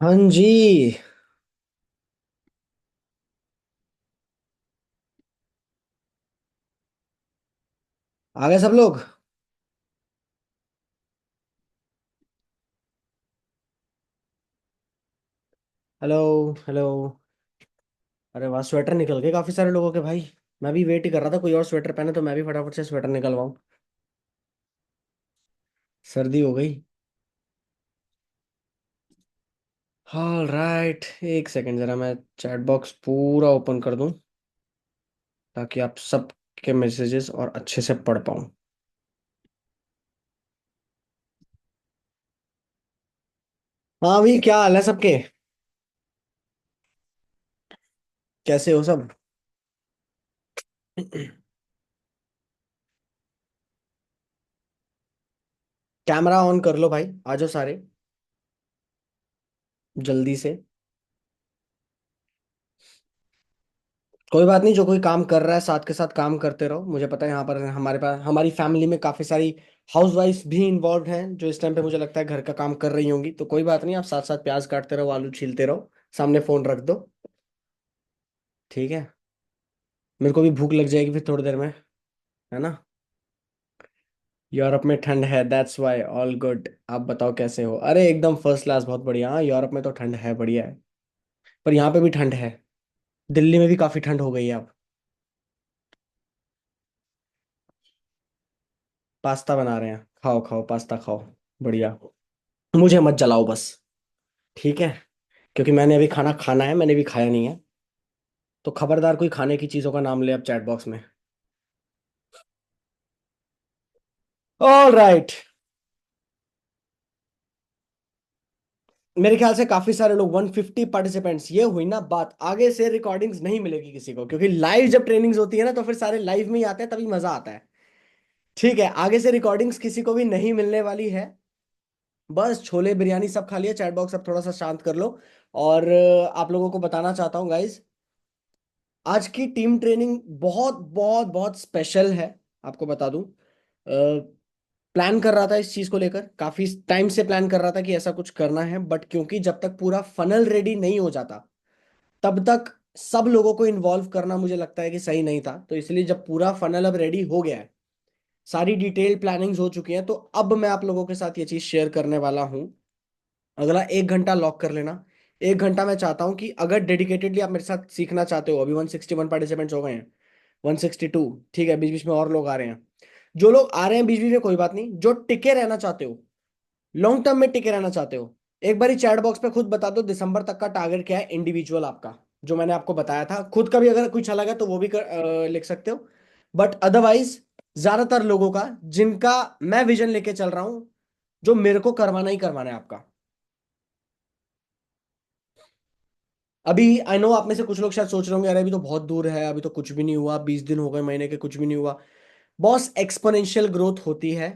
हाँ जी। आ गए सब लोग। हेलो। हेलो। अरे वाह, स्वेटर निकल गए काफी सारे लोगों के भाई। मैं भी वेट ही कर रहा था कोई और स्वेटर पहने तो मैं भी फटाफट से स्वेटर निकलवाऊं। सर्दी हो गई। ऑल राइट, एक सेकंड जरा मैं चैट बॉक्स पूरा ओपन कर दूं ताकि आप सब के मैसेजेस और अच्छे से पढ़ पाऊं। हाँ भाई, क्या हाल है सबके? कैसे हो सब? कैमरा ऑन कर लो भाई, आ जाओ सारे जल्दी से। कोई बात नहीं, जो कोई काम कर रहा है साथ के साथ काम करते रहो। मुझे पता है यहाँ पर हमारे पास हमारी फैमिली में काफी सारी हाउस वाइफ्स भी इन्वॉल्व हैं जो इस टाइम पे मुझे लगता है घर का काम कर रही होंगी। तो कोई बात नहीं, आप साथ साथ प्याज काटते रहो, आलू छीलते रहो, सामने फोन रख दो। ठीक है। मेरे को भी भूख लग जाएगी फिर थोड़ी देर में, है ना। यूरोप में ठंड है, दैट्स वाई। All good. आप बताओ कैसे हो? अरे एकदम फर्स्ट क्लास, बहुत बढ़िया। हाँ, यूरोप में तो ठंड है, बढ़िया है। पर यहाँ पे भी ठंड है। दिल्ली में भी काफी ठंड हो गई है अब। पास्ता बना रहे हैं, खाओ खाओ पास्ता खाओ। बढ़िया। मुझे मत जलाओ बस। ठीक है। क्योंकि मैंने अभी खाना खाना है, मैंने भी खाया नहीं है। तो खबरदार कोई खाने की चीजों का नाम ले अब चैट बॉक्स में। All right. मेरे ख्याल से काफी सारे लोग 150 पार्टिसिपेंट्स, ये हुई ना बात। आगे से रिकॉर्डिंग्स नहीं मिलेगी किसी को, क्योंकि लाइव जब ट्रेनिंग्स होती है ना तो फिर सारे लाइव में ही आते हैं, तभी मजा आता है। ठीक है, आगे से रिकॉर्डिंग्स किसी को भी नहीं मिलने वाली है। बस छोले बिरयानी सब खा लिया, चैट बॉक्स अब थोड़ा सा शांत कर लो। और आप लोगों को बताना चाहता हूँ गाइज, आज की टीम ट्रेनिंग बहुत बहुत बहुत स्पेशल है। आपको बता दूं, प्लान कर रहा था इस चीज को लेकर, काफी टाइम से प्लान कर रहा था कि ऐसा कुछ करना है, बट क्योंकि जब तक पूरा फनल रेडी नहीं हो जाता तब तक सब लोगों को इन्वॉल्व करना मुझे लगता है कि सही नहीं था। तो इसलिए जब पूरा फनल अब रेडी हो गया है, सारी डिटेल प्लानिंग्स हो चुकी हैं, तो अब मैं आप लोगों के साथ ये चीज शेयर करने वाला हूँ। अगला 1 घंटा लॉक कर लेना। 1 घंटा मैं चाहता हूँ कि अगर डेडिकेटेडली आप मेरे साथ सीखना चाहते हो, अभी 161 पार्टिसिपेंट्स हो गए हैं, 162। ठीक है, बीच बीच में और लोग आ रहे हैं। जो लोग आ रहे हैं बीच बीच में, कोई बात नहीं। जो टिके रहना चाहते हो, लॉन्ग टर्म में टिके रहना चाहते हो, एक बार चैट बॉक्स पे खुद बता दो दिसंबर तक का टारगेट क्या है इंडिविजुअल आपका। जो मैंने आपको बताया था, खुद का भी अगर कुछ अलग है तो वो भी लिख सकते हो। बट अदरवाइज ज्यादातर लोगों का, जिनका मैं विजन लेके चल रहा हूं, जो मेरे को करवाना ही करवाना है आपका। अभी आई नो आप में से कुछ लोग शायद सोच रहे होंगे, अरे अभी तो बहुत दूर है, अभी तो कुछ भी नहीं हुआ, 20 दिन हो गए महीने के, कुछ भी नहीं हुआ। बॉस, एक्सपोनेंशियल ग्रोथ होती है।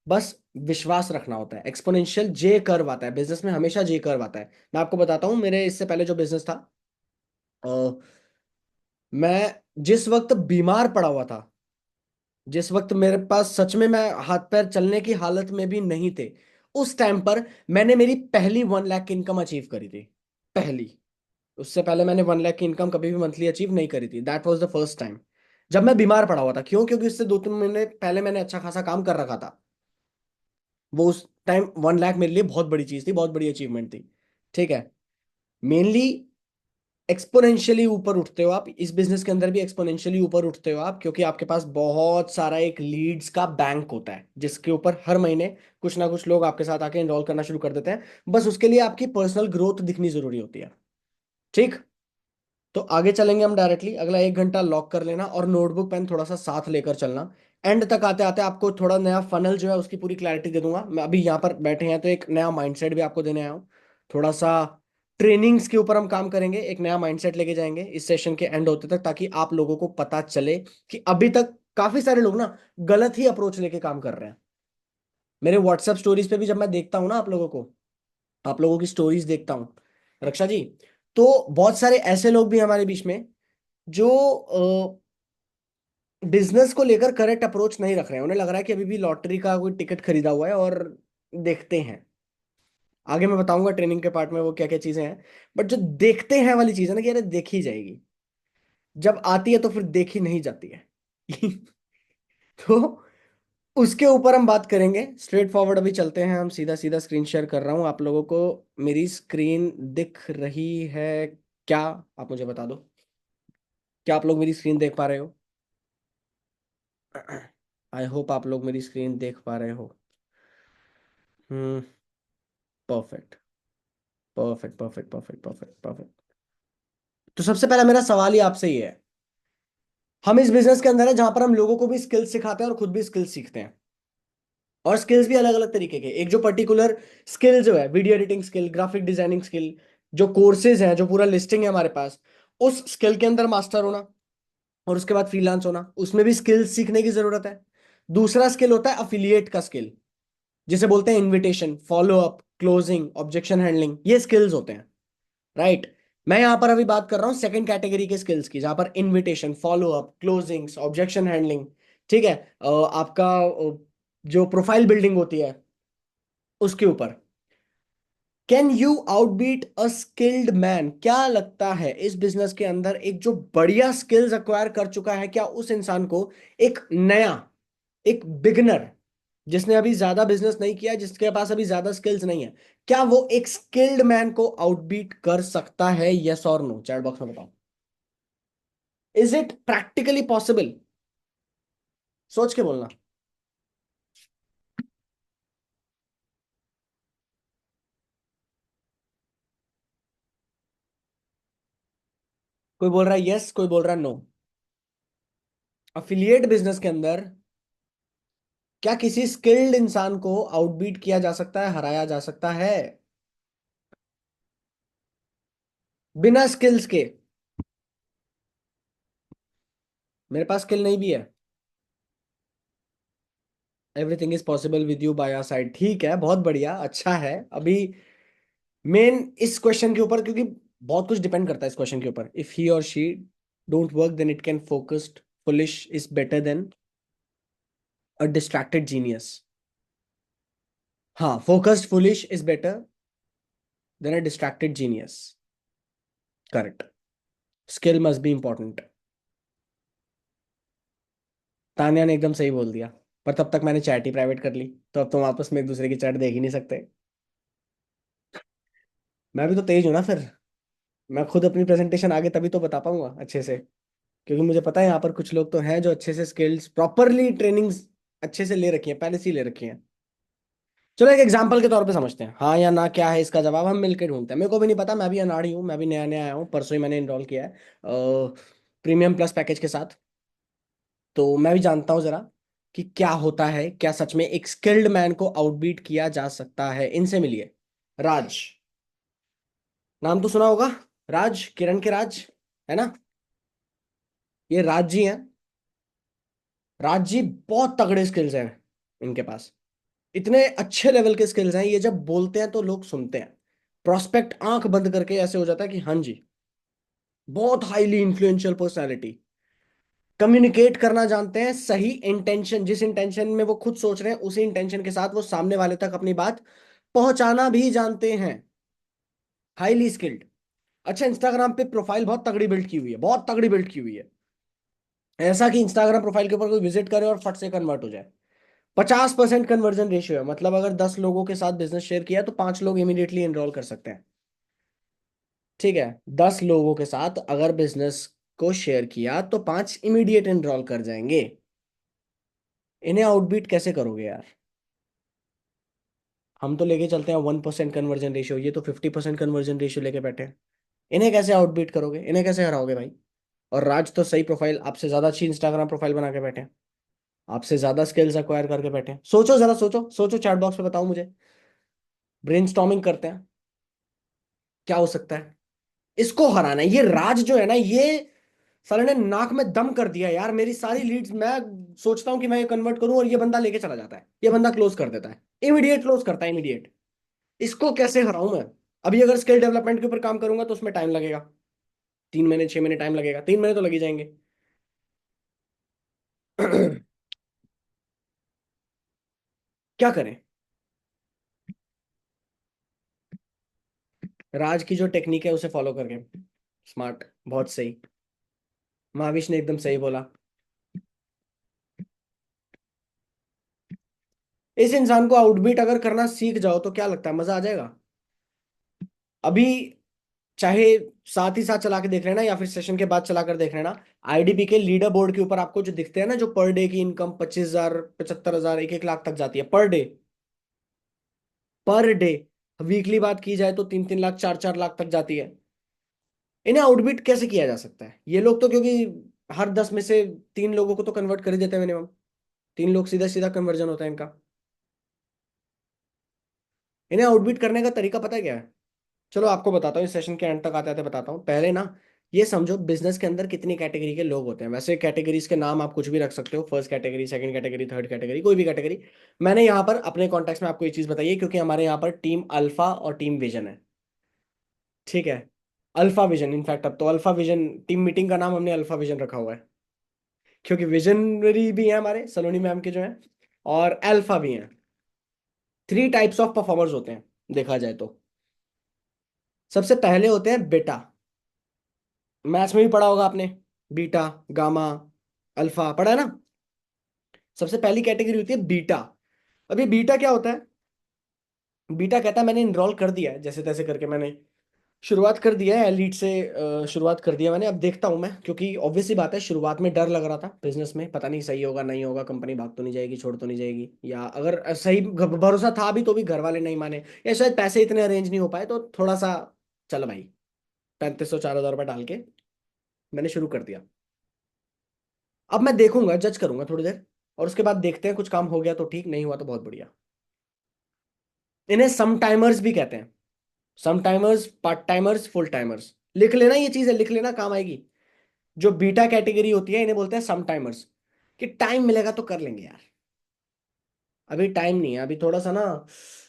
बस विश्वास रखना होता है। एक्सपोनेंशियल जे कर्व आता है बिजनेस में, हमेशा जे कर्व आता है। मैं आपको बताता हूँ, मेरे इससे पहले जो बिजनेस था, अ, मैं जिस वक्त बीमार पड़ा हुआ था, जिस वक्त मेरे पास सच में मैं हाथ पैर चलने की हालत में भी नहीं थे, उस टाइम पर मैंने मेरी पहली 1 लाख की इनकम अचीव करी थी। पहली। उससे पहले मैंने 1 लाख की इनकम कभी भी मंथली अचीव नहीं करी थी। That was the first time. जब मैं बीमार पड़ा हुआ था, क्यों? क्योंकि उससे 2-3 महीने पहले मैंने अच्छा खासा काम कर रखा था। वो उस टाइम 1 लाख मेरे लिए बहुत बड़ी चीज थी, बहुत बड़ी अचीवमेंट थी। ठीक है। मेनली एक्सपोनेंशियली ऊपर उठते हो आप इस बिजनेस के अंदर भी, एक्सपोनेंशियली ऊपर उठते हो आप, क्योंकि आपके पास बहुत सारा एक लीड्स का बैंक होता है जिसके ऊपर हर महीने कुछ ना कुछ लोग आपके साथ आके एनरोल करना शुरू कर देते हैं। बस उसके लिए आपकी पर्सनल ग्रोथ दिखनी जरूरी होती है। ठीक। तो आगे चलेंगे हम डायरेक्टली। अगला 1 घंटा लॉक कर लेना और नोटबुक पेन थोड़ा सा साथ लेकर चलना। एंड तक आते आते आपको थोड़ा नया फनल जो है उसकी पूरी क्लैरिटी दे दूंगा। मैं अभी यहाँ पर बैठे हैं तो एक नया माइंडसेट भी आपको देने आया हूँ। थोड़ा सा ट्रेनिंग्स के ऊपर हम काम करेंगे, एक नया माइंडसेट लेके जाएंगे इस सेशन के एंड होते तक, ताकि आप लोगों को पता चले कि अभी तक काफी सारे लोग ना गलत ही अप्रोच लेके काम कर रहे हैं। मेरे व्हाट्सएप स्टोरीज पे भी जब मैं देखता हूँ ना आप लोगों को, आप लोगों की स्टोरीज देखता हूँ, रक्षा जी, तो बहुत सारे ऐसे लोग भी हमारे बीच में जो बिजनेस को लेकर करेक्ट अप्रोच नहीं रख रहे हैं। उन्हें लग रहा है कि अभी भी लॉटरी का कोई टिकट खरीदा हुआ है और देखते हैं। आगे मैं बताऊंगा ट्रेनिंग के पार्ट में वो क्या क्या चीजें हैं। बट जो देखते हैं वाली चीज है ना कि अरे देखी जाएगी, जब आती है तो फिर देखी नहीं जाती है। तो उसके ऊपर हम बात करेंगे स्ट्रेट फॉरवर्ड। अभी चलते हैं हम, सीधा सीधा स्क्रीन शेयर कर रहा हूं आप लोगों को। मेरी स्क्रीन दिख रही है क्या? आप मुझे बता दो, क्या आप लोग मेरी स्क्रीन देख पा रहे हो? आई होप आप लोग मेरी स्क्रीन देख पा रहे हो। Hmm. Perfect, perfect, perfect, perfect, perfect, perfect. तो सबसे पहला मेरा सवाल ही आपसे ही है। हम इस बिजनेस के अंदर है जहां पर हम लोगों को भी स्किल्स सिखाते हैं और खुद भी स्किल्स सीखते हैं। और स्किल्स भी अलग अलग तरीके के। एक जो पर्टिकुलर स्किल जो है, video editing skill, graphic designing skill, जो कोर्सेज हैं, जो पूरा लिस्टिंग है हमारे पास, उस स्किल के अंदर मास्टर होना, और उसके बाद फ्रीलांस होना, उसमें भी स्किल्स सीखने की जरूरत है। दूसरा स्किल होता है अफिलिएट का स्किल, जिसे बोलते हैं invitation, follow up, closing, objection handling. ये स्किल्स होते हैं, राइट। मैं यहां पर अभी बात कर रहा हूं सेकंड कैटेगरी के स्किल्स की, जहां पर invitation, follow up, closings, objection handling, ठीक है, आपका जो प्रोफाइल बिल्डिंग होती है उसके ऊपर। Can you outbeat a skilled man? क्या लगता है इस बिजनेस के अंदर एक जो बढ़िया स्किल्स अक्वायर कर चुका है, क्या उस इंसान को एक नया, एक बिगनर, जिसने अभी ज्यादा बिजनेस नहीं किया, जिसके पास अभी ज्यादा स्किल्स नहीं है, क्या वो एक स्किल्ड मैन को आउटबीट कर सकता है? यस और नो, चैट बॉक्स में बताओ। Is it practically possible? सोच के बोलना। कोई बोल रहा है यस, कोई बोल रहा है नो। अफिलिएट बिजनेस के अंदर क्या किसी स्किल्ड इंसान को आउटबीट किया जा सकता है, हराया जा सकता है बिना स्किल्स के? मेरे पास स्किल नहीं भी है। Everything is possible with you by our side. ठीक है, बहुत बढ़िया, अच्छा है। अभी मेन इस क्वेश्चन के ऊपर, क्योंकि बहुत कुछ डिपेंड करता है इस क्वेश्चन के ऊपर। If he or she don't work then it can focused foolish is better than a distracted genius. हाँ, focused foolish is better than a distracted genius. Correct. Skill must be important. Tanya ने एकदम सही बोल दिया। पर तब तक मैंने चैट ही प्राइवेट कर ली, तो अब तुम आपस में एक दूसरे की चैट देख ही नहीं सकते। मैं भी तो तेज हूं ना फिर। मैं खुद अपनी प्रेजेंटेशन आगे तभी तो बता पाऊंगा अच्छे से, क्योंकि मुझे पता है यहाँ पर कुछ लोग तो हैं जो अच्छे से स्किल्स प्रॉपरली ट्रेनिंग्स अच्छे से ले रखी है, पहले से ही ले रखी है। चलो एक एग्जांपल के तौर पे समझते हैं, हाँ या ना क्या है इसका जवाब, हम मिलकर ढूंढते हैं। मेरे को भी नहीं पता, मैं भी अनाड़ी हूँ, मैं भी नया नया आया हूँ, परसों ही मैंने इनरोल किया है प्रीमियम प्लस पैकेज के साथ। तो मैं भी जानता हूँ जरा कि क्या होता है, क्या सच में एक स्किल्ड मैन को आउटबीट किया जा सकता है। इनसे मिलिए। राज, नाम तो सुना होगा, राज, किरण के राज, है ना? ये राज जी हैं। राज जी बहुत तगड़े स्किल्स हैं इनके पास। इतने अच्छे लेवल के स्किल्स हैं, ये जब बोलते हैं तो लोग सुनते हैं। प्रोस्पेक्ट आंख बंद करके ऐसे हो जाता है कि हाँ जी। बहुत हाईली इन्फ्लुएंशियल पर्सनालिटी। कम्युनिकेट करना जानते हैं, सही इंटेंशन, जिस इंटेंशन में वो खुद सोच रहे हैं उसी इंटेंशन के साथ वो सामने वाले तक अपनी बात पहुंचाना भी जानते हैं। Highly skilled. अच्छा, इंस्टाग्राम पे प्रोफाइल बहुत तगड़ी बिल्ड की हुई है, बहुत तगड़ी बिल्ड की हुई है। ऐसा कि इंस्टाग्राम प्रोफाइल के ऊपर कोई विजिट करे और फट से कन्वर्ट हो जाए। 50% कन्वर्जन रेशियो है, मतलब अगर 10 लोगों के साथ बिजनेस शेयर किया तो 5 लोग इमीडिएटली एनरोल कर सकते हैं। ठीक है, 10 लोगों के साथ अगर बिजनेस को शेयर किया तो 5 इमीडिएट एनरोल कर जाएंगे। इन्हें आउटबीट कैसे करोगे यार? हम तो लेके चलते हैं 1% कन्वर्जन रेशियो, ये तो 50% कन्वर्जन रेशियो लेके बैठे हैं। इन्हें कैसे आउटबीट करोगे, इन्हें कैसे हराओगे भाई? और राज तो सही प्रोफाइल, आपसे ज्यादा अच्छी इंस्टाग्राम प्रोफाइल बना के बैठे हैं, आपसे ज्यादा स्किल्स एक्वायर करके बैठे हैं। सोचो जरा, सोचो सोचो, चैट बॉक्स पे बताओ मुझे। ब्रेनस्टॉर्मिंग करते हैं, क्या हो सकता है? इसको हराना है। ये राज जो है ना, ये साले ने नाक में दम कर दिया यार। मेरी सारी लीड्स मैं सोचता हूँ कि मैं ये कन्वर्ट करूं और ये बंदा लेके चला जाता है, ये बंदा क्लोज कर देता है, इमीडिएट क्लोज करता है, इमीडिएट। इसको कैसे हराऊं मैं? अभी अगर स्किल डेवलपमेंट के ऊपर काम करूंगा तो उसमें टाइम लगेगा, 3 महीने 6 महीने टाइम लगेगा, 3 महीने तो लग ही जाएंगे। क्या करें? राज की जो टेक्निक है उसे फॉलो करके। स्मार्ट, बहुत सही। महाविश ने एकदम सही बोला। इस इंसान को आउटबीट अगर करना सीख जाओ तो क्या लगता है, मजा आ जाएगा। अभी चाहे साथ ही साथ चला के देख लेना या फिर सेशन के बाद चला कर देख लेना। आईडीपी के लीडर बोर्ड के ऊपर आपको जो दिखते हैं ना, जो पर डे की इनकम 25,000, 75,000, 1-1 लाख तक जाती है per day. Per day. Weekly बात की जाए तो 3-3 लाख, 4-4 लाख तक जाती है। इन्हें आउटबिट कैसे किया जा सकता है? ये लोग तो क्योंकि हर 10 में से 3 लोगों को तो कन्वर्ट कर ही देते हैं मिनिमम। 3 लोग सीधा सीधा कन्वर्जन होता है इनका। इन्हें आउटबिट करने का तरीका पता है क्या है? चलो आपको बताता हूँ, इस सेशन के एंड तक आते आते बताता हूँ। पहले ना ये समझो बिजनेस के अंदर कितनी कैटेगरी के लोग होते हैं। वैसे कैटेगरीज के नाम आप कुछ भी रख सकते हो, first category, second category, third category, कोई भी कैटेगरी। मैंने यहाँ पर अपने कॉन्टेक्स्ट में आपको ये चीज बताई है क्योंकि हमारे यहाँ पर टीम अल्फा और टीम विजन है। ठीक है। अल्फा विजन, इनफैक्ट अब तो अल्फा विजन टीम मीटिंग का नाम हमने अल्फा विजन रखा हुआ है। क्योंकि विजनरी भी है हमारे सलोनी मैम के जो हैं, और अल्फा भी हैं। 3 टाइप्स ऑफ परफॉर्मर्स होते हैं देखा जाए तो। सबसे पहले होते हैं बेटा। मैथ्स में भी पढ़ा होगा आपने। बीटा, गामा, अल्फा पढ़ा है ना। सबसे पहली कैटेगरी होती है बीटा। अभी बीटा क्या होता है? बीटा कहता है मैंने इनरोल कर दिया है, जैसे तैसे करके मैंने शुरुआत कर दिया है एलीट से। शुरुआत कर दिया मैंने, अब देखता हूँ मैं, क्योंकि ऑब्वियस सी बात है शुरुआत में डर लग रहा था बिजनेस में, पता नहीं सही होगा नहीं होगा, कंपनी भाग तो नहीं जाएगी, छोड़ तो नहीं जाएगी, या अगर सही भरोसा था भी तो भी घर वाले नहीं माने, या शायद पैसे इतने अरेंज नहीं हो पाए, तो थोड़ा सा चल भाई 3500 4,000 रुपये डाल के मैंने शुरू कर दिया। अब मैं देखूंगा, जज करूंगा थोड़ी देर, और उसके बाद देखते हैं कुछ काम हो गया तो ठीक, नहीं हुआ तो बहुत बढ़िया। इन्हें सम टाइमर्स भी कहते हैं। Some timers, part timers, full timers. लिख लेना, ये चीज है, लिख लेना, काम आएगी। जो बीटा कैटेगरी होती है इन्हें बोलते हैं सम टाइमर्स। कि टाइम मिलेगा तो कर लेंगे यार, अभी टाइम नहीं है, अभी थोड़ा सा ना,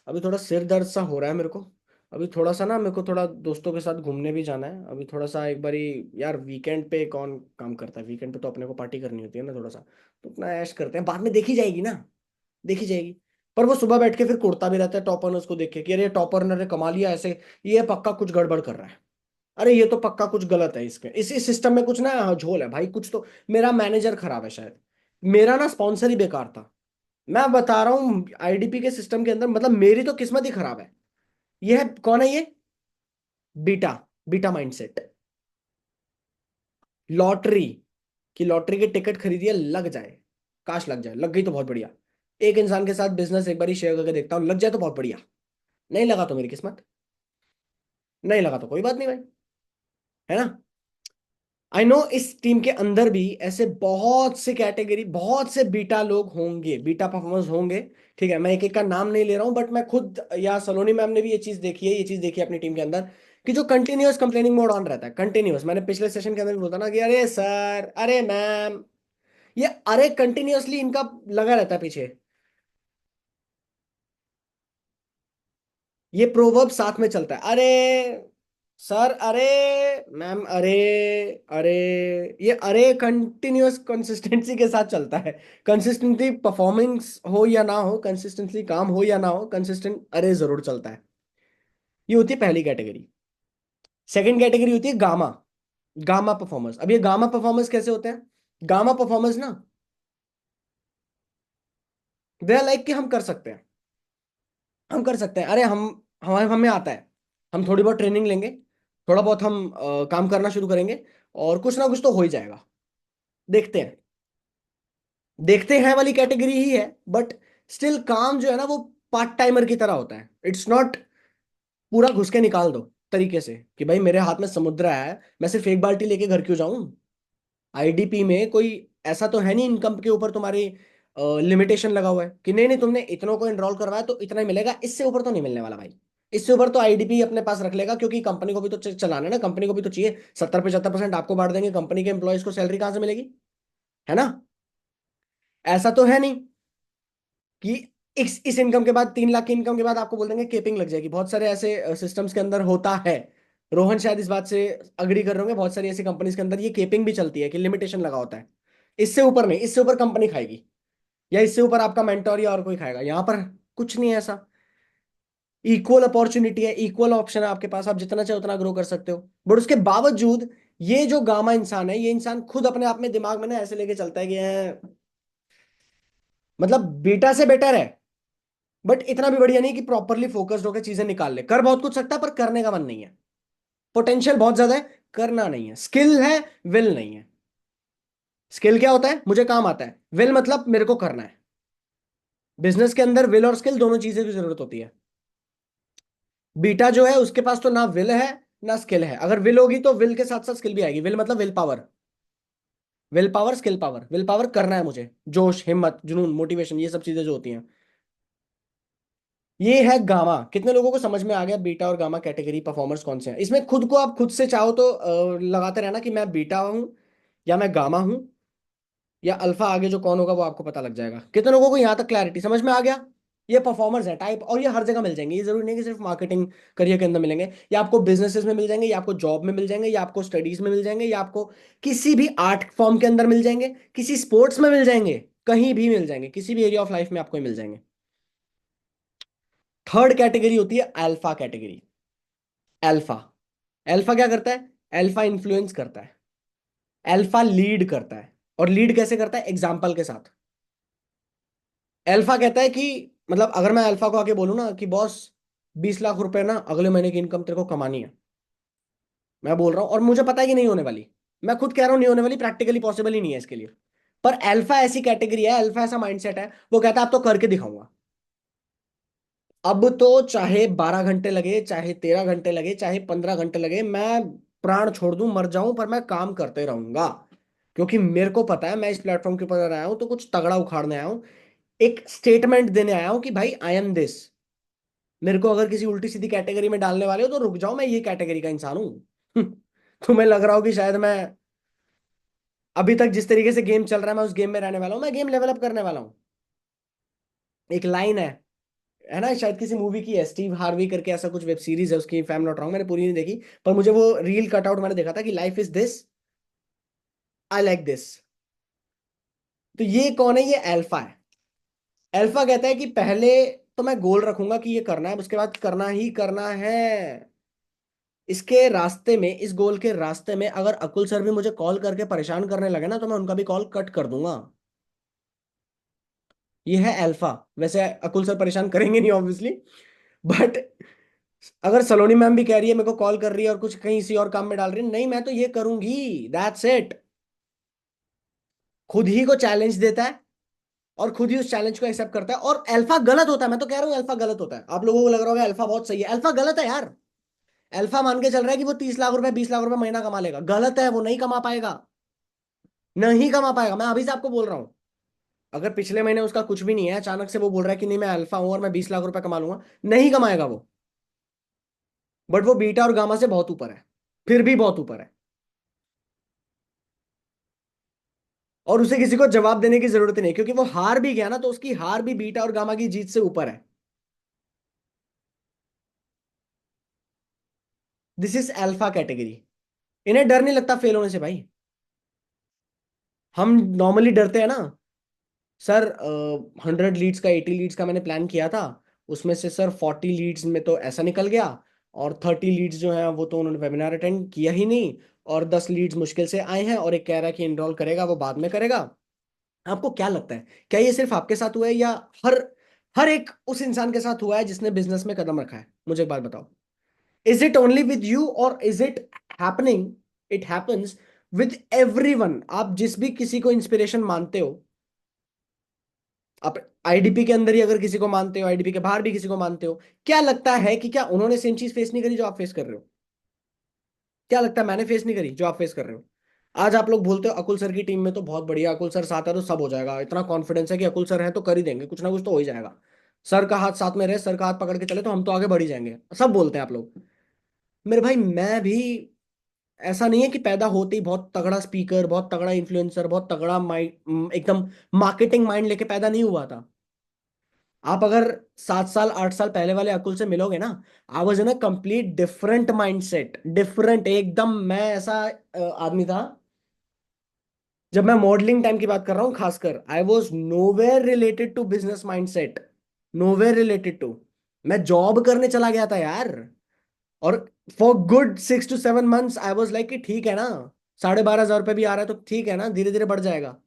अभी थोड़ा सिर दर्द सा हो रहा है मेरे को। अभी थोड़ा सा ना, मेरे को थोड़ा दोस्तों के साथ घूमने भी जाना है अभी थोड़ा सा एक बारी। यार वीकेंड पे कौन काम करता है? वीकेंड पे तो अपने को पार्टी करनी होती है ना थोड़ा सा। तो अपना ऐश करते हैं, बाद में देखी जाएगी ना, देखी जाएगी। पर वो सुबह बैठ के फिर कुड़ता भी रहता है टॉपर उसको देख के कि अरे टॉपर ने कमा लिया ऐसे, ये पक्का कुछ गड़बड़ कर रहा है। अरे ये तो पक्का कुछ गलत है इसके, इसी सिस्टम में कुछ ना झोल है भाई, कुछ तो। मेरा मैनेजर खराब है शायद, मेरा ना स्पॉन्सर ही बेकार था। मैं बता रहा हूँ आईडीपी के सिस्टम के अंदर, मतलब मेरी तो किस्मत ही खराब है। ये है, कौन है ये? बीटा। Beta mindset. लॉटरी, कि लॉटरी की टिकट खरीदिए, लग जाए, काश लग जाए, लग गई तो बहुत बढ़िया। एक इंसान के साथ बिजनेस एक बार ही शेयर करके देखता हूँ, लग जाए तो बहुत बढ़िया, नहीं लगा तो मेरी किस्मत, नहीं लगा तो कोई बात नहीं भाई, है ना। आई नो इस टीम के अंदर भी ऐसे बहुत से कैटेगरी, बहुत से बीटा लोग होंगे, बीटा परफॉर्मर्स होंगे। ठीक है, मैं एक एक का नाम नहीं ले रहा हूं, बट मैं खुद या सलोनी मैम ने भी ये चीज देखी है, ये चीज देखी है अपनी टीम के अंदर, कि जो कंटिन्यूअस कंप्लेनिंग मोड ऑन रहता है, कंटिन्यूअस। मैंने पिछले सेशन के अंदर भी बोला ना कि अरे सर, अरे मैम, ये अरे कंटिन्यूअसली इनका लगा रहता है पीछे। ये प्रोवर्ब साथ में चलता है, अरे सर, अरे मैम, अरे, अरे, ये अरे कंटिन्यूअस कंसिस्टेंसी के साथ चलता है। कंसिस्टेंटली परफॉर्मेंस हो या ना हो, कंसिस्टेंटली काम हो या ना हो, कंसिस्टेंट अरे जरूर चलता है। ये होती है पहली कैटेगरी। सेकंड कैटेगरी होती है गामा। Gamma performers. अब ये गामा परफॉर्मर्स कैसे होते हैं? गामा परफॉर्मर्स ना, दे आर लाइक कि हम कर सकते हैं, हम कर सकते हैं, अरे हम हमें आता है, हम थोड़ी बहुत ट्रेनिंग लेंगे, थोड़ा बहुत हम काम करना शुरू करेंगे, और कुछ ना कुछ तो हो ही जाएगा, देखते हैं। देखते हैं वाली कैटेगरी ही है, बट स्टिल काम जो है ना वो पार्ट टाइमर की तरह होता है, इट्स नॉट पूरा घुस के निकाल दो तरीके से कि भाई मेरे हाथ में समुद्र है, मैं सिर्फ एक बाल्टी लेके घर क्यों जाऊं। आईडीपी में कोई ऐसा तो है नहीं इनकम के ऊपर तुम्हारी लिमिटेशन लगा हुआ है कि नहीं नहीं तुमने इतनों को एनरोल करवाया तो इतना ही मिलेगा, इससे ऊपर तो नहीं मिलने वाला भाई। इससे ऊपर तो आईडीपी अपने पास रख लेगा, क्योंकि कंपनी को भी तो चलाना है ना, कंपनी को भी तो चाहिए। 70-75% आपको बांट देंगे, कंपनी के एम्प्लॉयज को सैलरी कहाँ से मिलेगी, है ना। ऐसा तो है नहीं कि इस इनकम के बाद, 3 लाख की इनकम के बाद आपको बोल देंगे केपिंग लग जाएगी। बहुत सारे ऐसे सिस्टम्स के अंदर होता है। रोहन शायद इस बात से अग्री कर रहे होंगे, बहुत सारी ऐसी कंपनीज के अंदर ये केपिंग भी चलती है कि लिमिटेशन लगा होता है। इससे ऊपर नहीं, इससे ऊपर कंपनी खाएगी, या इससे ऊपर आपका मेंटोर या और कोई खाएगा, यहाँ पर कुछ नहीं है ऐसा। इक्वल अपॉर्चुनिटी है, इक्वल ऑप्शन है आपके पास, आप जितना चाहे उतना ग्रो कर सकते हो। बट उसके बावजूद ये जो गामा इंसान है, ये इंसान खुद अपने आप में दिमाग में ना ऐसे लेके चलता है कि मतलब बीटा से बेटर है, बट इतना भी बढ़िया नहीं कि प्रॉपरली फोकस्ड होकर चीजें निकाल ले। कर बहुत कुछ सकता है पर करने का मन नहीं है। पोटेंशियल बहुत ज्यादा है, करना नहीं है। स्किल है, विल नहीं है। स्किल क्या होता है? मुझे काम आता है। विल मतलब मेरे को करना है। बिजनेस के अंदर विल और स्किल दोनों चीजें की जरूरत होती है। बीटा जो है उसके पास तो ना विल है ना स्किल है। अगर विल होगी तो विल के साथ साथ स्किल भी आएगी। विल मतलब will power, will power skill power. Will power करना है मुझे, जोश हिम्मत जुनून मोटिवेशन, ये सब चीजें जो होती हैं। ये है गामा। कितने लोगों को समझ में आ गया बीटा और गामा कैटेगरी परफॉर्मर्स कौन से हैं? इसमें खुद को आप खुद से चाहो तो लगाते रहना कि मैं बीटा हूं या मैं गामा हूं या अल्फा। आगे जो कौन होगा वो आपको पता लग जाएगा। कितने लोगों को यहां तक क्लैरिटी समझ में आ गया? ये परफॉर्मर्स है टाइप, और ये हर जगह मिल जाएंगे। ये जरूरी नहीं कि सिर्फ मार्केटिंग करियर के अंदर मिलेंगे। या आपको बिजनेसेस में मिल जाएंगे, या आपको जॉब में मिल जाएंगे, या आपको स्टडीज में मिल जाएंगे, या आपको किसी भी आर्ट फॉर्म के अंदर मिल जाएंगे, किसी स्पोर्ट्स में मिल जाएंगे, कहीं भी मिल जाएंगे, किसी भी एरिया ऑफ लाइफ में आपको ये मिल जाएंगे। थर्ड कैटेगरी होती है अल्फा कैटेगरी। अल्फा, अल्फा क्या करता है? अल्फा इन्फ्लुएंस करता है, अल्फा लीड करता है। और लीड कैसे करता है? एग्जाम्पल के साथ। अल्फा कहता है कि मतलब अगर मैं अल्फा को आके बोलूं ना कि बॉस 20 लाख रुपए ना अगले महीने की इनकम तेरे को कमानी है, मैं बोल रहा हूं और मुझे पता है कि नहीं होने वाली, मैं खुद कह रहा हूं नहीं होने वाली, प्रैक्टिकली पॉसिबल ही नहीं है इसके लिए। पर अल्फा ऐसी कैटेगरी है, अल्फा ऐसा माइंडसेट है, वो कहता है अब तो करके दिखाऊंगा। अब तो चाहे 12 घंटे लगे, चाहे 13 घंटे लगे, चाहे 15 घंटे लगे, मैं प्राण छोड़ दूं, मर जाऊं, पर मैं काम करते रहूंगा। क्योंकि मेरे को पता है मैं इस प्लेटफॉर्म के ऊपर आया हूं तो कुछ तगड़ा उखाड़ने आया हूं, एक स्टेटमेंट देने आया हूं कि भाई आई एम दिस। मेरे को अगर किसी उल्टी सीधी कैटेगरी में डालने वाले हो तो रुक जाओ, मैं ये कैटेगरी का इंसान हूं। तुम्हें लग रहा हो कि शायद मैं अभी तक जिस तरीके से गेम चल रहा है मैं उस गेम में रहने वाला हूं, मैं गेम लेवल अप करने वाला हूं। एक लाइन है ना, शायद किसी मूवी की है, स्टीव हार्वी करके ऐसा कुछ वेब सीरीज है उसकी, if I am not wrong, मैंने पूरी नहीं देखी। पर मुझे वो रील कटआउट मैंने देखा था कि life is this, I like this. तो ये कौन है? ये अल्फा है। अल्फा कहता है कि पहले तो मैं गोल रखूंगा कि ये करना है, उसके बाद करना ही करना है। इसके रास्ते में, इस गोल के रास्ते में अगर अकुल सर भी मुझे कॉल करके परेशान करने लगे ना तो मैं उनका भी कॉल कट कर दूंगा। ये है अल्फा। वैसे अकुल सर परेशान करेंगे नहीं ऑब्वियसली, बट अगर सलोनी मैम भी कह रही है, मेरे को कॉल कर रही है और कुछ कहीं इसी और काम में डाल रही है, नहीं मैं तो ये करूंगी, दैट्स इट। खुद ही को चैलेंज देता है और खुद ही उस चैलेंज को एक्सेप्ट करता है। और अल्फा गलत होता है, मैं तो कह रहा हूँ अल्फा गलत होता है। आप लोगों को लग रहा होगा अल्फा बहुत सही है, अल्फा गलत है यार। अल्फा मान के चल रहा है कि वो 30 लाख रुपए 20 लाख रुपए महीना कमा लेगा, गलत है। वो नहीं कमा पाएगा, नहीं कमा पाएगा। मैं अभी से आपको बोल रहा हूँ। अगर पिछले महीने उसका कुछ भी नहीं है, अचानक से वो बोल रहा है कि नहीं मैं अल्फा हूं और मैं 20 लाख रुपए कमा लूंगा, नहीं कमाएगा वो। बट वो बीटा और गामा से बहुत ऊपर है, फिर भी बहुत ऊपर है। और उसे किसी को जवाब देने की जरूरत नहीं, क्योंकि वो हार भी गया ना तो उसकी हार भी बीटा और गामा की जीत से ऊपर है। This is alpha category. इन्हें डर नहीं लगता फेल होने से भाई। हम नॉर्मली डरते हैं ना, सर 100 लीड्स का 80 लीड्स का मैंने प्लान किया था, उसमें से सर 40 लीड्स में तो ऐसा निकल गया, और 30 लीड्स जो हैं वो तो उन्होंने वेबिनार अटेंड किया ही नहीं, और 10 लीड्स मुश्किल से आए हैं, और एक कह रहा है कि इनरोल करेगा वो बाद में करेगा। आपको क्या लगता है, क्या ये सिर्फ आपके साथ हुआ है या हर हर एक उस इंसान के साथ हुआ है जिसने बिजनेस में कदम रखा है? मुझे एक बात बताओ, is it only with you or is it happening, it happens with everyone? आप जिस भी किसी को इंस्पिरेशन मानते हो, आप आईडीपी के अंदर ही अगर किसी को मानते हो, आईडीपी के बाहर भी किसी को मानते हो, क्या लगता है कि क्या उन्होंने सेम चीज फेस नहीं करी जो आप फेस कर रहे हो? क्या लगता है मैंने फेस नहीं करी जो आप फेस कर रहे हो? आज आप लोग बोलते हो अकुल सर की टीम में तो बहुत बढ़िया, अकुल सर साथ है तो सब हो जाएगा, इतना कॉन्फिडेंस है कि अकुल सर है तो कर ही देंगे, कुछ ना कुछ तो हो ही जाएगा। सर का हाथ साथ में रहे, सर का हाथ पकड़ के चले तो हम तो आगे बढ़ ही जाएंगे, सब बोलते हैं आप लोग। मेरे भाई मैं भी ऐसा नहीं है कि पैदा होते ही बहुत तगड़ा स्पीकर, बहुत तगड़ा इन्फ्लुएंसर, बहुत तगड़ा माइंड, एकदम मार्केटिंग माइंड लेके पैदा नहीं हुआ था। आप अगर 7 साल 8 साल पहले वाले अकुल से मिलोगे ना, I was in a complete different mindset, different एकदम। मैं ऐसा आदमी था, जब मैं मॉडलिंग टाइम की बात कर रहा हूँ खासकर, I was nowhere related to business mindset, nowhere related to. मैं जॉब करने चला गया था यार। और for good 6 to 7 months I was like कि ठीक है ना, 12,500 रुपये भी आ रहा है तो ठीक है ना, धीरे धीरे बढ़ जाएगा।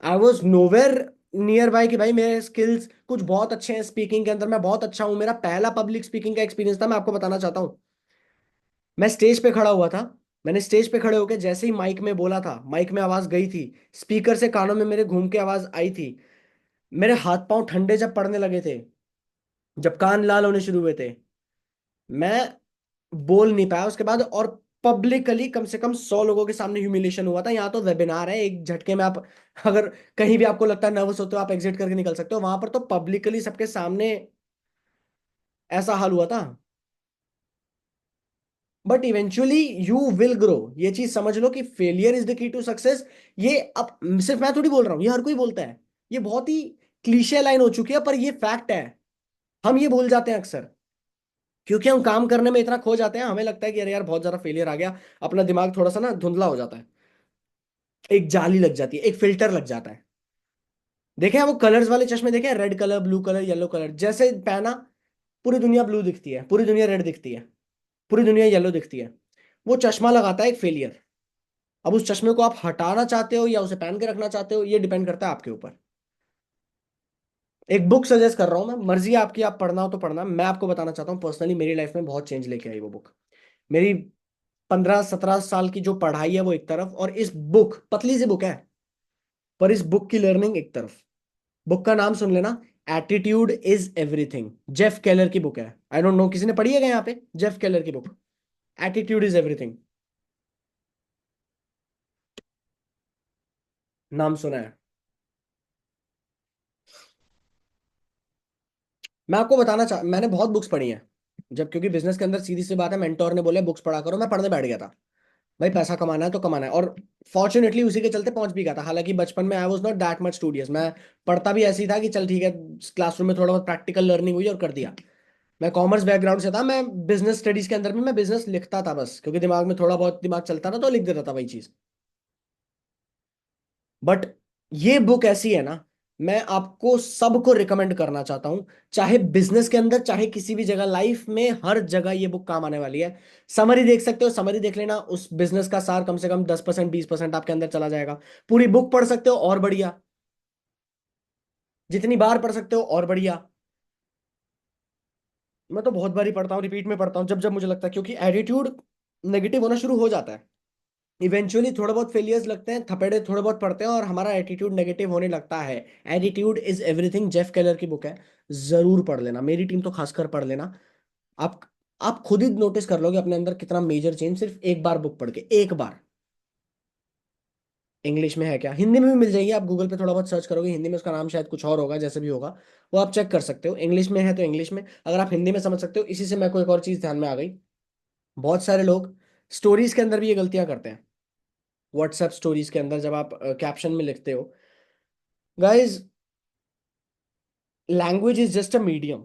आई वॉज नोवेयर नियर बाय कि भाई मेरे स्किल्स कुछ बहुत अच्छे हैं, स्पीकिंग के अंदर मैं बहुत अच्छा हूँ। मेरा पहला पब्लिक स्पीकिंग का एक्सपीरियंस था, मैं आपको बताना चाहता हूँ। मैं स्टेज पे खड़ा हुआ था। मैंने स्टेज पे खड़े होकर जैसे ही माइक में बोला था, माइक में आवाज गई थी, स्पीकर से कानों में मेरे घूम के आवाज आई थी। मेरे हाथ पांव ठंडे जब पड़ने लगे थे, जब कान लाल होने शुरू हुए थे, मैं बोल नहीं पाया उसके बाद। और पब्लिकली कम से कम 100 लोगों के सामने ह्यूमिलेशन हुआ था। यहाँ तो वेबिनार है, एक झटके में आप अगर कहीं भी आपको लगता है नर्वस होते हो आप एग्जिट करके निकल सकते हो, वहां पर तो पब्लिकली सबके सामने ऐसा हाल हुआ था। But eventually you will grow, ये चीज समझ लो कि failure is the key to success. ये अब सिर्फ मैं थोड़ी बोल रहा हूँ, ये हर कोई बोलता है। ये बहुत ही क्लीशे लाइन हो चुकी है, पर ये फैक्ट है। हम ये भूल जाते हैं अक्सर, क्योंकि हम काम करने में इतना खो जाते हैं, हमें लगता है कि अरे यार बहुत ज्यादा फेलियर आ गया, अपना दिमाग थोड़ा सा ना धुंधला हो जाता है। एक जाली लग जाती है, एक फिल्टर लग जाता है। देखे हैं वो कलर्स वाले चश्मे, देखे हैं, red colour, blue colour, yellow colour, जैसे पहना पूरी दुनिया ब्लू दिखती है, पूरी दुनिया रेड दिखती है, पूरी दुनिया येलो दिखती है। वो चश्मा लगाता है एक फेलियर। अब उस चश्मे को आप हटाना चाहते हो या उसे पहन के रखना चाहते हो, ये डिपेंड करता है आपके ऊपर। एक बुक सजेस्ट कर रहा हूं मैं, मर्जी है आपकी, आप पढ़ना हो तो पढ़ना। मैं आपको बताना चाहता हूँ पर्सनली मेरी लाइफ में बहुत चेंज लेके आई वो बुक। मेरी 15-17 साल की जो पढ़ाई है वो एक तरफ, और इस बुक, पतली सी बुक है, पर इस बुक की लर्निंग एक तरफ। बुक का नाम सुन लेना, attitude is everything. Jeff Keller की बुक है। आई डोंट नो किसी ने पढ़ी है क्या यहाँ पे जेफ केलर की बुक, एटीट्यूड इज एवरीथिंग। नाम सुना है? मैं आपको बताना चाह मैंने बहुत बुक्स पढ़ी हैं। जब, क्योंकि बिजनेस के अंदर सीधी सी बात है, मेंटोर ने बोले बुक्स पढ़ा करो, मैं पढ़ने बैठ गया था। भाई पैसा कमाना है तो कमाना है, और फॉर्चुनेटली उसी के चलते पहुंच भी गया था। हालांकि बचपन में I was not that much studious, मैं पढ़ता भी ऐसे ही था कि चल ठीक है, क्लासरूम में थोड़ा बहुत प्रैक्टिकल लर्निंग हुई और कर दिया। मैं कॉमर्स बैकग्राउंड से था, मैं बिजनेस स्टडीज के अंदर भी मैं बिजनेस लिखता था बस, क्योंकि दिमाग में थोड़ा बहुत दिमाग चलता था तो लिख देता था वही चीज। बट ये बुक ऐसी है ना, मैं आपको सबको रिकमेंड करना चाहता हूं, चाहे बिजनेस के अंदर चाहे किसी भी जगह, लाइफ में हर जगह ये बुक काम आने वाली है। समरी देख सकते हो, समरी देख लेना, उस बिजनेस का सार कम से कम 10% 20% आपके अंदर चला जाएगा। पूरी बुक पढ़ सकते हो और बढ़िया, जितनी बार पढ़ सकते हो और बढ़िया। मैं तो बहुत बार ही पढ़ता हूँ, रिपीट में पढ़ता हूँ जब जब मुझे लगता है, क्योंकि एटीट्यूड नेगेटिव होना शुरू हो जाता है। इवेंचुअली थोड़े बहुत फेलियर्स लगते हैं, थपेड़े थोड़े बहुत पड़ते हैं और हमारा एटीट्यूड नेगेटिव होने लगता है। Attitude is everything, Jeff Keller की बुक है। जरूर पढ़ लेना, मेरी टीम तो खासकर पढ़ लेना। आप आप खुद ही नोटिस कर लोगे अपने अंदर कितना मेजर चेंज, सिर्फ एक बार बुक पढ़ के, एक बार। इंग्लिश में है क्या, हिंदी में भी मिल जाएगी, आप गूगल पे थोड़ा बहुत सर्च करोगे हिंदी में, उसका नाम शायद कुछ और होगा, जैसे भी होगा वो आप चेक कर सकते हो। इंग्लिश में है तो इंग्लिश में, अगर आप हिंदी में समझ सकते हो। इसी से मेरे को एक और चीज ध्यान में आ गई, बहुत सारे लोग स्टोरीज के अंदर भी ये गलतियां करते हैं। व्हाट्सएप स्टोरीज के अंदर जब आप कैप्शन में लिखते हो, guys, language is just a medium.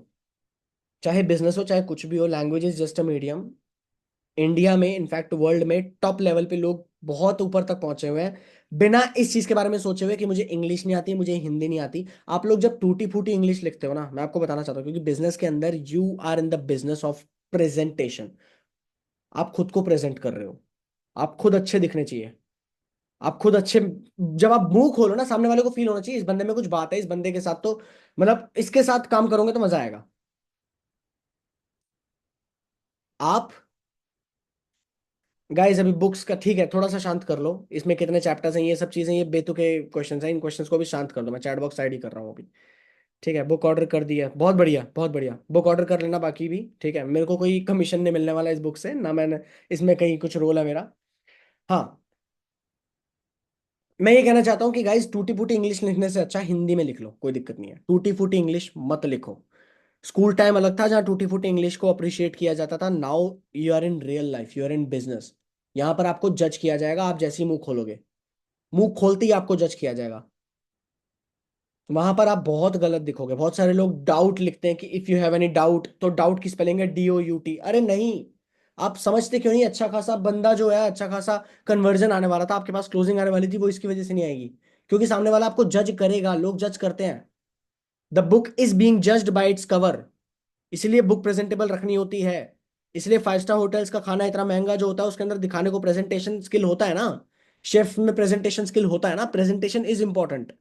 चाहे बिजनेस हो चाहे कुछ भी हो, language is just a medium. India में, इनफैक्ट वर्ल्ड में टॉप लेवल पे लोग बहुत ऊपर तक पहुंचे हुए हैं, बिना इस चीज के बारे में सोचे हुए कि मुझे इंग्लिश नहीं आती, मुझे हिंदी नहीं आती। आप लोग जब टूटी फूटी इंग्लिश लिखते हो ना, मैं आपको बताना चाहता हूँ, क्योंकि बिजनेस के अंदर you are in the business of presentation. आप खुद को प्रेजेंट कर रहे हो, आप खुद अच्छे दिखने चाहिए, आप खुद अच्छे। जब आप मुंह खोलो ना, सामने वाले को फील होना चाहिए इस बंदे में कुछ बात है, इस बंदे के साथ तो मतलब इसके साथ काम करोगे तो मजा आएगा। आप, गाइस, अभी बुक्स का ठीक है, थोड़ा सा शांत कर लो, इसमें कितने चैप्टर्स हैं, ये सब चीजें, ये बेतुके क्वेश्चंस हैं, इन क्वेश्चंस को भी शांत कर दो। मैं चैट बॉक्स साइड ही कर रहा हूँ अभी। ठीक है, बुक ऑर्डर कर दिया, बहुत बढ़िया बहुत बढ़िया, बुक ऑर्डर कर लेना बाकी भी। ठीक है, मेरे को कोई कमीशन नहीं मिलने वाला इस बुक से ना, मैंने इसमें कहीं कुछ रोल है मेरा। हाँ, मैं ये कहना चाहता हूँ कि गाइस, टूटी फूटी इंग्लिश लिखने से अच्छा हिंदी में लिख लो, कोई दिक्कत नहीं है, टूटी फूटी इंग्लिश मत लिखो। स्कूल टाइम अलग था जहाँ टूटी फूटी इंग्लिश को अप्रिशिएट किया जाता था, now you are in real life, you are in business. यहाँ पर आपको जज किया जाएगा, आप जैसे ही मुंह खोलोगे, मुंह खोलते ही आपको जज किया जाएगा। वहां पर आप बहुत गलत दिखोगे। बहुत सारे लोग डाउट लिखते हैं कि if you have any doubt, तो डाउट की स्पेलिंग है DOUT। अरे नहीं, आप समझते क्यों नहीं? अच्छा खासा बंदा जो है, अच्छा खासा कन्वर्जन आने वाला था आपके पास, क्लोजिंग आने वाली थी, वो इसकी वजह से नहीं आएगी, क्योंकि सामने वाला आपको जज करेगा, लोग जज करते हैं। The book is being judged bye its cover. इसलिए बुक प्रेजेंटेबल रखनी होती है। इसलिए 5 स्टार होटल्स का खाना इतना महंगा जो होता है उसके अंदर दिखाने को प्रेजेंटेशन स्किल होता है ना। शेफ में प्रेजेंटेशन स्किल होता है ना, प्रेजेंटेशन इज इंपॉर्टेंट।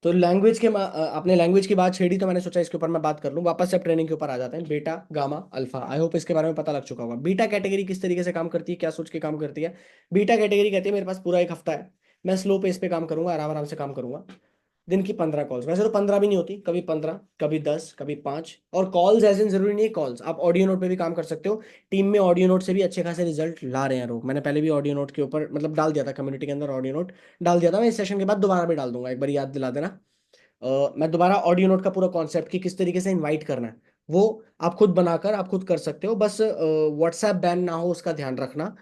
तो लैंग्वेज के आपने लैंग्वेज की बात छेड़ी तो मैंने सोचा इसके ऊपर मैं बात कर लूं। वापस से अब ट्रेनिंग के ऊपर आ जाते हैं। Beta, gamma, alpha, I hope इसके बारे में पता लग चुका होगा। बीटा कैटेगरी किस तरीके से काम करती है, क्या सोच के काम करती है। बीटा कैटेगरी कहती है मेरे पास पूरा एक हफ्ता है, मैं स्लो पेस पे काम करूंगा, आराम आराम से काम करूंगा। दिन की 15 कॉल्स, वैसे तो 15 भी नहीं होती, कभी 15, कभी 10, कभी 5। और कॉल्स ऐसे जरूरी नहीं है, कॉल्स आप ऑडियो नोट पे भी काम कर सकते हो। टीम में ऑडियो नोट से भी अच्छे खासे रिजल्ट ला रहे हैं लोग। मैंने पहले भी ऑडियो नोट के ऊपर मतलब डाल दिया था, कम्युनिटी के अंदर ऑडियो नोट डाल दिया था। मैं इस सेशन के बाद दोबारा भी डाल दूंगा, एक बार याद दिला देना। मैं दोबारा ऑडियो नोट का पूरा कॉन्सेप्ट कि किस तरीके से इनवाइट करना है वो आप खुद बनाकर आप खुद कर सकते हो। बस व्हाट्सएप बैन ना हो उसका ध्यान रखना।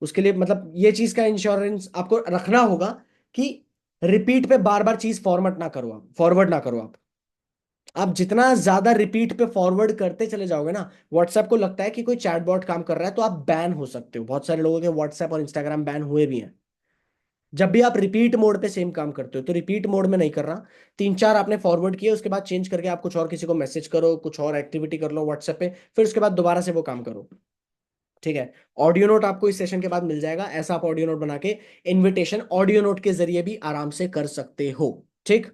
उसके लिए मतलब ये चीज का इंश्योरेंस आपको रखना होगा कि रिपीट पे बार बार चीज फॉर्मेट ना करो, आप फॉरवर्ड ना करो। आप जितना ज्यादा रिपीट पे फॉरवर्ड करते चले जाओगे ना, व्हाट्सएप को लगता है कि कोई चैटबॉट काम कर रहा है तो आप बैन हो सकते हो। बहुत सारे लोगों के व्हाट्सएप और इंस्टाग्राम बैन हुए भी हैं। जब भी आप रिपीट मोड पे सेम काम करते हो, तो रिपीट मोड में नहीं कर रहा, 3 4 आपने फॉरवर्ड किए उसके बाद चेंज करके आप कुछ और किसी को मैसेज करो, कुछ और एक्टिविटी कर लो व्हाट्सएप पे, फिर उसके बाद दोबारा से वो काम करो। ठीक है। ऑडियो नोट आपको इस सेशन के बाद मिल जाएगा, ऐसा आप ऑडियो नोट बना के इनविटेशन ऑडियो नोट के जरिए भी आराम से कर सकते हो। ठीक।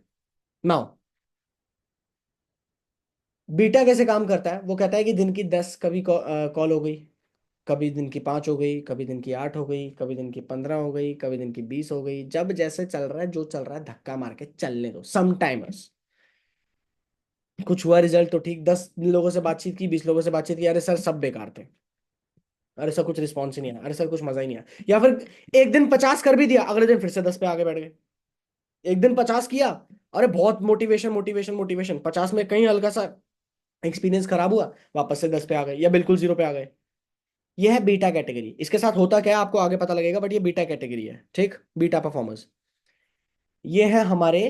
नाउ बीटा कैसे काम करता है, वो कहता है कि दिन की 10 कभी कॉल हो गई, कभी दिन की 5 हो गई, कभी दिन की 8 हो गई, कभी दिन की 15 हो गई, कभी दिन की 20 हो गई। जब जैसे चल रहा है, जो चल रहा है धक्का मार के चलने दो। समटाइमर्स कुछ हुआ रिजल्ट तो ठीक, 10 लोगों से बातचीत की, 20 लोगों से बातचीत की, अरे सर सब बेकार थे, अरे सर कुछ रिस्पॉन्स ही नहीं आया, अरे सर कुछ मजा ही नहीं आया। या फिर एक दिन 50 कर भी दिया, अगले दिन फिर से 10 पे आगे बैठ गए। एक दिन 50 किया, अरे बहुत मोटिवेशन मोटिवेशन मोटिवेशन, 50 में कहीं हल्का सा एक्सपीरियंस खराब हुआ, वापस से 10 पे आ गए या बिल्कुल 0 पे आ गए। ये है बीटा कैटेगरी। इसके साथ होता क्या है आपको आगे पता लगेगा, बट ये बीटा कैटेगरी है। ठीक, बीटा परफॉर्मर्स ये है हमारे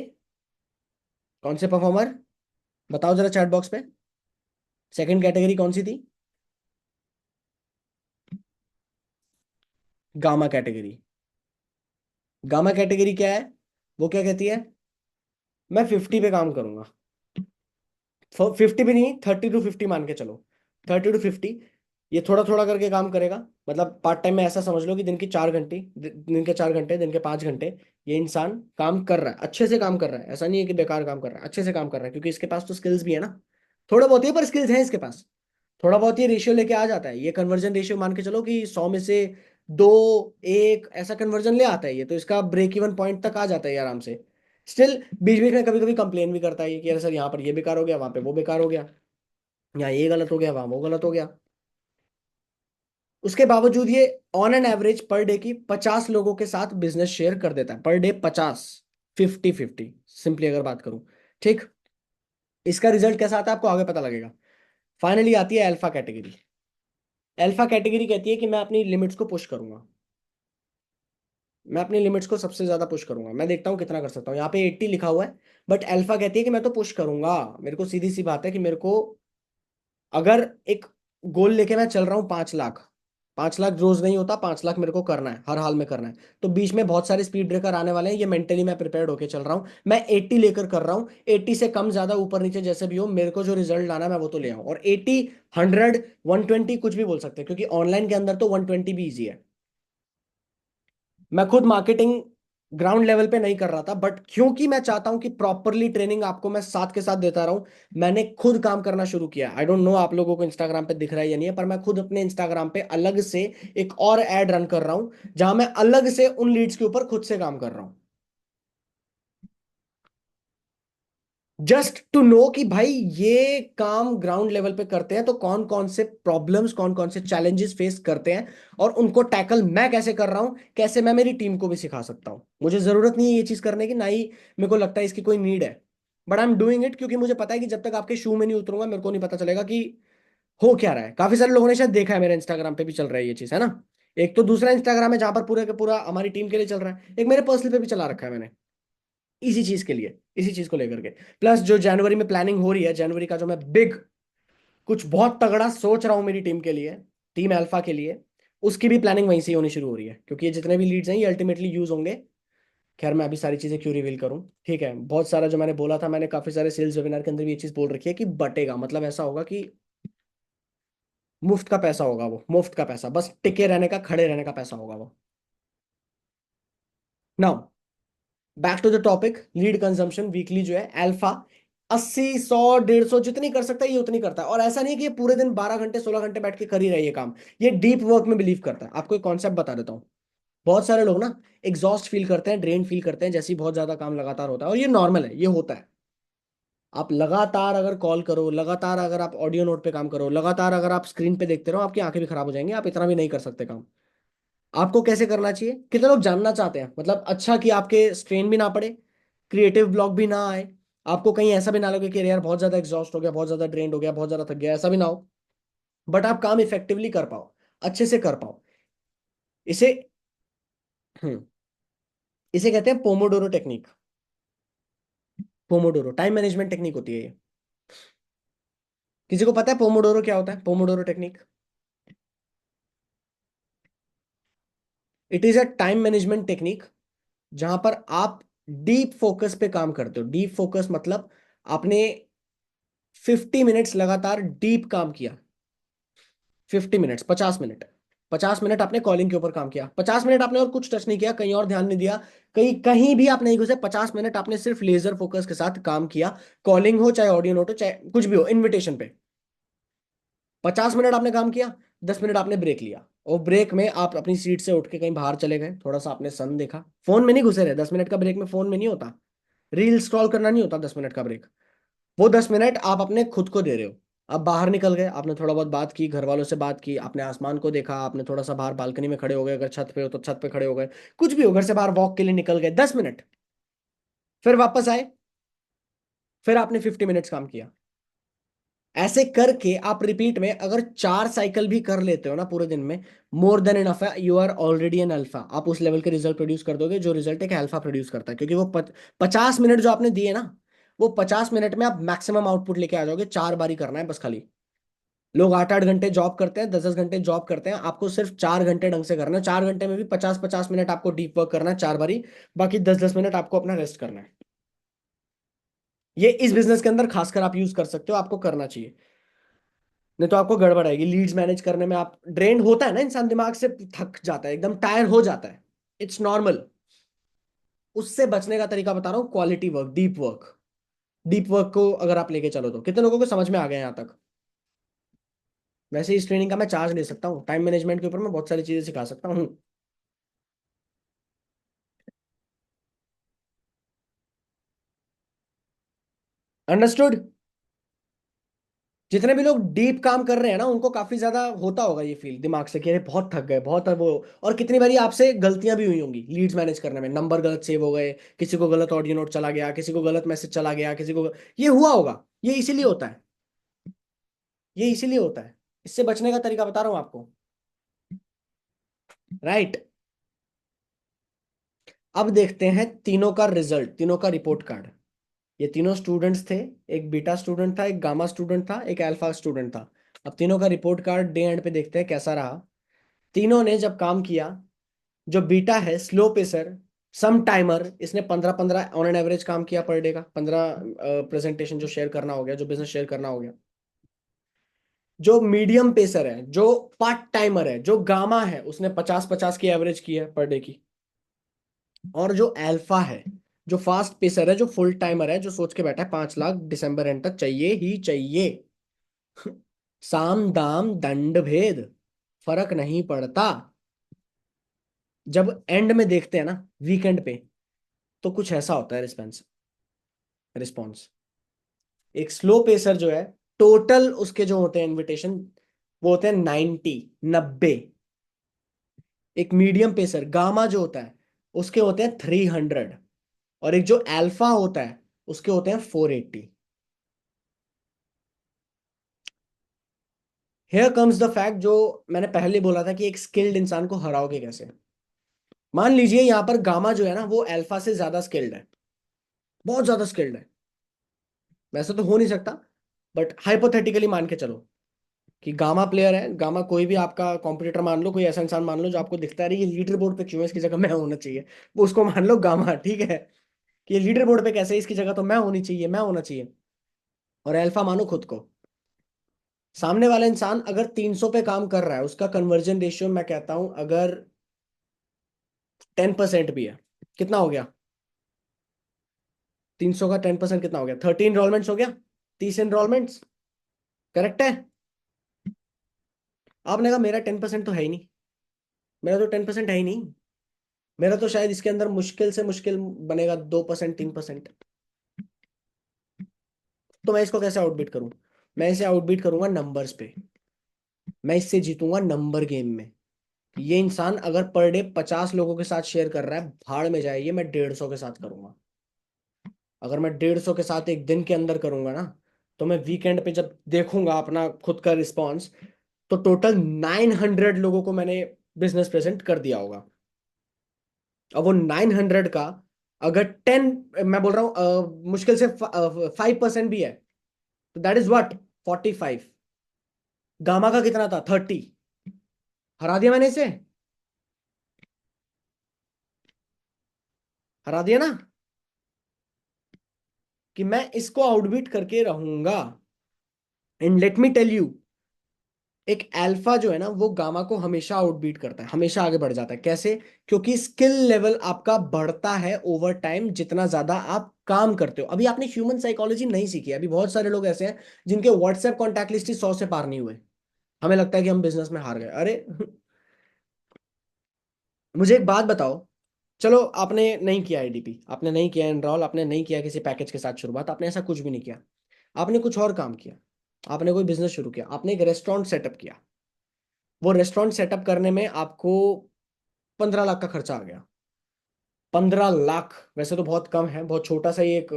कौन से परफॉर्मर, बताओ जरा चैट बॉक्स पे। सेकंड कैटेगरी कौन सी थी, गामा कैटेगरी। गामा कैटेगरी क्या है, वो क्या कहती है, मैं 50 पे काम करूंगा। 50 भी नहीं, 30 to 50 मान के चलो, 30 to 50। ये थोड़ा थोड़ा करके काम करेगा, मतलब पार्ट टाइम में ऐसा समझ लो कि दिन के 4 घंटे, दिन के 5 घंटे ये इंसान काम कर रहा है, अच्छे से काम कर रहा है। ऐसा नहीं है कि बेकार काम कर रहा है, अच्छे से काम कर रहा है, क्योंकि इसके पास तो स्किल्स भी है ना। थोड़ा बहुत ही पर स्किल्स हैं इसके पास। थोड़ा बहुत ये रेशियो लेके आ जाता है, ये कन्वर्जन रेशियो मान के चलो कि 100 में से 2 1 ऐसा कन्वर्जन ले आता है ये, तो इसका ब्रेक इवन पॉइंट तक आ जाता है ये आराम से। स्टिल बीच बीच में कभी कभी कंप्लेन भी करता है ये कि यार सर यहाँ पर ये बेकार हो गया, वहां पे वो बेकार हो गया, यहाँ ये गलत हो गया, वहां वो गलत हो गया। उसके बावजूद ये on an average per day की 50 लोगों के साथ बिजनेस शेयर कर देता है, पर डे 50, 50 50 सिंपली अगर बात करूं। ठीक। इसका रिजल्ट कैसा आता है आपको आगे पता लगेगा। फाइनली आती है अल्फा कैटेगरी। अल्फा कैटेगरी कहती है कि मैं अपनी लिमिट्स को पुश करूंगा, मैं अपनी लिमिट्स को सबसे ज्यादा पुश करूंगा, मैं देखता हूँ कितना कर सकता हूँ। यहाँ पे 80 लिखा हुआ है, बट अल्फा कहती है कि मैं तो पुश करूंगा। मेरे को सीधी सी बात है कि मेरे को अगर एक गोल लेके मैं चल रहा हूँ 5 लाख, 5 लाख रोज नहीं होता, 5 लाख मेरे को करना है, हर हाल में करना है। तो बीच में बहुत सारे स्पीड ब्रेकर आने वाले हैं, ये मेंटली मैं प्रिपेयर्ड होकर चल रहा हूँ। मैं 80 लेकर कर रहा हूँ, 80 से कम ज्यादा ऊपर नीचे जैसे भी हो, मेरे को जो रिजल्ट लाना है मैं वो तो ले आऊँ। और 80, 100, 120 कुछ भी बोल सकते हैं, क्योंकि ऑनलाइन के अंदर तो 120 भी ईजी है। मैं खुद मार्केटिंग ग्राउंड लेवल पे नहीं कर रहा था, बट क्योंकि मैं चाहता हूं कि प्रॉपरली ट्रेनिंग आपको मैं साथ के साथ देता रहूं, मैंने खुद काम करना शुरू किया। आई डोंट नो आप लोगों को इंस्टाग्राम पे दिख रहा है या नहीं है, पर मैं खुद अपने इंस्टाग्राम पे अलग से एक और एड रन कर रहा हूं, जहां मैं अलग से उन लीड्स के ऊपर खुद से काम कर रहा हूं। जस्ट टू नो कि भाई ये काम ग्राउंड लेवल पे करते हैं तो कौन कौन से प्रॉब्लम्स, कौन कौन से चैलेंजेस फेस करते हैं, और उनको टैकल मैं कैसे कर रहा हूं, कैसे मैं मेरी टीम को भी सिखा सकता हूं। मुझे जरूरत नहीं है ये चीज करने की, ना ही मेरे को लगता है इसकी कोई नीड है, but I am doing it, क्योंकि मुझे पता है कि जब तक आपके शू में नहीं उतरूंगा मेरे को नहीं पता चलेगा कि हो क्या रहा है। काफी सारे लोगों ने शायद देखा है, मेरे इंस्टाग्राम पे भी चल रहा है ये चीज, है ना। एक तो दूसरा इंस्टाग्राम है जहां पर पूरे का पूरा हमारी टीम के लिए चल रहा है, एक मेरे पर्सनल पे भी चला रखा है मैंने, इसी चीज के लिए, इसी चीज को लेकर के। प्लस जो जनवरी में प्लानिंग हो रही है, जनवरी का जो मैं बिग कुछ बहुत तगड़ा सोच रहा हूँ मेरी टीम के लिए, टीम अल्फा के लिए, उसकी भी प्लानिंग वहीं से ही होनी शुरू हो रही है, क्योंकि ये जितने भी लीड्स हैं ये अल्टीमेटली यूज होंगे खैर मैं अभी सारी चीजें क्यों रिवील करूं। ठीक है, बहुत सारा जो मैंने बोला था, मैंने काफी सारे सेल्स वेबिनार के अंदर भी ये चीज बोल रखी है कि बटेगा, मतलब ऐसा होगा कि मुफ्त का पैसा होगा, वो मुफ्त का पैसा, बस टिके रहने का, खड़े रहने का पैसा होगा वो। Now back to the topic, lead consumption weekly जो है अल्फा 80 100 150 जितनी कर सकता है ये उतनी करता है। और ऐसा नहीं कि ये पूरे दिन 12 घंटे 16 घंटे बैठ के कर ही रहे ये काम। ये डीप वर्क में बिलीव करता है। आपको एक कॉन्सेप्ट बता देता हूँ। बहुत सारे लोग ना एग्जॉस्ट फील करते हैं, ड्रेन फील करते हैं जैसे ही बहुत ज्यादा काम लगातार होता है, और ये नॉर्मल है, ये होता है। आप लगातार अगर कॉल करो, लगातार अगर आप ऑडियो नोट पे काम करो, लगातार अगर आप स्क्रीन पे देखते रहो, आपकी आंखें भी खराब हो जाएंगी, आप इतना भी नहीं कर सकते काम। आपको कैसे करना चाहिए, कितने लोग जानना चाहते हैं, मतलब अच्छा कि आपके स्ट्रेन भी ना पड़े, क्रिएटिव ब्लॉक भी ना आए, आपको कहीं ऐसा भी ना लगे कि अरे यार बहुत ज्यादा एग्जॉस्ट हो गया, बहुत ज्यादा ड्रेन्ड हो गया, बहुत ज्यादा थक गया, ऐसा भी ना हो, बट आप काम इफेक्टिवली कर पाओ, अच्छे से कर पाओ। इसे हम्म इसे कहते हैं Pomodoro technique. Pomodoro time management technique होती है ये। किसी को पता है पोमोडोरो क्या होता है, Pomodoro technique? It is a time management technique जहां पर आप डीप फोकस पे काम करते हो। डीप फोकस मतलब आपने 50 मिनट्स लगातार डीप काम किया। 50 मिनट्स, 50 मिनट, 50 मिनट आपने कॉलिंग के ऊपर काम किया, 50 मिनट आपने और कुछ टच नहीं किया, कहीं और ध्यान नहीं दिया, कहीं कहीं भी आप नहीं घुसे, 50 मिनट आपने सिर्फ लेजर फोकस के साथ काम किया। कॉलिंग हो चाहे ऑडियो नोट हो चाहे कुछ भी हो, इन्विटेशन पे 50 मिनट आपने काम किया, 10 मिनट आपने ब्रेक लिया, और ब्रेक में आप अपनी सीट से उठ के कहीं बाहर चले गए, थोड़ा सा आपने सन देखा, फोन में नहीं घुसे रहे। 10 मिनट का ब्रेक में फोन में नहीं होता, रील स्क्रॉल करना नहीं होता 10 मिनट का ब्रेक। वो 10 मिनट आप अपने खुद को दे रहे हो। अब बाहर निकल गए, आपने थोड़ा बहुत बात की, घर वालों से बात की, आपने आसमान को देखा, आपने थोड़ा सा बाहर बालकनी में खड़े हो गए, अगर छत पे हो तो छत पे खड़े हो गए, कुछ भी हो, घर से बाहर वॉक के लिए निकल गए 10 मिनट, फिर वापस आए, फिर आपने 50 मिनट्स काम किया। ऐसे करके आप रिपीट में अगर 4 साइकिल भी कर लेते हो ना पूरे दिन में, मोर देन इनफ है, you are already an alpha. आप उस लेवल के रिजल्ट प्रोड्यूस कर दोगे जो रिजल्ट एक अल्फा प्रोड्यूस करता है, क्योंकि वो 50 मिनट जो आपने दिए ना, वो 50 मिनट में आप मैक्सिमम आउटपुट लेके आ जाओगे। 4 बारी करना है बस खाली। लोग 8 8 घंटे जॉब करते हैं, 10 10 घंटे जॉब करते हैं, आपको सिर्फ 4 घंटे ढंग से करना है। 4 घंटे में भी 50 50 मिनट आपको डीप वर्क करना है 4 बारी, बाकी 10 10 मिनट आपको अपना रेस्ट करना है। ये इस बिजनेस के अंदर खासकर आप यूज कर सकते हो, आपको करना चाहिए, नहीं तो आपको गड़बड़ आएगी। लीड्स मैनेज करने में आप ड्रेन होता है ना, इंसान दिमाग से थक जाता है, एकदम टायर हो जाता है, इट्स नॉर्मल। उससे बचने का तरीका बता रहा हूँ, quality work, deep work. Deep work को अगर आप लेके चलो तो कितने लोगों को समझ में आ गया यहाँ तक? वैसे इस ट्रेनिंग का मैं चार्ज ले सकता हूँ, टाइम मैनेजमेंट के ऊपर मैं बहुत सारी चीजें सिखा सकता हूँ। अंडरस्टूड? जितने भी लोग डीप काम कर रहे हैं ना, उनको काफी ज्यादा होता होगा ये फील दिमाग से कि अरे बहुत थक गए, बहुत वो। और कितनी बारी आपसे गलतियां भी हुई होंगी लीड्स मैनेज करने में, नंबर गलत सेव हो गए, किसी को गलत ऑडियो नोट चला गया, किसी को गलत मैसेज चला गया, किसी को ये हुआ होगा। ये इसीलिए होता है, ये इसीलिए होता है। इससे बचने का तरीका बता रहा हूँ आपको। राइट। अब देखते हैं तीनों का रिजल्ट, तीनों का रिपोर्ट कार्ड। ये तीनों स्टूडेंट्स थे, एक बीटा स्टूडेंट था, एक गामा स्टूडेंट था, एक अल्फा स्टूडेंट था। अब तीनों का रिपोर्ट कार्ड डे एंड पे देखते हैं कैसा रहा। तीनों ने जब काम किया, जो बीटा है स्लो पेसर, सम टाइमर, इसने 15 15 ऑन एन एवरेज काम किया पर डे का, 15 प्रेजेंटेशन जो शेयर करना हो गया, जो बिजनेस शेयर करना हो गया। जो मीडियम पेसर है, जो पार्ट टाइमर है, जो गामा है, उसने 50 50 की एवरेज की है पर डे की। और जो अल्फा है, जो फास्ट पेसर है, जो फुल टाइमर है, जो सोच के बैठा है 5 लाख दिसंबर एंड तक चाहिए ही चाहिए, साम दाम दंड भेद फर्क नहीं पड़ता, जब एंड में देखते हैं ना, वीकेंड पे, तो कुछ ऐसा होता है रिस्पॉन्स। रिस्पॉन्स एक स्लो पेसर जो है, टोटल उसके जो होते हैं इनविटेशन, वो होते हैं 90 90। एक मीडियम पेसर गामा जो होता है, उसके होते हैं 300। और एक जो अल्फा होता है, उसके होते हैं 480। हेयर कम्स द फैक्ट, जो मैंने पहले बोला था कि एक स्किल्ड इंसान को हराओगे कैसे। मान लीजिए यहां पर गामा जो है ना, वो अल्फा से ज्यादा स्किल्ड है, बहुत ज्यादा स्किल्ड है। वैसे तो हो नहीं सकता, बट हाइपोथेटिकली मान के चलो कि गामा प्लेयर है, गामा कोई भी आपका कॉम्पिटिटर मान लो, कोई ऐसा इंसान मान लो जो आपको दिखता है ये लीडर बोर्ड पे क्यों है, इसकी जगह मैं होना चाहिए, वो उसको मान लो गामा, ठीक है, कि ये लीडर बोर्ड पे कैसे है, इसकी जगह तो मैं होनी चाहिए, मैं होना चाहिए। और अल्फा मानो खुद को। सामने वाला इंसान अगर 300 पे काम कर रहा है, उसका कन्वर्जन रेशियो मैं कहता हूं अगर 10% भी है, कितना हो गया? 300 का 10% कितना हो गया? 30 इनरोलमेंट्स हो गया, 30 इनरोलमेंट्स। करेक्ट है? आपने कहा मेरा 10% तो है ही नहीं, मेरा तो 10% है ही नहीं, मेरा तो शायद इसके अंदर मुश्किल से मुश्किल बनेगा 2%, 3%। तो मैं इसको कैसे आउटबीट करूं? मैं इसे आउटबीट करूंगा नंबर्स पे। मैं इससे जीतूंगा नंबर गेम में। ये इंसान अगर पर डे 50 लोगों के साथ शेयर कर रहा है, भाड़ में जाए, ये मैं 150 के साथ करूंगा। अगर मैं 150 के साथ एक दिन के अंदर करूंगा ना, तो मैं वीकेंड पे जब देखूंगा अपना खुद का रिस्पॉन्स, तो टोटल 900 लोगों को मैंने बिजनेस प्रेजेंट कर दिया होगा। अब वो 900 का अगर 10, मैं बोल रहा हूं मुश्किल से 5% भी है, तो दैट इज व्हाट, 45। गामा का कितना था? 30। हरा दिया मैंने इसे, हरा दिया ना, कि मैं इसको आउटबीट करके रहूंगा। And let me tell you, एक अल्फा जो है ना वो गामा को हमेशा आउटबीट करता है, हमेशा आगे बढ़ जाता है। कैसे? क्योंकि स्किल लेवल आपका बढ़ता है ओवर टाइम, जितना ज्यादा आप काम करते हो। अभी आपने ह्यूमन साइकोलॉजी नहीं सीखी है। अभी बहुत सारे लोग ऐसे हैं जिनके व्हाट्सएप कॉन्टैक्ट लिस्ट ही 100 से पार नहीं हुए। हमें लगता है कि हम बिजनेस में हार गए। अरे मुझे एक बात बताओ, चलो आपने नहीं किया आईडीपी, आपने नहीं किया एनरोल, आपने नहीं किया किसी पैकेज के साथ शुरुआत, आपने ऐसा कुछ भी नहीं किया, आपने कुछ और काम किया, आपने कोई बिजनेस शुरू किया, आपने एक रेस्टोरेंट सेटअप किया। वो रेस्टोरेंट सेटअप करने में आपको 15 लाख का खर्चा आ गया। 15 लाख वैसे तो बहुत कम है, बहुत छोटा सा ही एक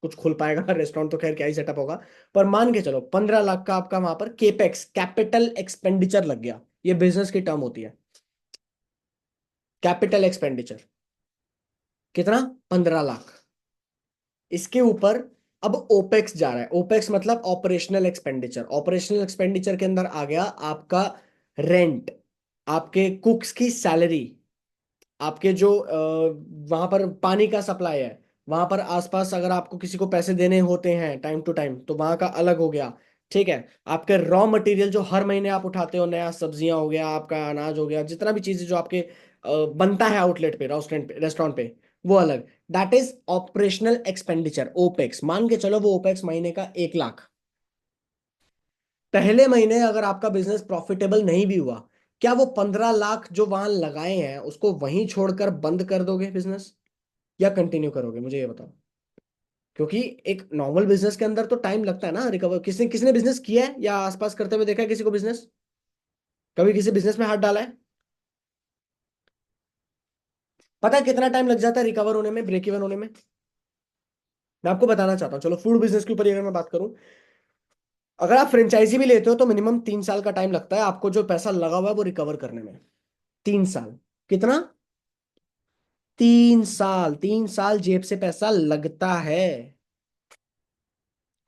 कुछ खुल पाएगा रेस्टोरेंट, तो खैर क्या ही सेटअप होगा। पर मान के चलो 15 लाख का आपका वहां पर केपेक्स, कैपिटल एक्सपेंडिचर लग गया। ये बिजनेस की टर्म होती है, कैपिटल एक्सपेंडिचर। कितना? 15 लाख। इसके ऊपर अब ओपेक्स जा रहा है। ओपेक्स मतलब ऑपरेशनल एक्सपेंडिचर। ऑपरेशनल एक्सपेंडिचर के अंदर आ गया आपका रेंट, आपके कुक्स की सैलरी, आपके जो वहां पर पानी का सप्लाई है, वहां पर आसपास अगर आपको किसी को पैसे देने होते हैं टाइम टू टाइम, तो वहां का अलग हो गया। ठीक है? आपके रॉ मटेरियल जो हर महीने आप उठाते हो, नया सब्जियां हो गया, आपका अनाज हो गया, जितना भी चीजें जो आपके बनता है आउटलेट पे, रेस्टोरेंट पे, वो अलग। That is operational expenditure, opex. मान के चलो वो ओपेक्स महीने का 1 लाख। पहले महीने अगर आपका बिजनेस प्रॉफिटेबल नहीं भी हुआ, क्या वो 15 लाख जो वहां लगाए हैं उसको वहीं छोड़कर बंद कर दोगे बिजनेस, या कंटिन्यू करोगे? मुझे ये बताओ। क्योंकि एक नॉर्मल बिजनेस के अंदर तो टाइम लगता है ना रिकवर। किसने किसने बिजनेस किया है या आसपास करते हुए देखा है किसी को बिजनेस? कभी किसी बिजनेस में हाथ डाला है? पता है कितना टाइम लग जाता है रिकवर होने में, ब्रेक इवन होने में? मैं आपको बताना चाहता हूँ। चलो फूड बिजनेस के ऊपर ही अगर मैं बात करूं, अगर आप फ्रेंचाइजी भी लेते हो तो मिनिमम 3 साल का टाइम लगता है आपको जो पैसा लगा हुआ है वो रिकवर करने में। 3 साल। कितना? 3 साल। 3 साल जेब से पैसा लगता है,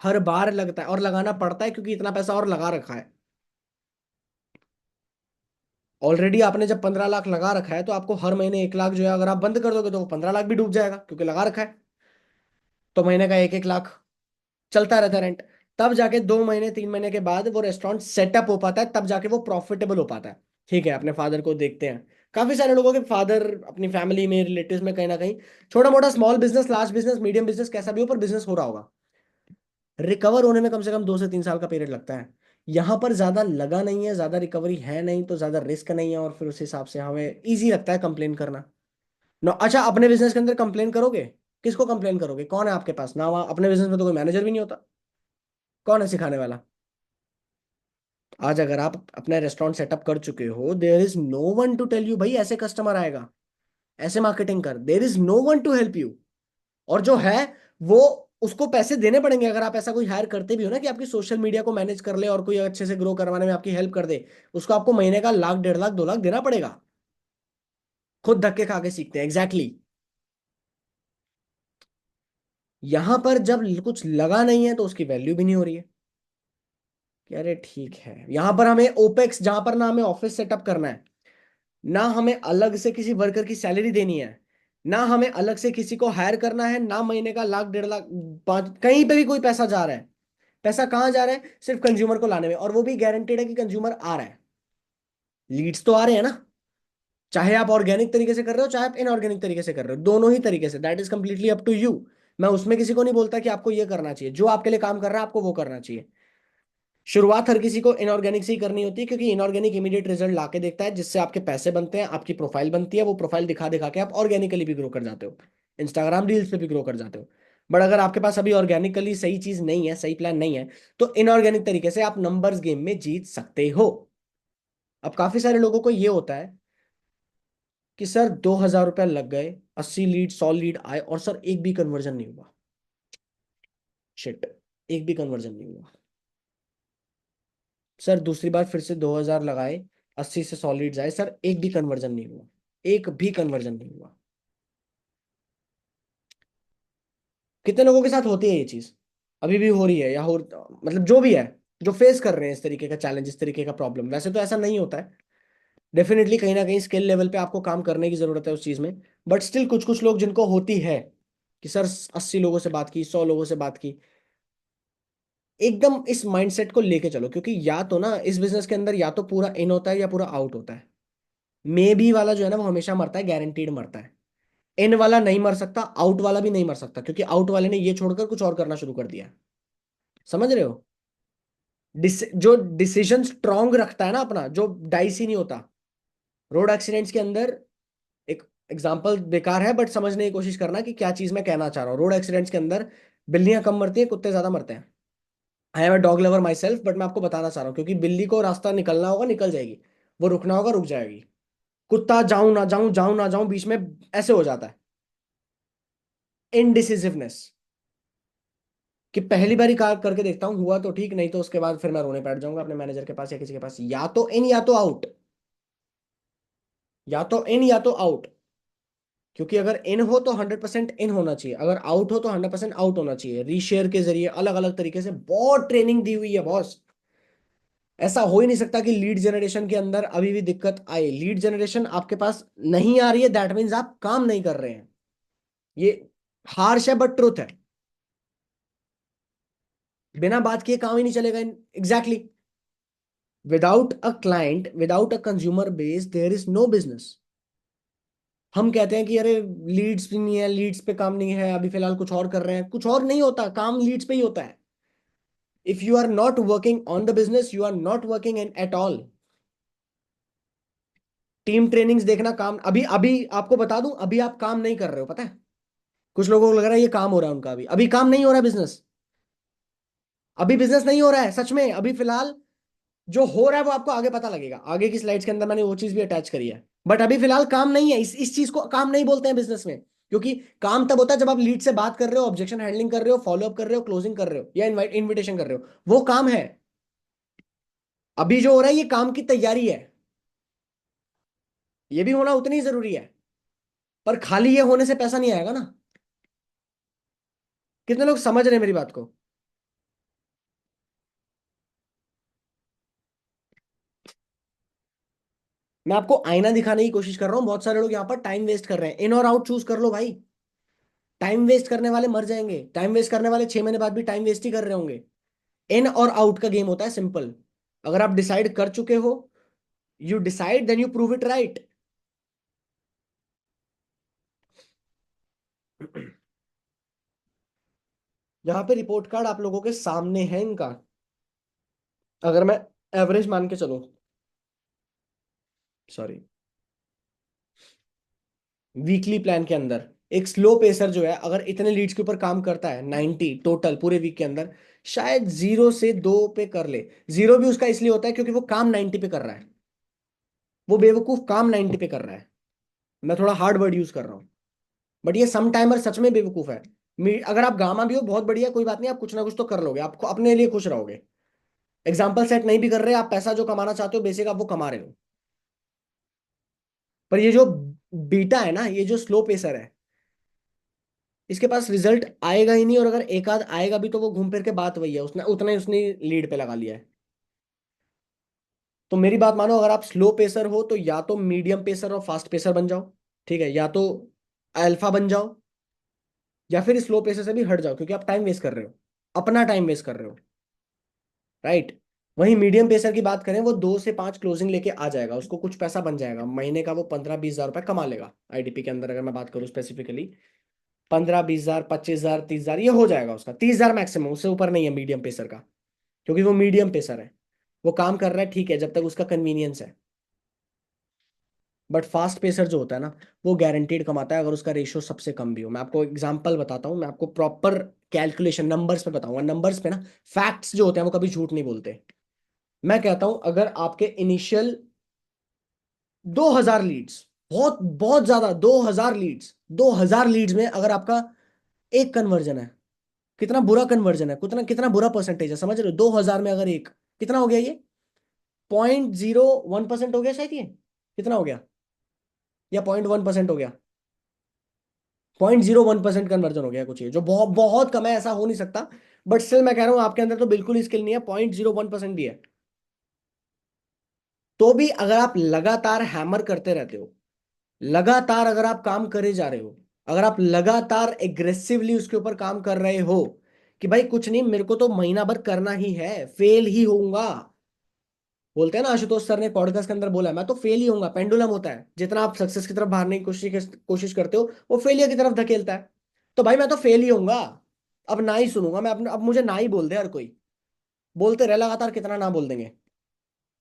हर बार लगता है, और लगाना पड़ता है क्योंकि इतना पैसा और लगा रखा है। ऑलरेडी आपने जब 15 लाख लगा रखा है, तो आपको हर महीने 1 लाख जो है अगर आप बंद कर दोगे तो वो 15 लाख भी डूब जाएगा क्योंकि लगा रखा है। तो महीने का 1-1 लाख चलता रहता है रेंट। तब जाके 2 महीने 3 महीने के बाद वो रेस्टोरेंट सेटअप हो पाता है, तब जाके वो प्रॉफिटेबल हो पाता है। ठीक है? अपने फादर को देखते हैं, काफी सारे लोगों के फादर अपनी फैमिली में, रिलेटिव्स में, कहीं ना कहीं छोटा मोटा small business, large business, medium business, कैसा भी हो पर बिजनेस हो रहा होगा। रिकवर होने में कम से कम 2 से 3 साल का पीरियड लगता है। यहां पर ज्यादा लगा नहीं है, ज्यादा रिकवरी है नहीं, तो ज्यादा रिस्क नहीं है, और फिर उस हिसाब से हमें इजी लगता है कंप्लेन करना। नो, अच्छा अपने बिजनेस के अंदर कंप्लेन करोगे? किसको कंप्लेन करोगे? कौन है आपके पास ना? वहाँ अपने बिजनेस में तो कोई मैनेजर भी नहीं होता, कौन है सिखाने वाला? आज अगर आप अपना रेस्टोरेंट सेटअप कर चुके हो, there is no one to tell you भाई ऐसे कस्टमर आएगा, ऐसे मार्केटिंग कर। There is no one to help you. और जो है वो, उसको पैसे देने पड़ेंगे। अगर आप ऐसा कोई हायर करते भी हो ना कि आपकी सोशल मीडिया को मैनेज कर ले और कोई अच्छे से ग्रो करवाने में आपकी हेल्प कर दे, उसको आपको महीने का 1 लाख, 1.5 लाख, 2 लाख देना पड़ेगा। खुद धक्के खा के सीखते हैं, एग्जैक्टली exactly। यहां पर जब कुछ लगा नहीं है तो उसकी वैल्यू भी नहीं हो रही है। कि अरे ठीक है, यहां पर हमें ओपेक्स, जहां पर ना हमें ऑफिस सेटअप करना है, ना हमें अलग से किसी वर्कर की सैलरी देनी है, ना हमें अलग से किसी को हायर करना है, ना महीने का लाख 1.5 लाख, पांच, कहीं पे भी कोई पैसा जा रहा है। पैसा कहाँ जा रहा है? सिर्फ कंज्यूमर को लाने में, और वो भी गारंटेड है कि कंज्यूमर आ रहा है। लीड्स तो आ रहे हैं ना, चाहे आप ऑर्गेनिक तरीके से कर रहे हो चाहे आप इनऑर्गेनिक तरीके से कर रहे हो, दोनों ही तरीके से, that is completely up to you. मैं उसमें किसी को नहीं बोलता कि आपको ये करना चाहिए, जो आपके लिए काम कर रहा है आपको वो करना चाहिए। शुरुआत हर किसी को इनऑर्गेनिक से ही करनी होती है, क्योंकि इनऑर्गेनिक इमीडिएट रिजल्ट ला के देखता है, जिससे आपके पैसे बनते हैं, आपकी प्रोफाइल बनती है, वो प्रोफाइल दिखा दिखा के आप ऑर्गेनिकली भी ग्रो कर जाते हो, इंस्टाग्राम रील्स पे भी ग्रो कर जाते हो। बट अगर आपके पास अभी ऑर्गेनिकली सही चीज नहीं है, सही प्लान नहीं है, तो इनऑर्गेनिक तरीके से आप नंबर्स गेम में जीत सकते हो। अब काफी सारे लोगों को ये होता है कि सर 2,000 रुपया लग गए, 80 लीड 100 लीड आए, और सर एक भी कन्वर्जन नहीं हुआ। शिट, एक भी कन्वर्जन नहीं हुआ। सर दूसरी बार फिर से 2,000 लगाए, 80 से 100 लीड्स आए, सर एक भी कन्वर्जन नहीं हुआ, एक भी कन्वर्जन नहीं हुआ। कितने लोगों के साथ होती है ये चीज? अभी भी हो रही है, या हो, मतलब जो भी है, जो फेस कर रहे हैं इस तरीके का चैलेंज, इस तरीके का प्रॉब्लम, वैसे तो ऐसा नहीं होता है। डेफिनेटली कहीं ना कहीं स्किल लेवल पे आपको काम करने की जरूरत है उस चीज में। बट स्टिल कुछ कुछ लोग जिनको होती है कि सर 80 लोगों से बात की, 100 लोगों से बात की, एकदम इस माइंडसेट को लेके चलो, क्योंकि या तो ना इस बिजनेस के अंदर या तो पूरा इन होता है या पूरा आउट होता है। मे बी वाला जो है ना वो हमेशा मरता है, गारंटीड मरता है। इन वाला नहीं मर सकता, आउट वाला भी नहीं मर सकता, क्योंकि आउट वाले ने ये छोड़कर कुछ और करना शुरू कर दिया। समझ रहे हो? जो डिसीजन स्ट्रांग रखता है ना अपना, जो डाइस ही नहीं होता। रोड एक्सीडेंट्स के अंदर एक एग्जांपल बेकार है, बट समझने की कोशिश करना कि क्या चीज मैं कहना चाह रहा हूँ। रोड एक्सीडेंट्स के अंदर बिल्लियां कम मरती है, कुत्ते ज्यादा मरते हैं। I am a dog lover myself, but मैं आपको बताना चाह रहा हूँ, क्योंकि बिल्ली को रास्ता निकलना होगा निकल जाएगी, वो रुकना होगा रुक जाएगी। कुत्ता जाऊं ना जाऊं, जाऊं ना जाऊं, बीच में ऐसे हो जाता है। इनडिसिसिवनेस, कि पहली बारी कार करके देखता हूँ, हुआ तो ठीक, नहीं तो उसके बाद फिर मैं रोने बैठ जाऊंगा अपने मैनेजर के पास या किसी के पास, या तो इन या तो आउट, या तो इन या तो आउट। क्योंकि अगर इन हो तो 100% इन होना चाहिए, अगर आउट हो तो 100% आउट होना चाहिए, रीशेयर के जरिए अलग अलग तरीके से बहुत ट्रेनिंग दी हुई है बॉस। ऐसा हो ही नहीं सकता कि लीड जनरेशन के अंदर अभी भी दिक्कत आए। लीड जनरेशन आपके पास नहीं आ रही है, दैट मीन्स आप काम नहीं कर रहे हैं। ये हार्श है बट ट्रुथ है। बिना बात किए काम ही नहीं चलेगा। Exactly. Without a client, without a consumer base, there is no business. हम कहते हैं कि अरे लीड्स भी नहीं है, लीड्स पे काम नहीं है, अभी फिलहाल कुछ और कर रहे हैं, कुछ और नहीं होता, काम लीड्स पे ही होता है। If you are not working on the business, you are not working in at all. Team trainings देखना, काम अभी अभी आपको बता दूं, अभी आप काम नहीं कर रहे हो, पता है? कुछ लोगों को लग रहा है ये काम हो रहा है उनका, अभी अभी काम नहीं हो रहा है बिजनेस। अभी बिजनेस नहीं हो रहा है सच में, अभी फिलहाल जो हो रहा है वो आपको आगे पता लगेगा, आगे की स्लाइड्स के अंदर मैंने वो चीज भी अटैच करी है। बट अभी फिलहाल काम नहीं है, इस चीज को काम नहीं बोलते हैं बिजनेस में। क्योंकि काम तब होता है जब आप लीड से बात कर रहे हो, ऑब्जेक्शन हैंडलिंग कर रहे हो, फॉलोअप कर रहे हो, क्लोजिंग कर रहे हो, या इन्विटेशन कर रहे हो, वो काम है। अभी जो हो रहा है ये काम की तैयारी है। ये भी होना उतनी ही जरूरी है, पर खाली ये होने से पैसा नहीं आएगा ना। कितने लोग समझ रहे हैं मेरी बात को? मैं आपको आईना दिखाने की कोशिश कर रहा हूँ, बहुत सारे लोग यहाँ पर टाइम वेस्ट कर रहे हैं। इन और आउट चूज कर लो भाई। टाइम वेस्ट करने वाले मर जाएंगे, टाइम वेस्ट करने वाले 6 महीने बाद भी टाइम वेस्ट ही कर रहे होंगे। इन और आउट का गेम होता है, सिंपल। अगर आप डिसाइड कर चुके हो, you decide then you prove it right. यहाँ पे रिपोर्ट कार्ड आप लोगों के सामने है इनका। अगर मैं एवरेज मान के चलूं, सॉरी, वीकली प्लान के अंदर एक स्लो पेसर जो है, अगर इतने लीड्स के ऊपर काम करता है, 90 टोटल पूरे वीक के अंदर, शायद 0 से 2 पे कर ले। जीरो भी उसका इसलिए होता है क्योंकि वो काम 90 पे कर रहा है। वो बेवकूफ काम 90 पे कर रहा है। मैं थोड़ा हार्ड वर्ड यूज कर रहा हूँ, बट ये सम टाइमर सच में बेवकूफ है। अगर आप गामा भी हो बहुत बढ़िया, कोई बात नहीं, आप कुछ ना कुछ तो कर लोगे, आपको अपने लिए खुश रहोगे। एग्जाम्पल सेट नहीं भी कर रहे, आप पैसा जो कमाना चाहते हो बेसिक आप वो कमा रहे हो। पर ये जो बीटा है ना, ये जो स्लो पेसर है, इसके पास रिजल्ट आएगा ही नहीं, और अगर एक आध आएगा भी तो वो घूम फिर के बात वही है, उसने उतना ही उसने लीड पे लगा लिया है। तो मेरी बात मानो, अगर आप स्लो पेसर हो तो या तो मीडियम पेसर और फास्ट पेसर बन जाओ, ठीक है, या तो अल्फा बन जाओ, या फिर स्लो पेसर से भी हट जाओ, क्योंकि आप टाइम वेस्ट कर रहे हो, अपना टाइम वेस्ट कर रहे हो, राइट। वहीं मीडियम पेसर की बात करें, वो 2 से 5 क्लोजिंग लेके आ जाएगा, उसको कुछ पैसा बन जाएगा महीने का, वो 15-20 हजार रुपये कमा लेगा आईडीपी के अंदर, अगर मैं बात करूं स्पेसिफिकली 15-20 हजार, 25 हजार, 30 हजार, ये हो जाएगा उसका, 30 हजार मैक्सिमम, उससे ऊपर नहीं है मीडियम पेसर का, क्योंकि वो मीडियम पेसर है, वो काम कर रहा है ठीक है जब तक उसका कन्वीनियंस है। बट फास्ट पेसर जो होता है ना, वो गारंटीड कमाता है, अगर उसका रेशियो सबसे कम भी हो। मैं आपको एग्जांपल बताता हूँ, मैं आपको प्रॉपर कैलकुलेशन नंबर्स पे बताऊंगा, नंबर्स पे ना, फैक्ट्स जो होते हैं वो कभी झूठ नहीं बोलते। मैं कहता हूं, अगर आपके इनिशियल 2,000 लीड्स, बहुत बहुत ज्यादा, 2,000 लीड्स, 2,000 लीड्स में अगर आपका एक कन्वर्जन है, कितना बुरा कन्वर्जन है, कितना कितना बुरा परसेंटेज है, समझ रहे हो? 2,000 में अगर एक, कितना हो गया ये? 0.01% हो गया शायद, ये कितना हो गया, या 0.1% हो गया? 0.01% कन्वर्जन हो गया कुछ, ये जो बहुत बहुत कम है, ऐसा हो नहीं सकता। बट स्टिल मैं कह रहा हूं, आपके अंदर तो बिल्कुल ही स्किल नहीं है, 0.01% भी है, तो भी अगर आप लगातार हैमर करते रहते हो, लगातार अगर आप काम करे जा रहे हो, अगर आप लगातार एग्रेसिवली उसके ऊपर काम कर रहे हो, कि भाई कुछ नहीं, मेरे को तो महीना भर करना ही है, फेल ही होऊंगा। बोलते हैं ना, आशुतोष सर ने पॉडकास्ट के अंदर बोला, मैं तो फेल ही होऊंगा, पेंडुलम होता है, जितना आप सक्सेस की तरफ भागने की कोशिश करते हो, वो फेलियर की तरफ धकेलता है। तो भाई मैं तो फेल ही होऊंगा, अब ना ही सुनूंगा मैं अपने, अब मुझे ना ही बोल दे हर कोई, बोलते रहे लगातार, कितना ना बोल देंगे?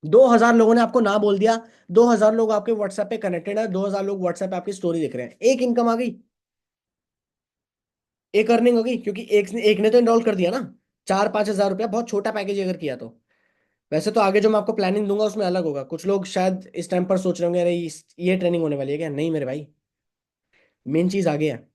2,000 लोगों ने आपको ना बोल दिया, 2,000 लोग आपके व्हाट्सएप पे कनेक्टेड है, 2,000 लोग व्हाट्सएप पे आपकी स्टोरी देख रहे हैं, एक इनकम आ गई, एक अर्निंग होगी, क्योंकि एक ने तो इनरोल कर दिया ना। 4-5 हजार रुपया बहुत छोटा पैकेज अगर किया तो। वैसे तो आगे जो मैं आपको प्लानिंग दूंगा उसमें अलग होगा, कुछ लोग शायद इस टाइम पर सोच रहे होंगे, अरे ये ट्रेनिंग होने वाली है क्या? नहीं मेरे भाई, मेन चीज आगे है,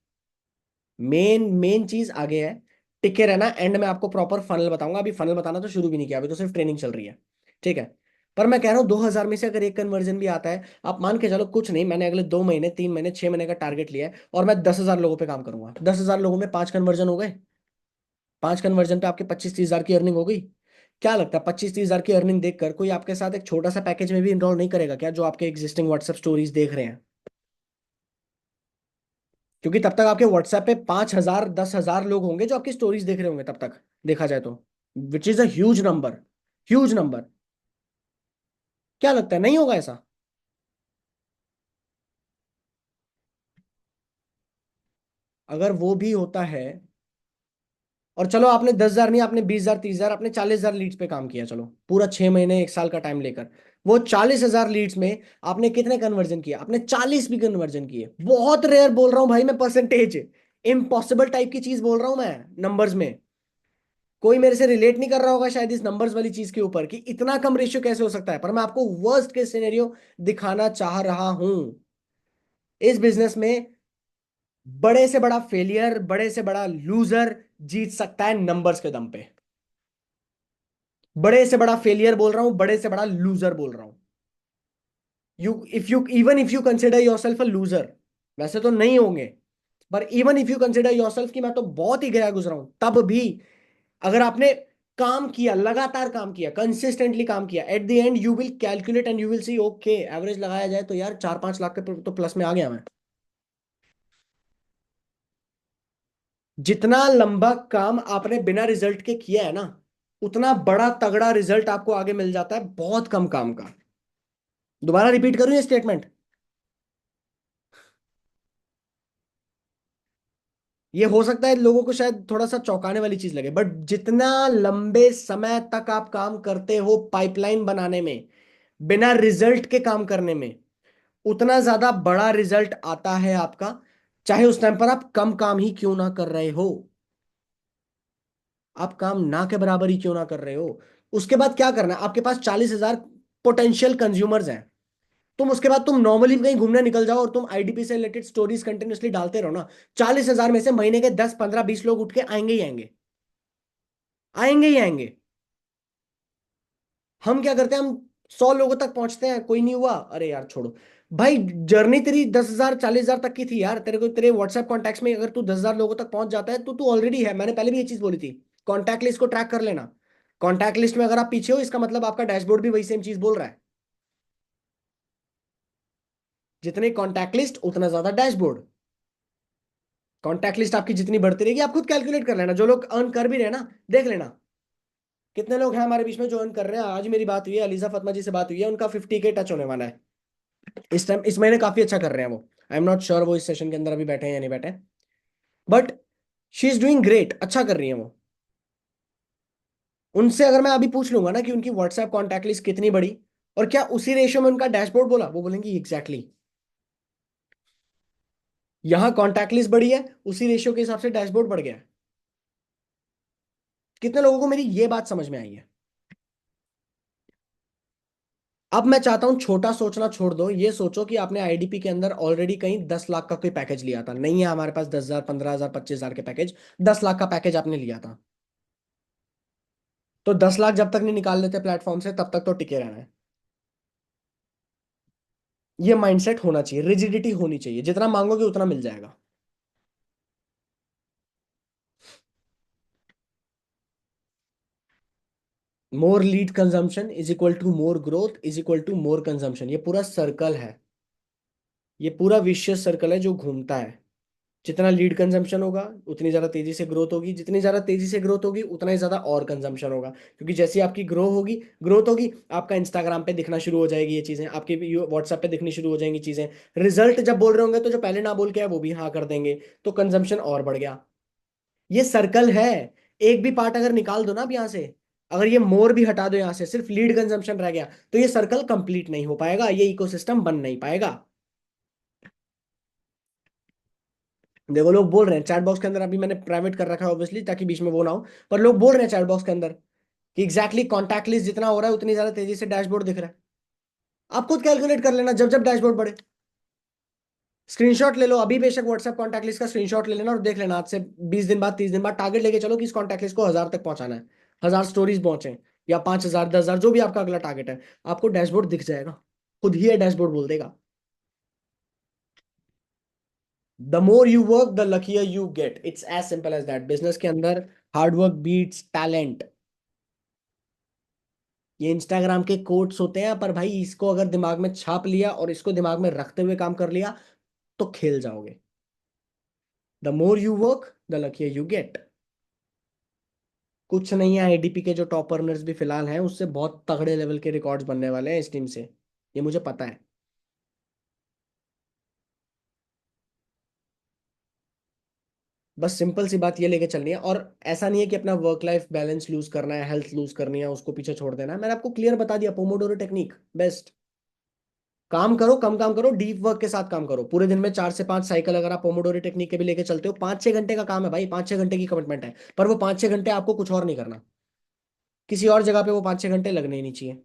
मेन मेन चीज आगे है। टिके रहना, एंड में आपको प्रॉपर फनल बताऊंगा, अभी फनल बताना तो शुरू भी नहीं किया, अभी तो सिर्फ ट्रेनिंग चल रही है, ठीक है। पर मैं कह रहा हूँ, 2,000 में से अगर एक कन्वर्जन भी आता है, आप मान के चलो कुछ नहीं, मैंने अगले 2 महीने, 3 महीने, 6 महीने का टारगेट लिया है, और मैं 10,000 लोगों पे काम करूंगा, 10,000 लोगों में 5 कन्वर्जन हो गए, 5 कन्वर्जन पे आपके 25-30 हजार की अर्निंग हो गई। क्या लगता है, 25-30 हजार की अर्निंग देखकर कोई आपके साथ एक छोटा सा पैकेज में भी इनरोल नहीं करेगा क्या, जो आपके एग्जिस्टिंग व्हाट्सएप स्टोरीज देख रहे हैं? क्योंकि तब तक आपके व्हाट्सएप पे 5,000, 10,000 लोग होंगे जो आपकी स्टोरीज देख रहे होंगे तब तक, देखा जाए तो, which is a huge number, huge number. क्या लगता है, नहीं होगा ऐसा? अगर वो भी होता है, और चलो आपने 10,000 नहीं, आपने 20,000, 30,000, आपने 40,000 लीड्स पे काम किया, चलो पूरा 6 महीने, 1 साल का टाइम लेकर, वो 40,000 लीड्स में आपने कितने कन्वर्जन किया? आपने 40 भी कन्वर्जन किए, बहुत रेयर बोल रहा हूं भाई मैं, परसेंटेज, इम्पॉसिबल टाइप की चीज बोल रहा हूं मैं नंबर्स में। कोई मेरे से रिलेट नहीं कर रहा होगा शायद इस नंबर्स वाली चीज के ऊपर, कि इतना कम रेशियो कैसे हो सकता है, पर मैं आपको वर्स्ट केस सिनेरियो दिखाना चाह रहा हूं। इस बिजनेस में बड़े से बड़ा फेलियर, बड़े से बड़ा लूजर जीत सकता है नंबर्स के दम पे। बड़े से बड़ा फेलियर बोल रहा हूं, बड़े से बड़ा लूजर बोल रहा हूं। If you consider yourself a loser, वैसे तो नहीं होंगे, पर even if you consider yourself कि मैं तो बहुत ही गया गुजरा हूं, तब भी अगर आपने काम किया, लगातार काम किया, कंसिस्टेंटली काम किया, at the end you will calculate and you will see, okay average लगाया जाए तो यार 4-5 लाख के तो प्लस में आ गया मैं। जितना लंबा काम आपने बिना रिजल्ट के किया है ना, उतना बड़ा तगड़ा रिजल्ट आपको आगे मिल जाता है बहुत कम काम का। दोबारा रिपीट करूं ये स्टेटमेंट? ये हो सकता है लोगों को शायद थोड़ा सा चौंकाने वाली चीज लगे, बट जितना लंबे समय तक आप काम करते हो पाइपलाइन बनाने में, बिना रिजल्ट के काम करने में, उतना ज्यादा बड़ा रिजल्ट आता है आपका, चाहे उस टाइम पर आप कम काम ही क्यों ना कर रहे हो, आप काम ना के बराबर ही क्यों ना कर रहे हो। उसके बाद क्या करना है, आपके पास 40,000 पोटेंशियल कंज्यूमर्स हैं, तुम उसके बाद तुम नॉर्मली कहीं घूमने निकल जाओ और तुम आईडीपी से रिलेटेड स्टोरीज कंटिन्यूअसली डालते रहो ना, 40,000 में से महीने के 10, 15, 20 लोग उठ के आएंगे ही आएंगे, आएंगे ही आएंगे। हम क्या करते हैं, हम 100 लोगों तक पहुंचते हैं, कोई नहीं हुआ, अरे यार छोड़ो। भाई जर्नी तेरी 10,000, 40,000 तक की थी यार, तेरे को तेरे व्हाट्सएप कॉन्टैक्ट्स में अगर तू 10,000 लोगों तक पहुंच जाता है तो तू ऑलरेडी है, मैंने पहले भी ये चीज बोली थी। कॉन्टैक्ट लिस्ट को ट्रैक कर लेना, कॉन्टैक्ट लिस्ट में अगर आप पीछे हो, इसका मतलब आपका डैशबोर्ड भी वही सेम चीज बोल रहा है। जितने कॉन्टैक्ट लिस्ट उतना ज्यादा डैशबोर्ड। कॉन्टैक्ट लिस्ट आपकी जितनी बढ़ती रहेगी, आप खुद कैलकुलेट कर लेना, जो लोग अर्न कर भी रहे हैं ना, देख लेना कितने लोग हैं हमारे बीच में जो अर्न कर रहे हैं। आज मेरी बात हुई है, अलीजा फातिमा जी से बात हुई है, उनका 50K टच होने वाला है इस टाइम, इस महीने काफी अच्छा कर रहे हैं वो। आई एम नॉट श्योर वो इस सेशन के अंदर अभी बैठे हैं या नहीं बैठे, but she is doing great, अच्छा कर रही है वो। उनसे अगर मैं अभी पूछ लूंगा ना कि उनकी व्हाट्सएप कॉन्टैक्ट लिस्ट कितनी बड़ी और क्या उसी रेशियो में उनका डैशबोर्ड बोला, वो बोलेंगे एग्जैक्टली exactly। यहाँ कॉन्टैक्ट लिस्ट बढ़ी है, उसी रेशियो के हिसाब से डैशबोर्ड बढ़ गया है। कितने लोगों को मेरी ये बात समझ में आई है? अब मैं चाहता हूं छोटा सोचना छोड़ दो, ये सोचो कि आपने आईडीपी के अंदर ऑलरेडी कहीं 10 लाख का कोई पैकेज लिया था, नहीं है हमारे पास 10,000 15,000 25,000 के पैकेज, 10 लाख का पैकेज आपने लिया था। तो 10 लाख जब तक नहीं निकाल लेते प्लेटफॉर्म से तब तक तो टिके रहना है। ये माइंडसेट होना चाहिए, रिजिडिटी होनी चाहिए, जितना मांगोगे उतना मिल जाएगा। More lead consumption is equal to more growth is equal to more consumption, ये पूरा सर्कल है, ये पूरा विशियस सर्कल है जो घूमता है। जितना लीड कंजम्पशन होगा उतनी ज्यादा तेजी से ग्रोथ होगी, जितनी ज्यादा तेजी से ग्रोथ होगी उतना ही ज्यादा और कंजम्पशन होगा, क्योंकि जैसी आपकी ग्रोथ होगी आपका इंस्टाग्राम पे दिखना शुरू हो जाएगी ये चीजें, आपके व्हाट्सएप पे दिखनी शुरू हो जाएंगी चीजें। रिजल्ट जब बोल रहे होंगे तो जो पहले ना बोल के आए वो भी हाँ कर देंगे, तो कंजम्पशन और बढ़ गया। ये सर्कल है। एक भी पार्ट अगर निकाल दो ना अब यहाँ से, अगर ये मोर भी हटा दो यहाँ से, सिर्फ लीड कंजम्पशन रह गया, तो ये सर्कल कंप्लीट नहीं हो पाएगा, ये इकोसिस्टम बन नहीं पाएगा। देखो लोग बोल रहे हैं चैट बॉक्स के अंदर, अभी मैंने प्राइवेट कर रखा है ऑब्वियसली ताकि बीच में वो ना हो, पर लोग बोल रहे हैं चैट बॉक्स के अंदर कि एग्जैक्टली कॉन्टैक्ट लिस्ट जितना हो रहा है उतनी ज्यादा तेजी से डैशबोर्ड दिख रहा है। आप खुद कैलकुलेट कर लेना, जब जब डैशबोर्ड बढ़े स्क्रीनशॉट ले लो, अभी बेशक व्हाट्सएप कॉन्टैक्ट लिस्ट का स्क्रीनशॉट ले लेना और देख लेना, आज से 20 दिन बाद 30 दिन बाद टारगेट लेके चलो कि इस कॉन्टैक्ट लिस्ट को 1000 तक पहुंचाना है, 1000 स्टोरीज पहुंचे या 5,000 10,000 जो भी आपका अगला टारगेट है, आपको डैशबोर्ड दिख जाएगा, खुद ही है डैशबोर्ड बोल देगा। The more you work the luckier you get, it's as simple as that. Business के अंदर हार्ड वर्क बीट्स टैलेंट, ये इंस्टाग्राम के कोट्स होते हैं, पर भाई इसको अगर दिमाग में छाप लिया और इसको दिमाग में रखते हुए काम कर लिया तो खेल जाओगे। The more you work the luckier you gate. कुछ नहीं है, आईडीपी के जो टॉप अर्नर्स भी फिलहाल हैं उससे बहुत तगड़े लेवल के रिकॉर्ड्स बनने वाले हैं इस टीम से, ये मुझे पता है। बस सिंपल सी बात ये लेके चलनी है, और ऐसा नहीं है कि अपना वर्क लाइफ बैलेंस लूज करना है, हेल्थ लूज करनी है, उसको पीछे छोड़ देना है। मैंने आपको क्लियर बता दिया, पोमोडोरो टेक्निक बेस्ट। काम करो, कम काम करो, डीप वर्क के साथ काम करो, पूरे दिन में 4 से 5 साइकिल अगर आप पोमोडोरो टेक्निक के भी लेके चलते हो, 5-6 घंटे का काम है भाई, 5-6 घंटे की कमिटमेंट है, पर वो 5-6 घंटे आपको कुछ और नहीं करना, किसी और जगह पे वो 5-6 घंटे लगने ही नहीं चाहिए।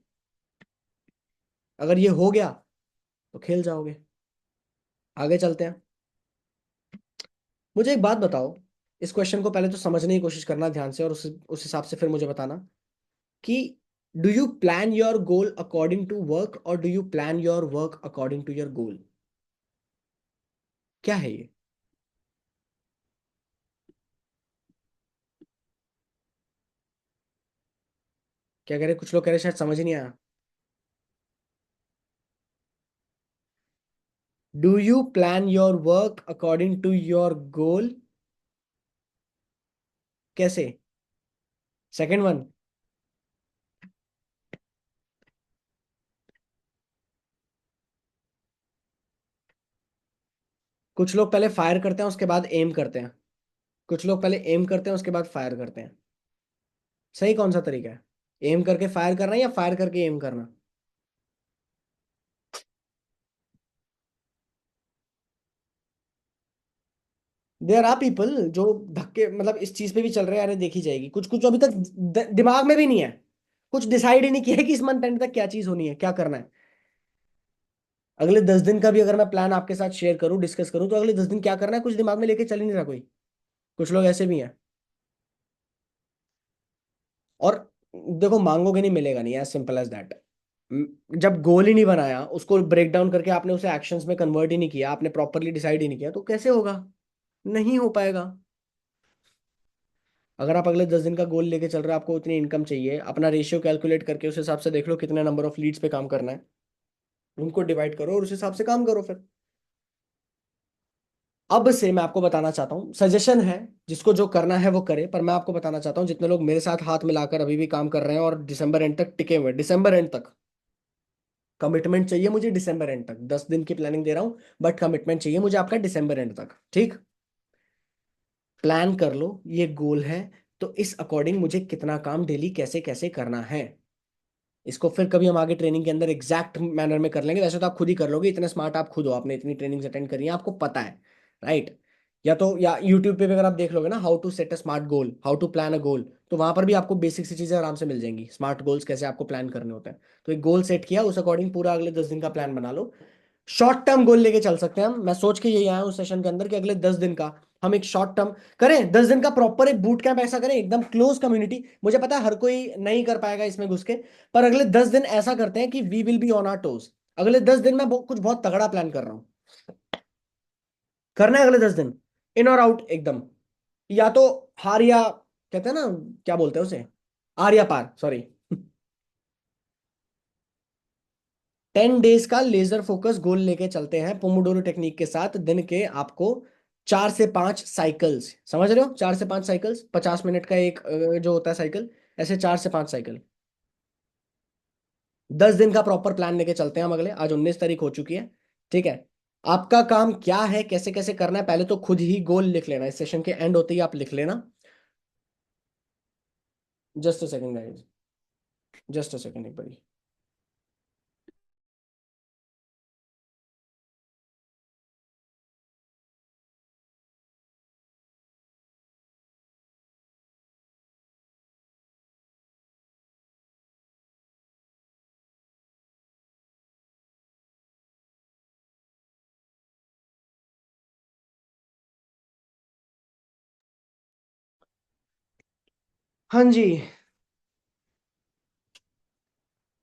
अगर ये हो गया तो खेल जाओगे। आगे चलते हैं। मुझे एक बात बताओ, इस क्वेश्चन को पहले तो समझने की कोशिश करना ध्यान से, और उस हिसाब से फिर मुझे बताना कि do you plan your goal according to work or do you plan your work according to your goal? क्या है ये? क्या कह रहे, कुछ लोग कह रहे शायद समझ ही नहीं आया। Do you plan your work according to your goal? कैसे? Second one. कुछ लोग पहले फायर करते हैं उसके बाद एम करते हैं, कुछ लोग पहले एम करते हैं उसके बाद फायर करते हैं। सही कौन सा तरीका है? एम करके फायर करना या फायर करके एम करना? देयर आर पीपल जो धक्के मतलब इस चीज पे भी चल रहे हैं, अरे देखी जाएगी, कुछ कुछ अभी तक दिमाग में भी नहीं है, कुछ डिसाइड ही नहीं किया है कि इस मंथ एंड तक क्या चीज होनी है, क्या करना है। अगले 10 दिन का भी अगर मैं प्लान आपके साथ शेयर करूं, डिस्कस करूं, तो अगले 10 दिन क्या करना है कुछ दिमाग में लेके चल ही नहीं रहा कोई। कुछ लोग ऐसे भी हैं। और देखो मांगोगे नहीं मिलेगा नहीं, एज सिंपल एज दैट। जब गोल ही नहीं बनाया, उसको ब्रेक डाउन करके आपने उसे एक्शंस में कन्वर्ट ही नहीं किया, आपने प्रॉपरली डिसाइड ही नहीं किया, तो कैसे होगा? नहीं हो पाएगा। अगर आप अगले 10 दिन का गोल लेके चल रहे हो, आपको उतनी इनकम चाहिए, अपना रेशियो कैलकुलेट करके उस हिसाब से देख लो कितने नंबर ऑफ लीड्स पे काम करना है। उनको डिवाइड करो और उस हिसाब से काम करो फिर। अब से मैं आपको बताना चाहता हूँ, सजेशन है, जिसको जो करना है वो करे, पर मैं आपको बताना चाहता हूँ जितने लोग मेरे साथ हाथ मिलाकर अभी भी काम कर रहे हैं और दिसंबर एंड तक टिके हुए हैं, दिसंबर एंड तक कमिटमेंट चाहिए मुझे, दिसंबर एंड तक 10 दिन की प्लानिंग दे रहा हूँ, बट कमिटमेंट चाहिए मुझे आपका दिसंबर एंड तक, ठीक। प्लान कर लो, ये गोल है, तो इस अकॉर्डिंग मुझे कितना काम डेली कैसे कैसे करना है, इसको फिर कभी हम आगे ट्रेनिंग के अंदर एग्जैक्ट मैनर में कर लेंगे। वैसे तो आप खुद ही कर लोगे, इतने स्मार्ट आप खुद हो, आपने इतनी ट्रेनिंग्स अटेंड करी है, आपको पता है, राइट। या तो या यूट्यूब पे भी अगर आप देख लोगे ना, how to set a smart goal, how to plan a goal, तो वहां पर भी आपको बेसिक सी चीजें आराम से मिल जाएंगी, स्मार्ट गोल्स कैसे आपको प्लान करने होते हैं। तो एक गोल सेट किया, उस अकॉर्डिंग पूरा अगले 10 दिन का प्लान बना लो। शॉर्ट टर्म गोल लेके चल सकते हैं हम, मैं सोच के यही आया हूँ सेशन के अंदर कि अगले 10 दिन का हम एक शॉर्ट टर्म करें, 10 दिन का प्रॉपर एक बूट कैंप ऐसा करें, एकदम क्लोज कम्युनिटी। मुझे पता है हर कोई नहीं कर पाएगा इसमें घुस के, पर अगले 10 दिन ऐसा करते हैं कि we will be on our toes. अगले 10 दिन में कुछ बहुत तगड़ा प्लान कर रहा हूँ, करना है अगले 10 दिन, इन और आउट एकदम, या तो हार या, कहते हैं ना, क्या बोलते हैं उसे, आर या पार, सॉरी। 10 डेज का लेजर फोकस गोल लेके चलते हैं पोमोडोरो टेक्निक के साथ, दिन के आपको 4 से 5 साइकिल्स, समझ रहे हो, 4 से 5 साइकिल्स, 50 मिनट का एक जो होता है साइकिल, ऐसे 4 से 5 साइकिल। 10 दिन का प्रॉपर प्लान लेके चलते हैं हम अगले, आज 19 तारीख हो चुकी है, ठीक है। आपका काम क्या है, कैसे कैसे करना है, पहले तो खुद ही गोल लिख लेना, इस सेशन के एंड होते ही आप लिख लेना। Just a second guys, just a second, एक बारी। हाँ जी,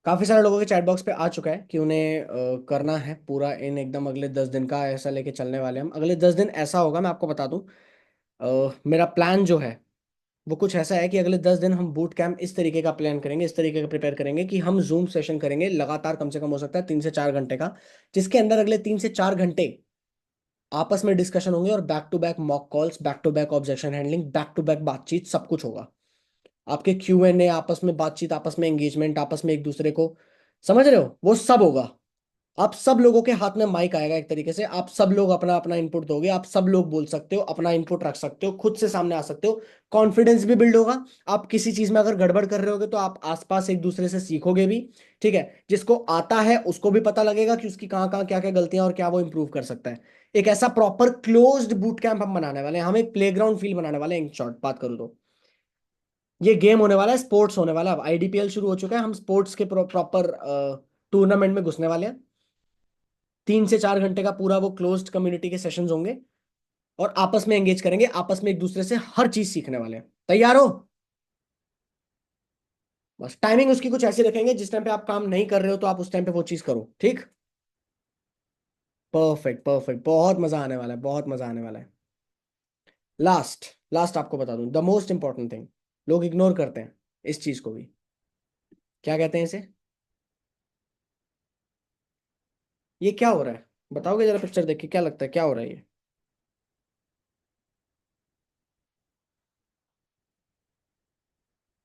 काफी सारे लोगों के चैट बॉक्स पे आ चुका है कि उन्हें करना है पूरा इन एकदम अगले 10 दिन का ऐसा लेके चलने वाले हम। अगले 10 दिन ऐसा होगा, मैं आपको बता दूं, मेरा प्लान जो है वो कुछ ऐसा है कि अगले 10 दिन हम बूट कैंप इस तरीके का प्लान करेंगे, इस तरीके का प्रिपेयर करेंगे कि हम जूम सेशन करेंगे लगातार, कम से कम हो सकता है 3 से 4 घंटे का, जिसके अंदर अगले 3 से 4 घंटे आपस में डिस्कशन होंगे और back to back mock calls, back to back objection handling, back to back बातचीत, सब कुछ होगा। आपके Q&A, आपस में बातचीत, आपस में एंगेजमेंट, आपस में एक दूसरे को, समझ रहे हो, वो सब होगा। आप सब लोगों के हाथ में माइक आएगा, एक तरीके से आप सब लोग अपना अपना इनपुट दोगे, आप सब लोग बोल सकते हो, अपना इनपुट रख सकते हो, खुद से सामने आ सकते हो, कॉन्फिडेंस भी बिल्ड होगा। आप किसी चीज में अगर गड़बड़ कर रहे होगे तो आप आसपास एक दूसरे से सीखोगे भी, ठीक है। जिसको आता है उसको भी पता लगेगा कि उसकी कहाँ कहाँ क्या क्या गलतियां और क्या वो इंप्रूव कर सकता है। एक ऐसा प्रॉपर क्लोज्ड बूट कैंप हम बनाने वाले हैं, हम एक प्लेग्राउंड फील बनाने वाले हैं, इन शॉर्ट बात करूँ तो। ये गेम होने वाला है, स्पोर्ट्स होने वाला है, अब IDPL शुरू हो चुका है, हम स्पोर्ट्स के प्रॉपर टूर्नामेंट में घुसने वाले हैं। 3 से 4 घंटे का पूरा वो क्लोज्ड कम्युनिटी के सेशंस होंगे, और आपस में एंगेज करेंगे, आपस में एक दूसरे से हर चीज सीखने वाले हैं। तैयार हो? बस टाइमिंग उसकी कुछ ऐसी रखेंगे, जिस टाइम पे आप काम नहीं कर रहे हो तो आप उस टाइम पे वो चीज करो, ठीक। परफेक्ट परफेक्ट, बहुत मजा आने वाला है, बहुत मजा आने वाला है। लास्ट, लास्ट आपको बता दूं, द मोस्ट इंपॉर्टेंट थिंग, लोग इग्नोर करते हैं इस चीज को भी, क्या कहते हैं इसे, ये क्या हो रहा है, बताओगे जरा पिक्चर देख के क्या लगता है क्या हो रहा है ये।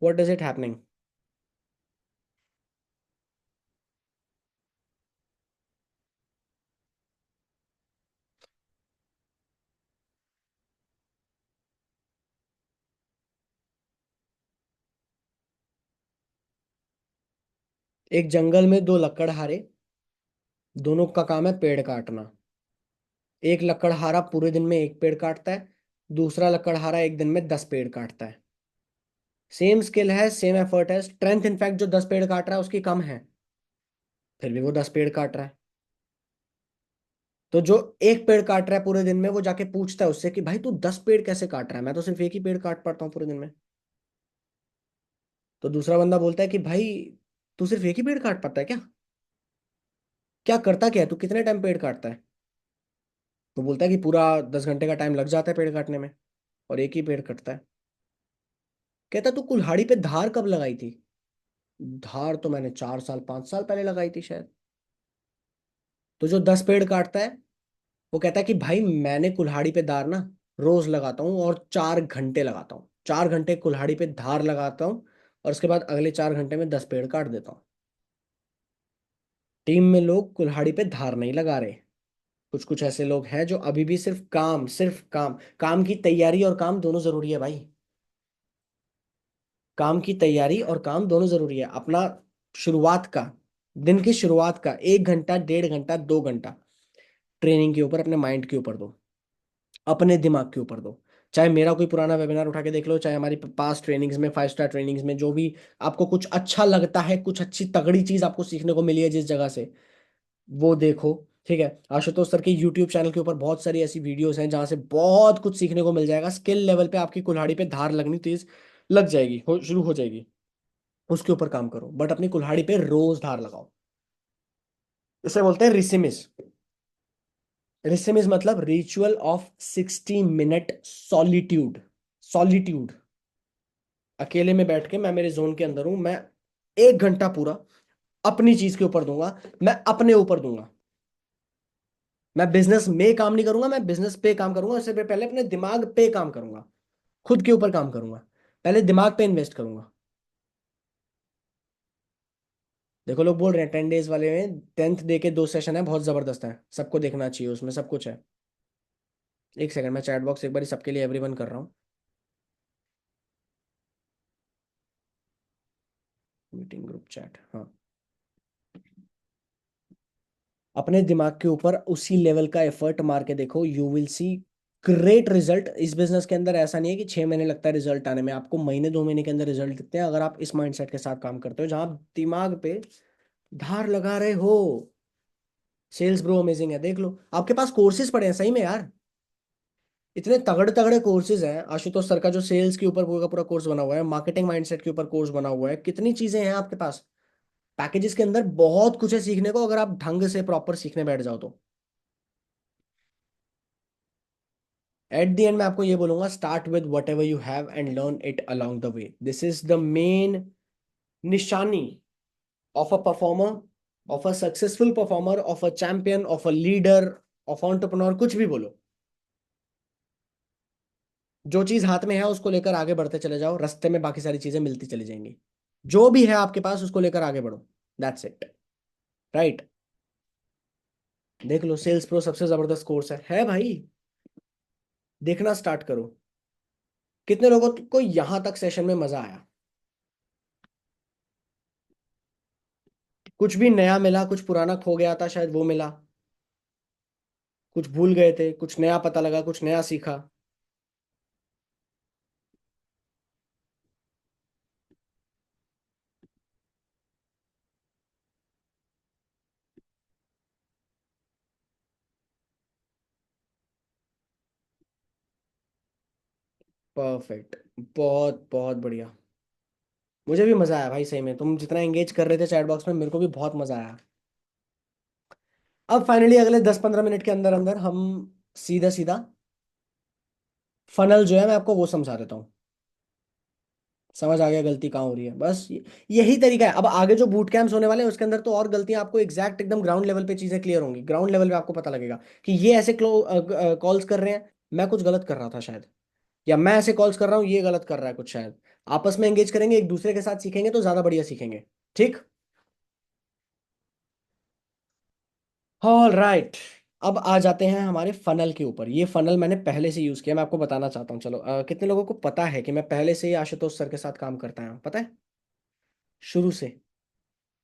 What is it happening. एक जंगल में दो लकड़हारे, दोनों का काम है पेड़ काटना। एक लकड़हारा पूरे दिन में एक पेड़ काटता है, दूसरा लकड़हारा एक दिन में 10 पेड़ काटता है। सेम स्किल है, सेम एफर्ट है, स्ट्रेंथ इनफैक्ट जो 10 पेड़ काट रहा है उसकी कम है, फिर भी वो 10 पेड़ काट रहा है। तो जो एक पेड़ काट रहा है पूरे दिन में, वो जाके पूछता है उससे कि भाई तू 10 पेड़ कैसे काट रहा है, मैं तो सिर्फ एक ही पेड़ काट पाता हूँ पूरे दिन में। तो दूसरा बंदा बोलता है कि भाई तू सिर्फ एक ही पेड़ काट पाता है क्या, क्या करता क्या है तू, कितने टाइम पेड़ काटता है। तो बोलता है कि पूरा 10 घंटे का टाइम लग जाता है पेड़ काटने में, और एक ही पेड़ कटता है। कहता तू कुल्हाड़ी पे धार कब लगाई थी। धार तो मैंने 4 साल 5 साल पहले लगाई थी शायद। तो जो 10 पेड़ काटता है वो कहता है कि भाई मैंने कुल्हाड़ी पे धार ना रोज लगाता हूँ और 4 घंटे लगाता हूँ, 4 घंटे कुल्हाड़ी पे धार लगाता हूँ और उसके बाद अगले 4 घंटे में 10 पेड़ काट देता हूँ। टीम में लोग कुल्हाड़ी पे धार नहीं लगा रहे। कुछ कुछ ऐसे लोग हैं जो अभी भी सिर्फ काम, काम की तैयारी और काम दोनों जरूरी है भाई। काम की तैयारी और काम दोनों जरूरी है। अपना शुरुआत का, दिन की शुरुआत का 1 घंटा, 1.5 घंटा, 2 घंटा ट्रेनिंग के ऊपर, अपने माइंड के ऊपर दो, अपने दिमाग के ऊपर दो। चाहे मेरा कोई पुराना वेबिनार उठा के देख लो, चाहे हमारी पास ट्रेनिंग्स में, 5 स्टार ट्रेनिंग्स में, जो भी आपको कुछ अच्छा लगता है, कुछ अच्छी तगड़ी चीज आपको सीखने को मिली है जिस जगह से, वो देखो। ठीक है, आशुतोष सर के यूट्यूब चैनल के ऊपर बहुत सारी ऐसी वीडियोस हैं जहां से बहुत कुछ सीखने को मिल जाएगा। स्किल लेवल पे आपकी कुल्हाड़ी पे धार लगनी तेज लग जाएगी, शुरू हो जाएगी। उसके ऊपर काम करो, बट अपनी कुल्हाड़ी पे रोज धार लगाओ। इसे बोलते हैं रिसिमिस। रिसिमिस मतलब ritual of 60 minute solitude. Solitude, अकेले में बैठ के, मैं मेरे जोन के अंदर हूं, मैं 1 घंटा पूरा अपनी चीज के ऊपर दूंगा, मैं अपने ऊपर दूंगा। मैं बिजनेस में काम नहीं करूंगा, मैं बिजनेस पे काम करूंगा। उससे पहले अपने दिमाग पे काम करूंगा, खुद के ऊपर काम करूंगा। पहले दिमाग पे इन्वेस्ट करूंगा। देखो लोग बोल रहे हैं 10 डेज वाले में 10th डे के 2 सेशन है, बहुत जबरदस्त है, सबको देखना चाहिए, उसमें सब कुछ है। एक सेकंड, मैं चैट बॉक्स एक बार सबके लिए एवरीवन कर रहा हूँ। मीटिंग ग्रुप चैट, हाँ। अपने दिमाग के ऊपर उसी लेवल का एफर्ट मार के देखो, you will see great result. इस बिजनेस के अंदर ऐसा नहीं है कि 6 महीने लगता है रिजल्ट आने में, आपको महीने 2 महीने के अंदर रिजल्ट दिखते हैं, अगर आप इस माइंडसेट के साथ काम करते हो जहां आप दिमाग पे धार लगा रहे हो। सेल्स ब्रो अमेजिंग है, देख लो, आपके पास कोर्सेज पड़े हैं सही में यार। इतने तगड़े तगड़े कोर्सेज हैं, आशुतोष सर का जो सेल्स के ऊपर पूरा का पूरा कोर्स बना हुआ है, मार्केटिंग माइंडसेट के ऊपर कोर्स बना हुआ है, कितनी चीजें हैं आपके पास। पैकेजेस के अंदर बहुत कुछ है सीखने को, अगर आप ढंग से प्रॉपर सीखने बैठ जाओ तो। एट द एंड मैं आपको ये बोलूंगा, start with whatever you have and learn it along the way. This is the main निशानी of a performer, of a successful performer, of a champion, of a leader, of entrepreneur, कुछ भी बोलो। जो चीज हाथ में है उसको लेकर आगे बढ़ते चले जाओ, रास्ते में बाकी सारी चीजें मिलती चली जाएंगी। जो भी है आपके पास उसको लेकर आगे बढ़ो, दैट्स इट। राइट। देख लो, सेल्स प्रो सबसे जबरदस्त कोर्स है भाई। देखना स्टार्ट करो। कितने लोगों को यहां तक सेशन में मजा आया? कुछ भी नया मिला, कुछ पुराना खो गया था शायद वो मिला, कुछ भूल गए थे, कुछ नया पता लगा, कुछ नया सीखा। परफेक्ट। बहुत बहुत बढ़िया। मुझे भी मजा आया भाई, सही में तुम जितना एंगेज कर रहे थे चैट बॉक्स में, मेरे को भी बहुत मजा आया। अब फाइनली अगले 10-15 मिनट के अंदर अंदर हम सीधा सीधा फनल जो है मैं आपको वो समझा देता हूँ। समझ आ गया गलती कहाँ हो रही है, बस यही तरीका है। अब आगे जो बूट कैंप्स होने वाले हैं उसके अंदर तो और गलतियां आपको एग्जैक्ट एकदम ग्राउंड लेवल पे चीजें क्लियर होंगी, ग्राउंड लेवल पे आपको पता लगेगा कि ये ऐसे कॉल्स कर रहे हैं, मैं कुछ गलत कर रहा था शायद, या मैं ऐसे कॉल्स कर रहा हूँ ये गलत कर रहा है कुछ शायद। आपस में एंगेज करेंगे, एक दूसरे के साथ सीखेंगे तो ज्यादा बढ़िया सीखेंगे। ठीक। All right. अब आ जाते हैं हमारे फनल के ऊपर। ये फनल मैंने पहले से यूज किया, मैं आपको बताना चाहता हूँ। चलो, कितने लोगों को पता है कि मैं पहले से ही आशुतोष सर के साथ काम करता हूँ, पता है, शुरू से।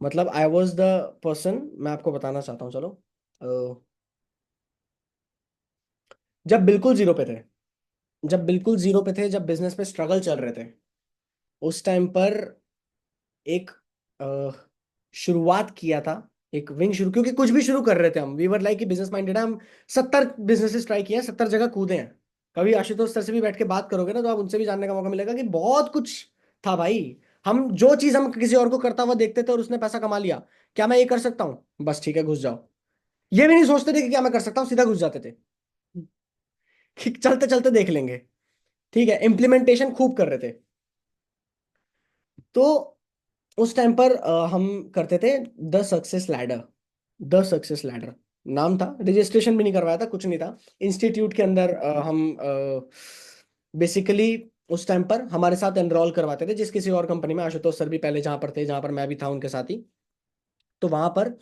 मतलब आई वॉज द पर्सन, मैं आपको बताना चाहता हूँ, चलो। अ, जब बिल्कुल जीरो पे थे, जब बिल्कुल जीरो पे थे, जब बिजनेस पे स्ट्रगल चल रहे थे, उस टाइम पर एक अ, शुरुआत किया था, एक विंग शुरू, क्योंकि कुछ भी शुरू कर रहे थे हम, we were like business minded, हम 70 बिजनेसेस ट्राई किए हैं, 70 जगह कूदे हैं। कभी आशुतोष सर से भी बैठ के बात करोगे ना तो आप उनसे भी जानने का मौका मिलेगा कि बहुत कुछ था भाई। हम जो चीज हम किसी और को करता हुआ देखते थे और उसने पैसा कमा लिया, क्या मैं ये कर सकता हूँ, बस ठीक है घुस जाओ। ये भी नहीं सोचते थे कि क्या मैं कर सकता हूँ, सीधा घुस जाते थे कि चलते चलते देख लेंगे। ठीक है, इम्प्लीमेंटेशन खूब कर रहे थे। तो उस टाइम पर हम करते थे the success ladder. The success ladder नाम था, रजिस्ट्रेशन भी नहीं करवाया था, कुछ नहीं था। इंस्टीट्यूट के अंदर हम बेसिकली उस टाइम पर हमारे साथ एनरोल करवाते थे, जिस किसी और कंपनी में आशुतोष सर भी पहले जहाँ पर थे, जहाँ पर मैं भी था उनके साथ ही। तो वहां पर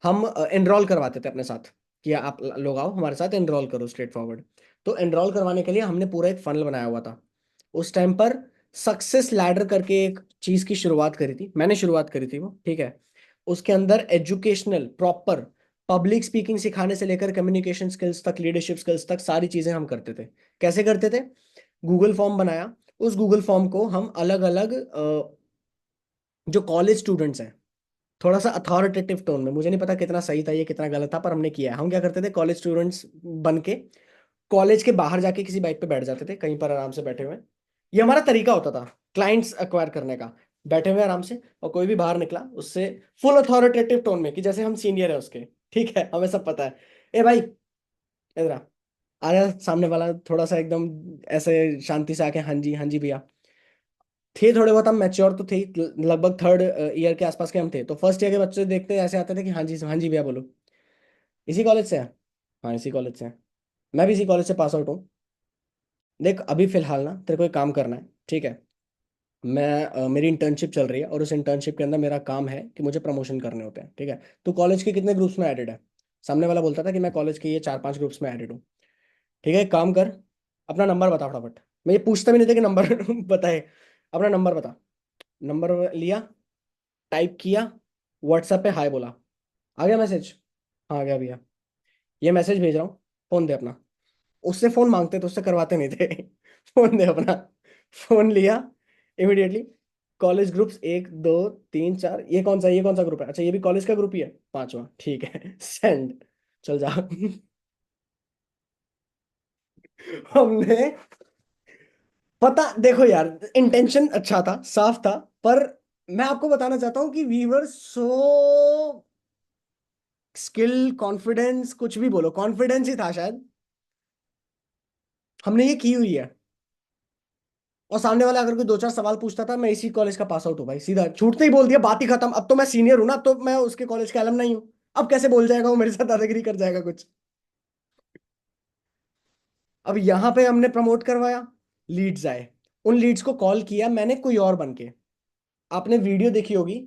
हम एनरोल करवाते थे अपने साथ, कि आप लोग आओ हमारे साथ एनरोल करो स्ट्रेट फॉरवर्ड। तो एनरोल करवाने के लिए हमने पूरा एक फनल बनाया हुआ था। उस टाइम पर सक्सेस लैडर करके एक चीज की शुरुआत करी थी, मैंने शुरुआत करी थी वो, ठीक है। उसके अंदर एजुकेशनल प्रॉपर पब्लिक स्पीकिंग सिखाने से लेकर कम्युनिकेशन स्किल्स तक, लीडरशिप स्किल्स तक सारी चीजें हम करते थे। कैसे करते थे? गूगल फॉर्म बनाया। उस गूगल फॉर्म को हम अलग अलग जो कॉलेज स्टूडेंट्स हैं, थोड़ा सा अथॉरिटेटिव टोन में, मुझे नहीं पता कितना सही था ये कितना गलत था, पर हमने किया है। हम क्या करते थे, कॉलेज स्टूडेंट्स बन के कॉलेज के बाहर जाके किसी बाइक पे बैठ जाते थे, कहीं पर आराम से बैठे हुए। ये हमारा तरीका होता था क्लाइंट्स एक्वायर करने का। बैठे हुए आराम से, और कोई भी बाहर निकला उससे फुल अथॉरिटेटिव टोन में, कि जैसे हम सीनियर है उसके, ठीक है, हमें सब पता है। ए भाई, इधर आ। आया सामने वाला थोड़ा सा एकदम ऐसे शांति से आके, हाँ जी हाँ जी भैया। थे थोड़े बहुत हम मैच्योर तो थे ही, लगभग थर्ड ईयर के आसपास के हम थे। तो फर्स्ट ईयर के बच्चे देखते ऐसे आते थे कि हाँ जी भैया बोलो। इसी कॉलेज से है? हाँ इसी कॉलेज से है। मैं भी इसी कॉलेज से पास आउट हूँ। देख अभी फिलहाल ना तेरे को एक काम करना है, ठीक है। मैं मेरी इंटर्नशिप चल रही है, और उस इंटर्नशिप के अंदर मेरा काम है कि मुझे प्रमोशन करने होते हैं, ठीक है। तो कॉलेज के कितने ग्रुप्स में एडेड है? सामने वाला बोलता था कि मैं कॉलेज के ये 4-5 ग्रुप्स में एडेड हूँ। ठीक है, एक काम कर, अपना नंबर बता फटाफट। मैं ये पूछता भी नहीं था कि नंबर बताए। अपना नंबर बता। नंबर लिया, टाइप किया, व्हाट्सएप पे हाय बोला। आ गया मैसेज? हाँ आ गया भैया, ये मैसेज भेज रहा हूँ, फोन दे अपना। उससे फोन मांगते तो उससे करवाते नहीं थे। फोन दे अपना। फोन लिया इमिडिएटली। कॉलेज ग्रुप्स 1 2 3 4, ये कौन सा ग्रुप है? अच्छा ये भी कॉलेज का ग्रुप ही है, पांचवा, ठीक है। सेंड। चल जा। हमने, पता देखो यार, इंटेंशन अच्छा था, साफ था, पर मैं आपको बताना चाहता हूँ कि we were so skill, confidence, कुछ भी बोलो, कॉन्फिडेंस ही था शायद। हमने ये की हुई है। और सामने वाला अगर कोई 2-4 सवाल पूछता था, मैं इसी कॉलेज का पास आउट हूँ भाई, सीधा छूटते ही बोल दिया, बात ही खत्म। अब तो मैं सीनियर हूं ना, अब तो मैं उसके कॉलेज का अलम नहीं हूँ। अब कैसे बोल जाएगा वो मेरे साथ दादागिरी कर जाएगा कुछ। अब यहाँ पे हमने प्रमोट करवाया, लीड्स आए। उन लीड्स को कॉल किया मैंने कोई और बन के। आपने वीडियो देखी होगी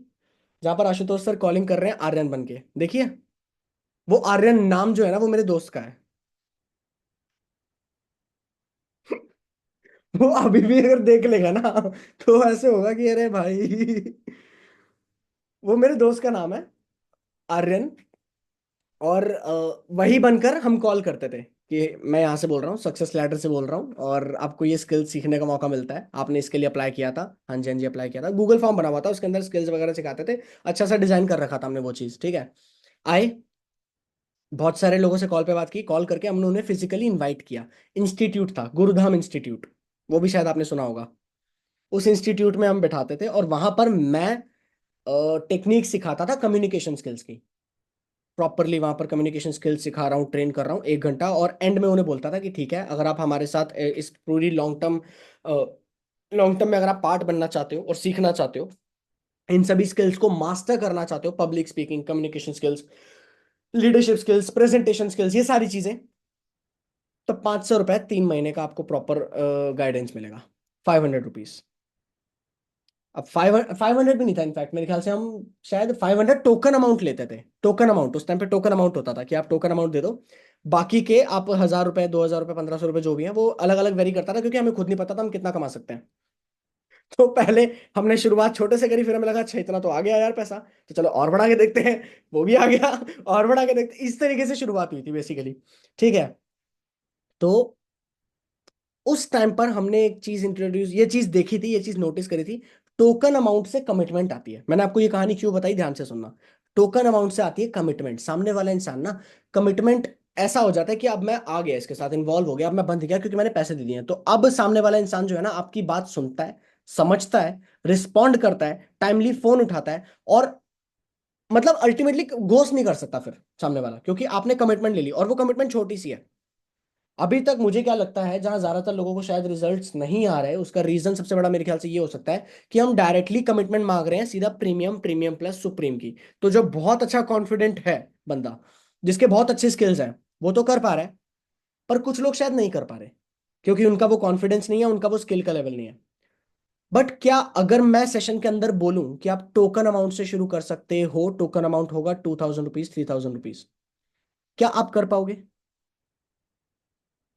जहां पर आशुतोष सर कॉलिंग कर रहे हैं आर्यन बन के, देखिए। वो आर्यन नाम जो है ना, वो मेरे दोस्त का है। वो अभी भी अगर देख लेगा ना, तो ऐसे होगा कि अरे भाई। वो मेरे दोस्त का नाम है, आर्यन। और वही बनकर हम कॉल करते थे कि मैं यहाँ से बोल रहा हूँ, सक्सेस लैडर से बोल रहा हूँ, और आपको ये स्किल सीखने का मौका मिलता है, आपने इसके लिए अप्लाई किया था। हाँ जी हाँ जी, अप्लाई किया था। गूगल फॉर्म बना हुआ था, उसके अंदर स्किल्स वगैरह सिखाते थे। अच्छा सा डिजाइन कर रखा था हमने वो चीज़, ठीक है। आए, बहुत सारे लोगों से कॉल पे बात की, कॉल करके हमने उन्हें फिजिकली इनवाइट किया। इंस्टीट्यूट था, गुरुधाम इंस्टीट्यूट, वो भी शायद आपने सुना होगा। उस इंस्टीट्यूट में हम बैठाते थे, और वहां पर मैं टेक्निक सिखाता था कम्युनिकेशन स्किल्स की। प्रॉपरली वहां पर कम्युनिकेशन स्किल्स सिखा रहा हूँ, ट्रेन कर रहा हूँ 1 घंटा, और एंड में उन्हें बोलता था कि ठीक है, अगर आप हमारे साथ इस पूरी लॉन्ग टर्म में अगर आप पार्ट बनना चाहते हो और सीखना चाहते हो, इन सभी स्किल्स को मास्टर करना चाहते हो, public speaking, communication skills, leadership skills, presentation skills, ये सारी चीजें, तो 500 रुपये 3 महीने का आपको प्रॉपर गाइडेंस मिलेगा। 500 रुपीज। अब 500 भी नहीं था, इनफैक्ट मेरे ख्याल से हम शायद 500 टोकन अमाउंट लेते थे। टोकन अमाउंट, उस टाइम पे टोकन अमाउंट होता था कि आप टोकन अमाउंट दे दो। बाकी के आप 1,000 रुपए, 2,000 रुपए, 1,500 रुपए जो भी हैं, वो अलग अलग वेरी करता था, क्योंकि हमें खुद नहीं पता था हम कितना कमा सकते हैं। तो पहले हमने शुरुआत छोटे से करी, फिर हमें लगा अच्छा इतना तो आ गया यार पैसा, तो चलो और बढ़ा के देखते हैं। वो भी आ गया। और बढ़ा के देखते, इस तरीके से शुरुआत हुई थी बेसिकली, ठीक है। तो उस टाइम पर हमने एक चीज इंट्रोड्यूस, ये चीज देखी थी, ये चीज नोटिस करी थी। टोकन अमाउंट से कमिटमेंट आती है, मैंने आपको ये कहानी क्यों बताई, ध्यान से सुनना। टोकन अमाउंट से आती है कमिटमेंट। सामने वाला इंसान ना, कमिटमेंट ऐसा हो जाता है कि अब मैं आ गया इसके साथ, इन्वॉल्व हो गया, अब मैं बंध गया, क्योंकि मैंने पैसे दे दिए हैं। तो अब सामने वाला इंसान जो है ना, आपकी बात सुनता है, समझता है, रिस्पॉन्ड करता है, टाइमली फोन उठाता है, और मतलब अल्टीमेटली गोस्ट नहीं कर सकता फिर सामने वाला, क्योंकि आपने कमिटमेंट ले ली, और वो कमिटमेंट छोटी सी है। अभी तक मुझे क्या लगता है, जहां ज्यादातर लोगों को शायद रिजल्ट्स नहीं आ रहे, उसका रीजन सबसे बड़ा मेरे ख्याल से ये हो सकता है कि हम डायरेक्टली कमिटमेंट मांग रहे हैं सीधा, प्रीमियम, प्रीमियम प्लस सुप्रीम की। तो जो बहुत अच्छा कॉन्फिडेंट है बंदा, जिसके बहुत अच्छे स्किल्स हैं वो तो कर पा रहा है, पर कुछ लोग शायद नहीं कर पा रहे क्योंकि उनका वो कॉन्फिडेंस नहीं है, उनका वो स्किल का लेवल नहीं है। बट क्या अगर मैं सेशन के अंदर बोलूं कि आप टोकन अमाउंट से शुरू कर सकते हो, टोकन अमाउंट होगा 2000 रुपीज, 3000 रुपीज, क्या आप कर पाओगे?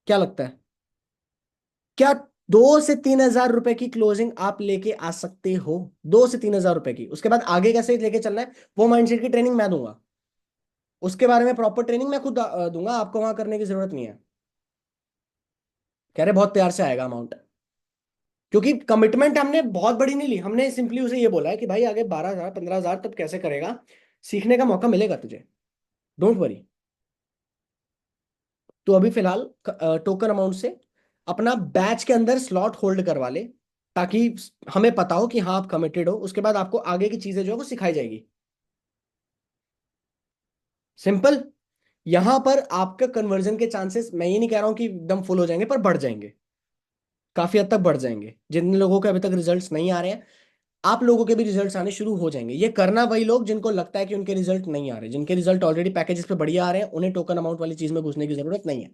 क्या लगता है? क्या 2 से 3 हजार रुपए की क्लोजिंग आप लेके आ सकते हो? 2 से 3 हजार रुपए की, उसके बाद आगे कैसे लेके चलना है वो माइंडसेट की ट्रेनिंग मैं दूंगा। उसके बारे में प्रॉपर ट्रेनिंग मैं खुद दूंगा, आपको वहां करने की जरूरत नहीं है। कह रहे बहुत प्यार से आएगा अमाउंट, क्योंकि कमिटमेंट हमने बहुत बड़ी नहीं ली, हमने सिंपली उसे ये बोला है कि भाई आगे 12 हजार 15 हजार तब कैसे करेगा, सीखने का मौका मिलेगा तुझे, डोंट वरी। तो अभी फिलहाल टोकन अमाउंट से अपना बैच के अंदर स्लॉट होल्ड करवा ले, ताकि हमें पता हो कि हाँ आप कमिटेड हो, उसके बाद आपको आगे की चीजें जो है वो सिखाई जाएगी। सिंपल। यहां पर आपका कन्वर्जन के चांसेस, मैं ये नहीं कह रहा हूं कि एकदम फुल हो जाएंगे, पर बढ़ जाएंगे, काफी हद तक बढ़ जाएंगे। जिन लोगों के अभी तक रिजल्ट्स नहीं आ रहे हैं, आप लोगों के भी रिजल्ट्स आने शुरू हो जाएंगे। ये करना वही लोग जिनको लगता है कि उनके रिजल्ट नहीं आ रहे, जिनके रिजल्ट ऑलरेडी पैकेजेस पे बढ़िया आ रहे हैं, उन्हें टोकन अमाउंट वाली चीज में घुसने की जरूरत नहीं है।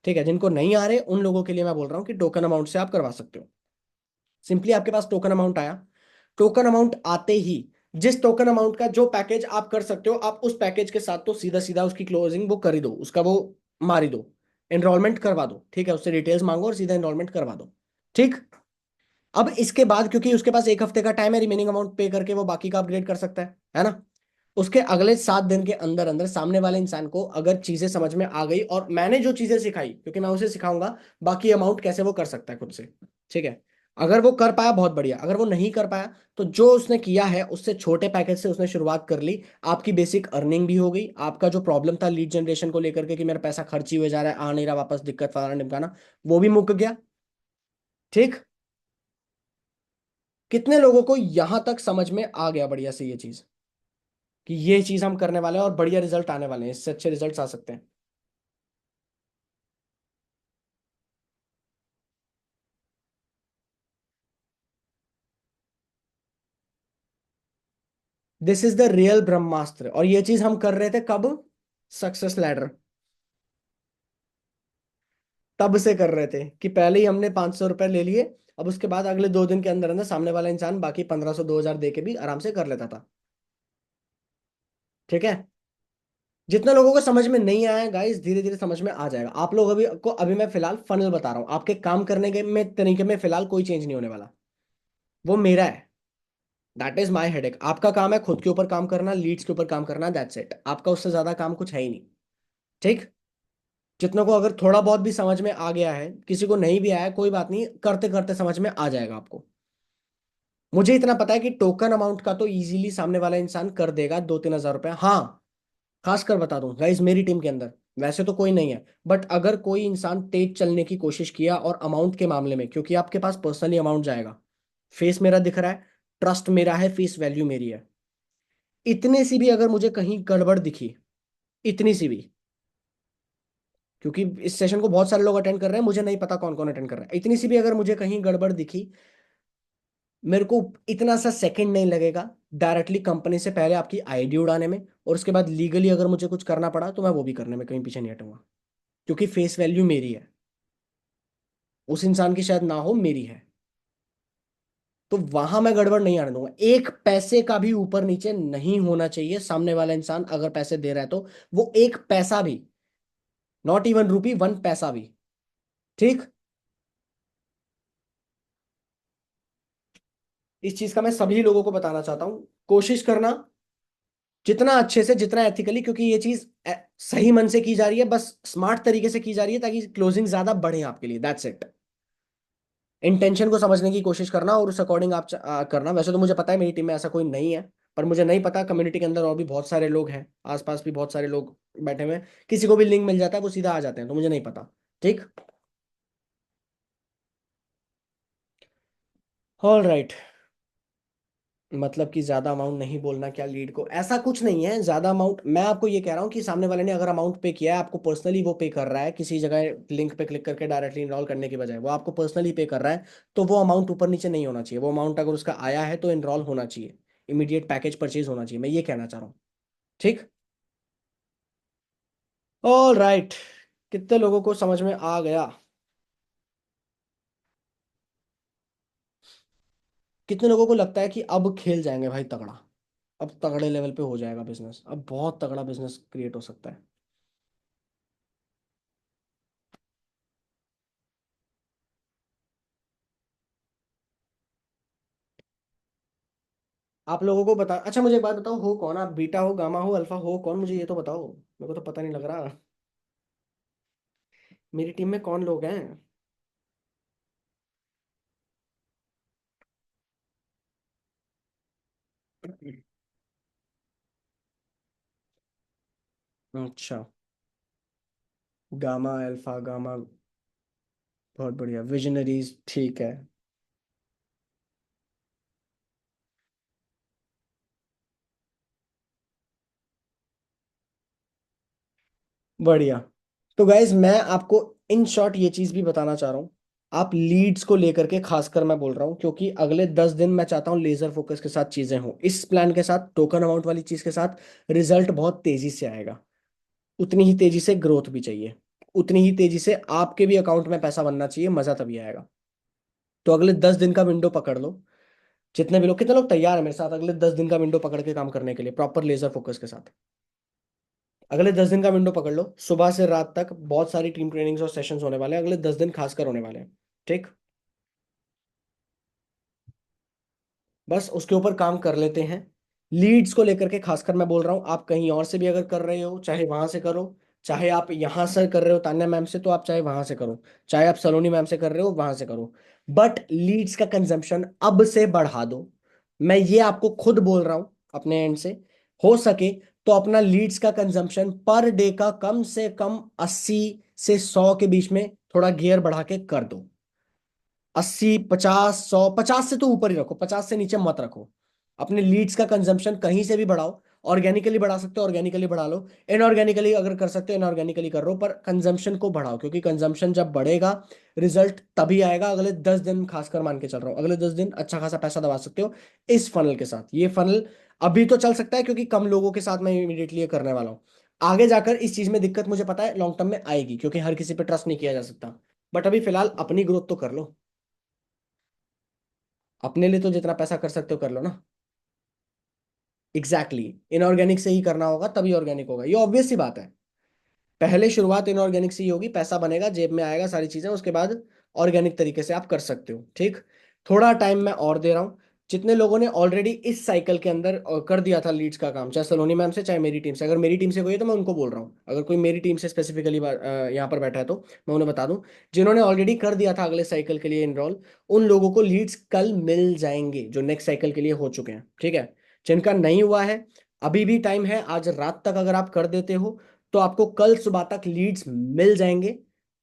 ठीक है, जिनको नहीं आ रहे उन लोगों के लिए मैं बोल रहा हूँ कि टोकन अमाउंट से आप करवा सकते हो। सिंपली आपके पास टोकन अमाउंट आया, टोकन अमाउंट आते ही जिस टोकन अमाउंट का जो पैकेज आप कर सकते हो, आप उस पैकेज के साथ तो सीधा सीधा उसकी क्लोजिंग वो कर ही दो, उसका वो मार ही दो, एनरोलमेंट करवा दो। ठीक है, उससे डिटेल्स मांगो और सीधा एनरोलमेंट करवा दो। ठीक। अब इसके बाद क्योंकि उसके पास एक हफ्ते का टाइम है, रिमेनिंग अमाउंट पे करके वो बाकी का अपग्रेड कर सकता है ना। उसके अगले 7 दिन के अंदर अंदर सामने वाले इंसान को अगर चीजें समझ में आ गई और मैंने जो चीजें सिखाई, क्योंकि मैं उसे सिखाऊंगा बाकी अमाउंट कैसे वो कर सकता है खुद से। ठीक है। अगर वो कर पाया बहुत बढ़िया, अगर वो नहीं कर पाया तो जो उसने किया है उससे छोटे पैकेज से उसने शुरुआत कर ली, आपकी बेसिक अर्निंग भी हो गई, आपका जो प्रॉब्लम था लीड जनरेशन को लेकर के कि मेरा पैसा खर्च ही हुए जा रहा है, आ नहीं रहा वापस, दिक्कत फलाना ढिमकाना, वो भी मुक गया। ठीक। कितने लोगों को यहां तक समझ में आ गया बढ़िया से ये चीज, कि ये चीज हम करने वाले हैं और बढ़िया रिजल्ट आने वाले हैं, इससे अच्छे रिजल्ट्स आ सकते हैं। दिस इज द रियल ब्रह्मास्त्र, और ये चीज हम कर रहे थे कब? सक्सेस लैडर, तब से कर रहे थे कि पहले ही हमने 500 रुपए ले लिए, अब उसके बाद अगले 2 दिन के अंदर अंदर सामने वाला इंसान बाकी 1500 2000 दे के भी आराम से कर लेता था। ठीक है। जितना लोगों को समझ में नहीं आया गाइस, धीरे धीरे समझ में आ जाएगा। आप लोग अभी मैं फिलहाल फनल बता रहा हूँ, आपके काम करने के में तरीके में फिलहाल कोई चेंज नहीं होने वाला, वो मेरा है। That is my headache. आपका काम है खुद के ऊपर काम करना, लीड्स के ऊपर काम करना, दैट्स इट। आपका उससे ज्यादा काम कुछ है ही नहीं। ठीक। जितनों को अगर थोड़ा बहुत भी समझ में आ गया है, किसी को नहीं भी आया कोई बात नहीं, करते करते समझ में आ जाएगा आपको। मुझे इतना पता है कि टोकन अमाउंट का तो इजीली सामने वाला इंसान कर देगा 2-3 हजार रुपए। हाँ, खासकर बता दूं गाइज, मेरी टीम के अंदर वैसे तो कोई नहीं है, बट अगर कोई इंसान तेज चलने की कोशिश किया और अमाउंट के मामले में, क्योंकि आपके पास पर्सनली अमाउंट जाएगा, फेस मेरा दिख रहा है, ट्रस्ट मेरा है, फेस वैल्यू मेरी है, इतने सी भी अगर मुझे कहीं गड़बड़ दिखी, इतनी सी भी, क्योंकि इस सेशन को बहुत सारे लोग अटेंड कर रहे हैं, मुझे नहीं पता कौन कौन अटेंड कर रहा है, इतनी सी भी अगर मुझे कहीं गड़बड़ दिखी, मेरे को इतना सा सेकंड नहीं लगेगा डायरेक्टली कंपनी से पहले आपकी आईडी उड़ाने में, और उसके बाद लीगली अगर मुझे कुछ करना पड़ा तो मैं वो भी करने में कहीं पीछे नहीं हटूंगा, क्योंकि फेस वैल्यू मेरी है, उस इंसान की शायद ना हो, मेरी है। तो वहां मैं गड़बड़ नहीं आने दूंगा, एक पैसे का भी ऊपर नीचे नहीं होना चाहिए। सामने वाला इंसान अगर पैसे दे रहा है तो वो एक पैसा भी, नॉट इवन रुपी, 1 पैसा भी। ठीक। इस चीज का मैं सभी लोगों को बताना चाहता हूं, कोशिश करना जितना अच्छे से, जितना एथिकली, क्योंकि ये चीज सही मन से की जा रही है, बस स्मार्ट तरीके से की जा रही है ताकि क्लोजिंग ज्यादा बढ़े आपके लिए, दैट्स इट। इंटेंशन को समझने की कोशिश करना और उस अकॉर्डिंग आप करना। वैसे तो मुझे पता है मेरी टीम में ऐसा कोई नहीं है, पर मुझे नहीं पता कम्युनिटी के अंदर और भी बहुत सारे लोग हैं, आसपास भी बहुत सारे लोग बैठे हुए हैं, किसी को भी लिंक मिल जाता है वो सीधा आ जाते हैं, तो मुझे नहीं पता। ठीक। All right. मतलब कि ज्यादा अमाउंट नहीं बोलना क्या लीड को, ऐसा कुछ नहीं है ज्यादा अमाउंट। मैं आपको ये कह रहा हूँ कि सामने वाले ने अगर अमाउंट पे किया है, आपको पर्सनली वो पे कर रहा है, किसी जगह लिंक पे क्लिक करके डायरेक्टली इनरोल करने की बजाय वो आपको पर्सनली पे कर रहा है, तो वो अमाउंट ऊपर नीचे नहीं होना चाहिए। वो अमाउंट अगर उसका आया है तो इनरोल होना चाहिए, इमीडिएट पैकेज परचेज होना चाहिए, मैं ये कहना चाह रहा हूँ। ठीक। All right. कितने लोगों को समझ में आ गया? कितने लोगों को लगता है कि अब खेल जाएंगे भाई तगड़ा, अब तगड़े लेवल पे हो जाएगा बिजनेस, अब बहुत तगड़ा बिजनेस क्रिएट हो सकता है? आप लोगों को बता, अच्छा मुझे एक बात बताओ, हो कौन आप? बीटा हो, गामा हो, अल्फा हो, कौन? मुझे ये तो बताओ, मेरे को तो पता नहीं लग रहा। मेरी टीम में कौन लोग हैं? अच्छा। Gamma, alpha, gamma. बहुत बढ़िया, विजनरीज, ठीक है। बढ़िया। तो गाइज मैं आपको इन शॉर्ट ये चीज भी बताना चाह रहा हूँ, आप लीड्स को लेकर के खासकर मैं बोल रहा हूँ, क्योंकि अगले 10 दिन मैं चाहता हूँ लेजर फोकस के साथ चीजें हों, इस प्लान के साथ, टोकन अमाउंट वाली चीज के साथ रिजल्ट बहुत तेजी से आएगा। उतनी ही तेजी से ग्रोथ भी चाहिए, उतनी ही तेजी से आपके भी अकाउंट में पैसा बनना चाहिए, मजा तभी आएगा। तो अगले 10 दिन का विंडो पकड़ लो। जितने भी लोग, कितने लोग तैयार है मेरे साथ अगले 10 दिन का विंडो पकड़ के काम करने के लिए प्रॉपर लेजर फोकस के साथ? अगले 10 दिन का विंडो पकड़ लो, सुबह से रात तक बहुत सारी टीम ट्रेनिंग्स और सेशंस होने वाले हैं, अगले 10 दिन खासकर होने वाले हैं। ठीक। बस उसके ऊपर काम कर लेते हैं। लीड्स को लेकर के खासकर मैं बोल रहा हूँ, आप कहीं और से भी अगर कर रहे हो चाहे वहां से करो, चाहे आप यहाँ से कर रहे हो तान्या मैम से तो आप चाहे वहां से करो, चाहे आप सलोनी मैम से कर रहे हो वहां से करो, बट लीड्स का कंजम्पशन अब से बढ़ा दो। मैं ये आपको खुद बोल रहा हूँ अपने एंड से। हो सके तो अपना लीड्स का कंजम्पशन पर डे का कम से कम 80 से 100 के बीच में थोड़ा गियर बढ़ा के कर दो। 80, 50, 100, 50 से तो ऊपर ही रखो, 50 से नीचे मत रखो। अपने लीड्स का कंजम्पशन कहीं से भी बढ़ाओ। ऑर्गेनिकली बढ़ा सकते हो ऑर्गेनिकली बढ़ा लो, इनऑर्गेनिकली अगर कर सकते हो इनऑर्गेनिकली कर लो, पर कंजम्पशन को बढ़ाओ, क्योंकि कंजम्पशन जब बढ़ेगा रिजल्ट तभी आएगा। अगले 10 दिन खासकर मान के चल रहा हूँ, अगले 10 दिन अच्छा खासा पैसा दबा सकते हो इस फनल के साथ। ये फनल अभी तो चल सकता है क्योंकि कम लोगों के साथ मैं इमीडिएटली ये करने वाला हूँ। आगे जाकर इस चीज में दिक्कत मुझे पता है लॉन्ग टर्म में आएगी, क्योंकि हर किसी पे ट्रस्ट नहीं किया जा सकता। बट अभी फिलहाल अपनी ग्रोथ तो कर लो। अपने लिए तो जितना पैसा कर सकते हो कर लो ना। Exactly exactly। इनऑर्गेनिक से ही करना होगा तभी ऑर्गेनिक होगा, ये ऑब्वियस सी बात है। पहले शुरुआत इनऑर्गेनिक से ही होगी, पैसा बनेगा जेब में आएगा सारी चीजें, उसके बाद ऑर्गेनिक तरीके से आप कर सकते हो। ठीक। थोड़ा टाइम मैं और दे रहा हूँ। जितने लोगों ने ऑलरेडी इस साइकिल के अंदर कर दिया था लीड्स का काम, चाहे सलोनी मैम से चाहे मेरी टीम से, अगर मेरी टीम से कोई है तो मैं उनको बोल रहा हूँ, अगर कोई मेरी टीम से स्पेसिफिकली यहाँ पर बैठा है तो मैं उन्हें बता दूं, जिन्होंने ऑलरेडी कर दिया था अगले साइकिल के लिए इनरोल, उन लोगों को लीड्स कल मिल जाएंगे जो नेक्स्ट साइकिल के लिए हो चुके हैं। ठीक है। जिनका नहीं हुआ है, अभी भी टाइम है, आज रात तक अगर आप कर देते हो तो आपको कल सुबह तक लीड्स मिल जाएंगे।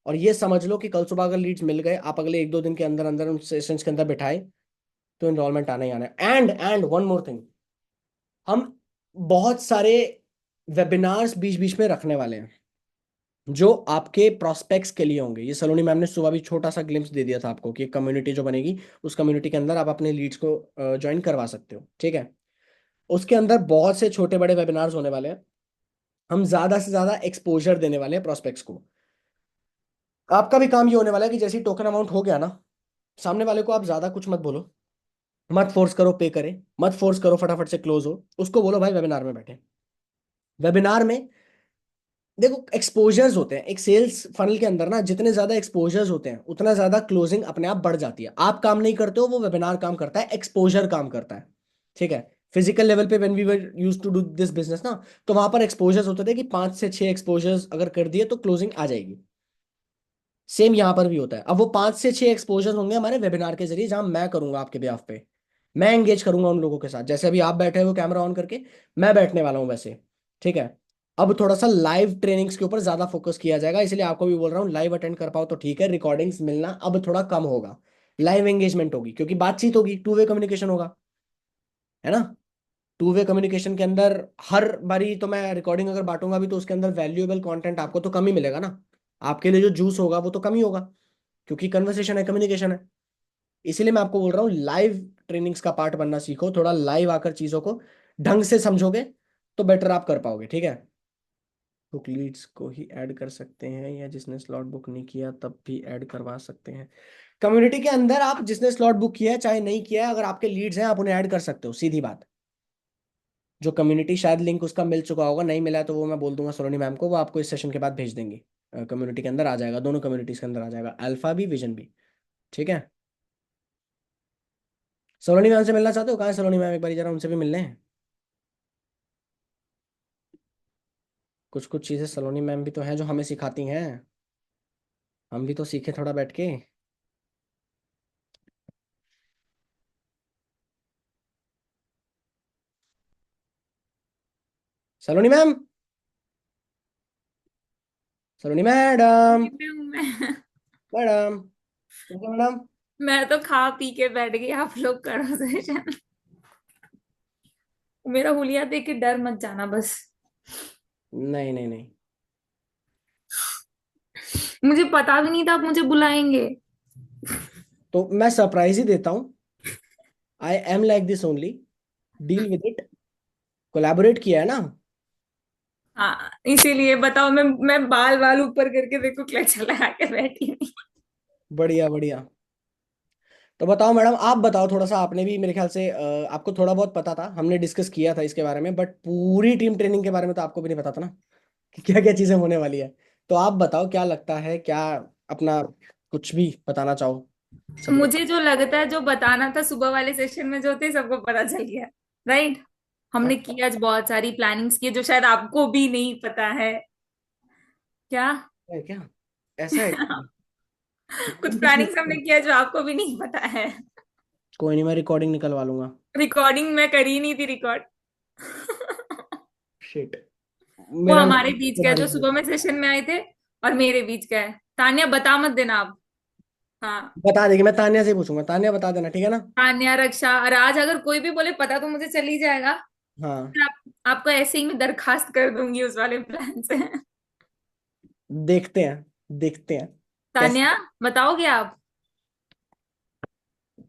और ये समझ लो कि कल सुबह अगर लीड्स मिल गए, आप अगले 1-2 दिन के अंदर अंदर उन सेशंस के अंदर बिठाए, तो इनरोलमेंट आना ही आना है। एंड वन मोर थिंग, हम बहुत सारे वेबिनार्स बीच बीच में रखने वाले हैं जो आपके प्रोस्पेक्ट्स के लिए होंगे। ये सलोनी मैम ने सुबह भी छोटा सा ग्लिम्स दे दिया था आपको कि एक कम्युनिटी जो बनेगी, उस कम्युनिटी के अंदर आप अपने लीड्स को ज्वाइन करवा सकते हो। ठीक है। उसके अंदर बहुत से छोटे बड़े वेबिनार्स होने वाले हैं। हम ज्यादा से ज्यादा एक्सपोजर देने वाले हैं प्रोस्पेक्ट्स को। आपका भी काम ये होने वाला है कि जैसे ही टोकन अमाउंट हो गया ना, सामने वाले को आप ज्यादा कुछ मत बोलो, मत फोर्स करो पे करे, मत फोर्स करो फटाफट से क्लोज हो, उसको बोलो भाई वेबिनार में बैठे। वेबिनार में देखो एक्सपोजर्स होते हैं एक सेल्स फनल के अंदर ना, जितने ज्यादा एक्सपोजर्स होते हैं उतना ज्यादा क्लोजिंग अपने आप बढ़ जाती है। आप काम नहीं करते हो, वो वेबिनार काम करता है, एक्सपोजर काम करता है। ठीक है। फिजिकल लेवल पे when we were used to do this business ना, तो वहां पर एक्सपोजर्स होते थे कि 5 से 6 एक्सपोजर्स अगर कर दिए तो क्लोजिंग आ जाएगी। सेम यहां पर भी होता है। अब वो 5 से 6 एक्सपोजर होंगे हमारे वेबिनार के जरिए, जहां मैं करूंगा आपके बेहाफ पे, मैं एंगेज करूंगा उन लोगों के साथ, जैसे अभी आप बैठे हो कैमरा ऑन करके, मैं बैठने वाला हूं वैसे। ठीक है। अब थोड़ा सा लाइव ट्रेनिंग्स के ऊपर ज्यादा फोकस किया जाएगा, इसलिए आपको भी बोल रहा हूँ लाइव अटेंड कर पाओ तो ठीक है, रिकॉर्डिंग्स मिलना अब थोड़ा कम होगा। लाइव एंगेजमेंट होगी क्योंकि बातचीत होगी, टू वे कम्युनिकेशन होगा, है ना। टू वे कम्युनिकेशन के अंदर हर बारी तो मैं रिकॉर्डिंग अगर बांटूंगा भी तो उसके अंदर वैल्यूएबल कंटेंट आपको तो कम ही मिलेगा ना। आपके लिए जो जूस होगा वो तो कम ही होगा, क्योंकि कन्वर्सेशन है, कम्युनिकेशन है। इसीलिए मैं आपको बोल रहा हूँ लाइव ट्रेनिंग्स का पार्ट बनना सीखो, थोड़ा लाइव आकर चीजों को ढंग से समझोगे तो बेटर आप कर पाओगे। ठीक है। बुक लीड्स को ही ऐड कर सकते हैं या जिसने स्लॉट बुक नहीं किया तब भी ऐड करवा सकते हैं? कम्युनिटी के अंदर आप जिसने स्लॉट बुक किया है चाहे नहीं किया है, अगर आपके लीड्स हैं आप उन्हें ऐड कर सकते हो, सीधी बात। जो कम्युनिटी शायद लिंक उसका मिल चुका होगा, नहीं मिला है तो वो मैं बोल दूंगा सलोनी मैम को, वो आपको इस सेशन के बाद भेज देंगी। कम्युनिटी के अंदर आ जाएगा, दोनों कम्युनिटीज के अंदर आ जाएगा, अल्फा भी विजन भी। ठीक है। सलोनी मैम से मिलना चाहते हो? कहाँ है सलोनी मैम? एक बार जरा उनसे भी मिलने हैं। कुछ कुछ चीजें सलोनी मैम भी तो हैं जो हमें सिखाती हैं, हम भी तो सीखे थोड़ा बैठ के। सलोनी मैम, सलोनी मैडम, वहीं पे हूँ मैं। मैडम, ठीक है मैडम। मैं तो खा पी के बैठ गई, आप लोग करो सेशन। मेरा हुलिया देख के डर मत जाना बस। नहीं नहीं नहीं। मुझे पता भी नहीं था आप मुझे बुलाएंगे। तो मैं सरप्राइज ही देता हूँ। I am like this only, deal with it. Collaborate किया है ना। हाँ, इसीलिए बताओ, मैं बाल बाल ऊपर करके देखो क्लच लगा के बैठी हूँ। बढ़िया बढ़िया। तो बताओ मैडम, आप बताओ थोड़ा सा, आपने भी मेरे ख्याल से आपको थोड़ा बहुत पता था, हमने डिस्कस किया था इसके बारे में, बट पूरी टीम ट्रेनिंग के बारे में तो आपको भी नहीं पता था ना कि क्या क्या चीजें होने वाली है। तो आप बताओ क्या लगता है, क्या अपना कुछ भी बताना चाहो सबको। मुझे जो लगता है, जो बताना था सुबह वाले सेशन में जो थे, सबको पता चल गया। राइट। हमने की आज बहुत सारी प्लानिंग्स की जो शायद आपको भी नहीं पता है। क्या? है क्या? ऐसा है क्या? कुछ मैंने कुछ नहीं प्लानिंग्स हमने पता। किया जो आपको भी नहीं पता है। कोई नहीं, मैं रिकॉर्डिंग निकलवा लूंगा। रिकॉर्डिंग मैं करी नहीं थी रिकॉर्ड। शिट। वो मेरा हमारे नाम बीच का है, पुरानी जो सुबह में सेशन में आए थे, और मेरे बीच का है। तान्या, बता मत देना आप। हाँ। बता देगी, मैं तान्या से ही पूछूंगा, तान्या बता देना, ठीक है ना। तान्या, रक्षा और आज अगर कोई भी बोले पता तो मुझे चल ही जाएगा। हाँ। फिर आपको ऐसे ही मैं दरखास्त कर दूंगी उस वाले प्लान से। देखते हैं, देखते हैं कैसे। तान्या, बताओगे आप?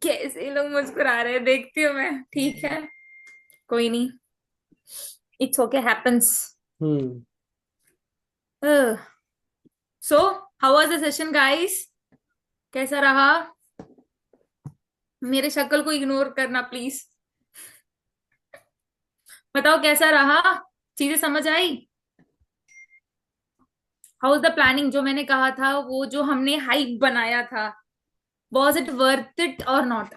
कैसे लोग मुस्कुरा रहे हैं, देखती हूँ मैं। ठीक है, कोई नहीं। It's okay, happens. Hmm. So, how was the session guys? कैसा रहा? मेरे शक्ल को इग्नोर करना प्लीज। बताओ कैसा रहा? चीजें समझ आई? How is the planning? जो मैंने कहा था, वो जो हमने हाइप बनाया था, वॉज इट वर्थ इट और not?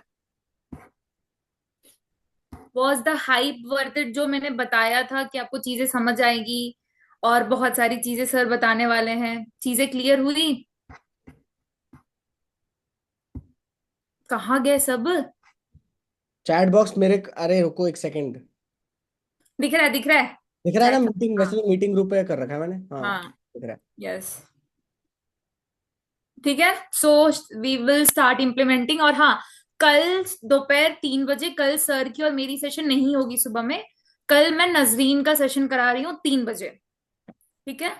Was the hype worth it? जो मैंने बताया था कि आपको चीजें समझ आएगी और बहुत सारी चीजें सर बताने वाले हैं, चीजें क्लियर हुई? कहाँ गए सब? चैट बॉक्स मेरे, अरे रुको एक सेकंड। दिख रहा है, दिख रहा है। दिख रहा है ना चैट। मीटिंग? हाँ। वैसे तो मीटिंग ग्रुप पे कर रखा है मैंने, हाँ हाँ। दिख रहा है। यस। ठीक है। So we will start implementing. और हाँ, कल दोपहर 3 बजे कल सर की और मेरी सेशन नहीं होगी सुबह में। कल मैं नजरीन का सेशन करा रही हूँ 3 बजे। ठीक है।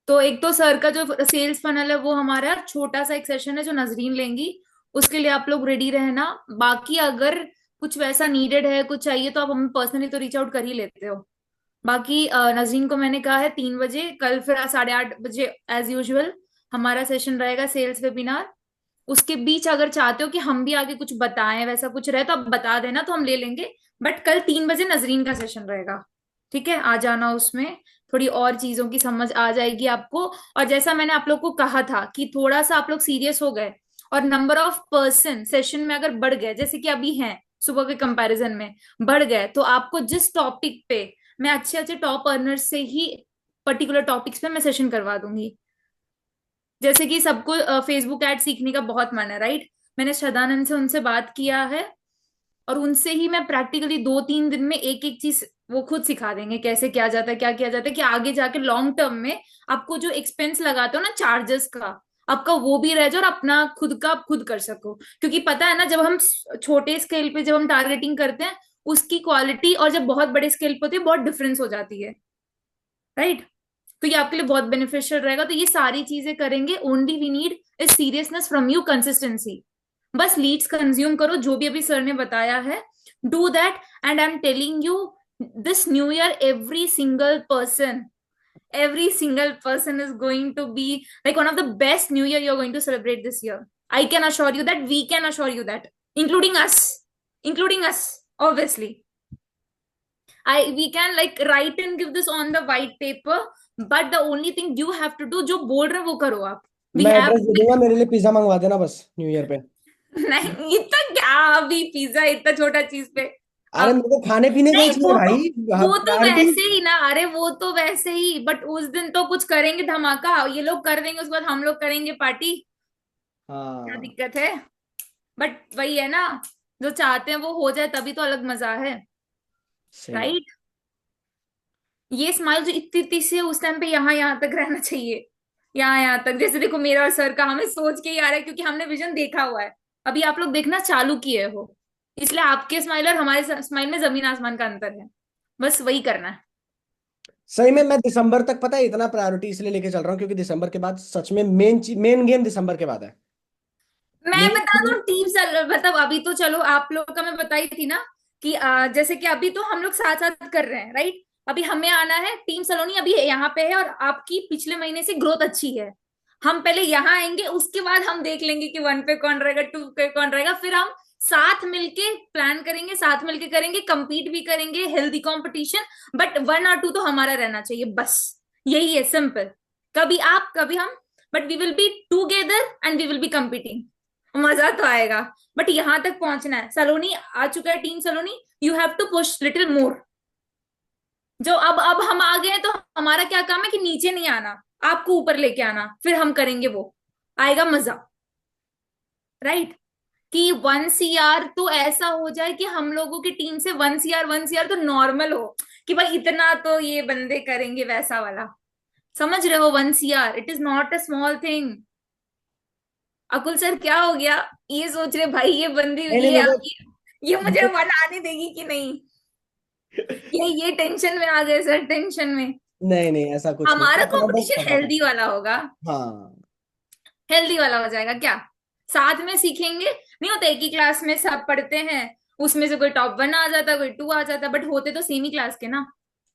तो एक तो सर का जो सेल्स फनल है, वो हमारा छोटा सा एक सेशन है जो नजरीन लेंगी। उसके लिए आप लोग रेडी रहना। बाकी अगर कुछ वैसा नीडेड है, कुछ चाहिए, तो आप हमें पर्सनली तो रीच आउट कर ही लेते हो। बाकी नजरीन को मैंने कहा है 3 बजे कल, फिर 8:30 बजे एज यूजुअल हमारा सेशन रहेगा सेल्स वेबिनार। उसके बीच अगर चाहते हो कि हम भी आगे कुछ बताएं, वैसा कुछ रहे तो आप बता देना, तो हम ले लेंगे। बट कल 3 बजे नजरीन का सेशन रहेगा। ठीक है, आ जाना उसमें। थोड़ी और चीजों की समझ आ जाएगी आपको। और जैसा मैंने आप लोग को कहा था कि थोड़ा सा आप लोग सीरियस हो गए और नंबर ऑफ पर्सन सेशन में अगर बढ़ गए, जैसे कि अभी हैं, सुबह के कंपैरिजन में बढ़ गए, तो आपको जिस टॉपिक पे मैं अच्छे अच्छे टॉप अर्नर्स से ही पर्टिकुलर टॉपिक्स पे मैं सेशन करवा दूंगी। जैसे कि सबको फेसबुक एड सीखने का बहुत मन है, राइट? मैंने सदानंद से उनसे बात किया है, और उनसे ही मैं प्रैक्टिकली 2-3 दिन में एक एक चीज वो खुद सिखा देंगे, कैसे किया जाता है, क्या किया जाता है, कि आगे जाके लॉन्ग टर्म में आपको जो एक्सपेंस लगाते हो ना चार्जेस का, आपका वो भी रह जाए और अपना खुद का आप खुद कर सको। क्योंकि पता है ना, जब हम छोटे स्केल पे जब हम टारगेटिंग करते हैं, उसकी क्वालिटी और जब बहुत बड़े स्केल पे होती है, बहुत डिफरेंस हो जाती है। राइट। तो ये आपके लिए बहुत बेनिफिशियल रहेगा। तो ये सारी चीजें करेंगे। Only we need is seriousness from you, consistency. बस लीड्स कंज्यूम करो, जो भी अभी सर ने बताया है, do that. And I am telling you, this new year every single person Every single person is going to be like one of the best new year you're going to celebrate this year. I can assure you that, we can assure you that, including us, including us, obviously. I We can like write and give this on the white paper, but the only thing you have to do, जो बोल रहे हो वो करो आप. We मैं have address दे दूंगा, मेरे लिए पिज्जा मंगवा देना बस न्यू ईयर पे। नहीं इतना क्या, अभी पिज्जा इतना छोटा चीज पे. अरे अब मेरे को खाने पीने का ही नहीं, चाहिए भाई। वो तो प्रायोरिटी। वैसे ही ना, अरे वो तो वैसे ही, बट उस दिन तो कुछ करेंगे धमाका, ये लोग कर देंगे, उसके बाद हम लोग करेंगे पार्टी. क्या हाँ दिक्कत है? बट वही है ना, जो चाहते हैं वो हो जाए तभी तो अलग मजा है. सही बात। राइट. ये स्माइल जो इतनी इतनी सी है, उस टाइम पे यहाँ यहाँ तक रहना चाहिए. यहाँ यहाँ तक, जैसे देखो मेरा और सर का हमें सोच के ही आ रहा है, क्योंकि हमने विजन देखा हुआ है. अभी आप लोग देखना चालू किए हो, इसलिए आपके स्माइल और हमारे स्माइल में जमीन आसमान का अंतर है. बस वही करना है. सही में मैं दिसंबर तक, पता है, इतना प्रायोरिटी इसलिए लेके चल रहा हूँ क्योंकि दिसंबर के बाद सच में मेन गेम दिसंबर के बाद है। मैं न्यू बता ईयर। दूं टीम मतलब अभी तो चलो आप लोग का मैं बताई थी ना, कि जैसे कि अभी तो हम लोग साथ साथ कर रहे हैं, राइट. अभी हमें आना है, टीम सलोनी अभी यहाँ पे है, और आपकी पिछले महीने से ग्रोथ अच्छी है. हम पहले यहाँ आएंगे, उसके बाद हम देख लेंगे कि 1 पे कौन रहेगा, 2 पे कौन रहेगा, फिर हम साथ मिलके प्लान करेंगे, साथ मिलके करेंगे, compete भी करेंगे, हेल्दी कंपटीशन. बट 1 और 2 तो हमारा रहना चाहिए, बस. यही है, सिंपल. कभी आप कभी हम, but we will be together and we will be competing. मजा तो आएगा. बट यहां तक पहुंचना है. सलोनी आ चुका है, team Saloni. You have to push little more. जो अब हम आ गए हैं, तो हमारा क्या काम है कि नीचे नहीं आना, आपको ऊपर लेके आना, फिर हम करेंगे, वो आएगा मजा. राइट. कि 1 CR तो ऐसा हो जाए कि हम लोगों की टीम से 1 CR 1 CR तो नॉर्मल हो, कि भाई इतना तो ये बंदे करेंगे, वैसा वाला. समझ रहे हो? 1 CR it is not a small thing. Akul sir क्या हो गया? ये सोच रहे भाई ये बंदी, नहीं नहीं, ये मुझे मेरे बनाने देगी कि नहीं. ये टेंशन में आ गए सर, टेंशन में. नहीं नहीं, ऐसा कुछ नहीं, हमारा मैं बस कंपटीशन बताता हूँ। हेल्दी वाला होगा. हाँ। हेल्दी वाला हो जाएगा क्या? साथ में सीखेंगे. नहीं होता एक ही क्लास में सब पढ़ते हैं, उसमें से कोई टॉप 1 आ जाता, कोई 2 आ जाता, बट होते तो सेम ही क्लास के ना.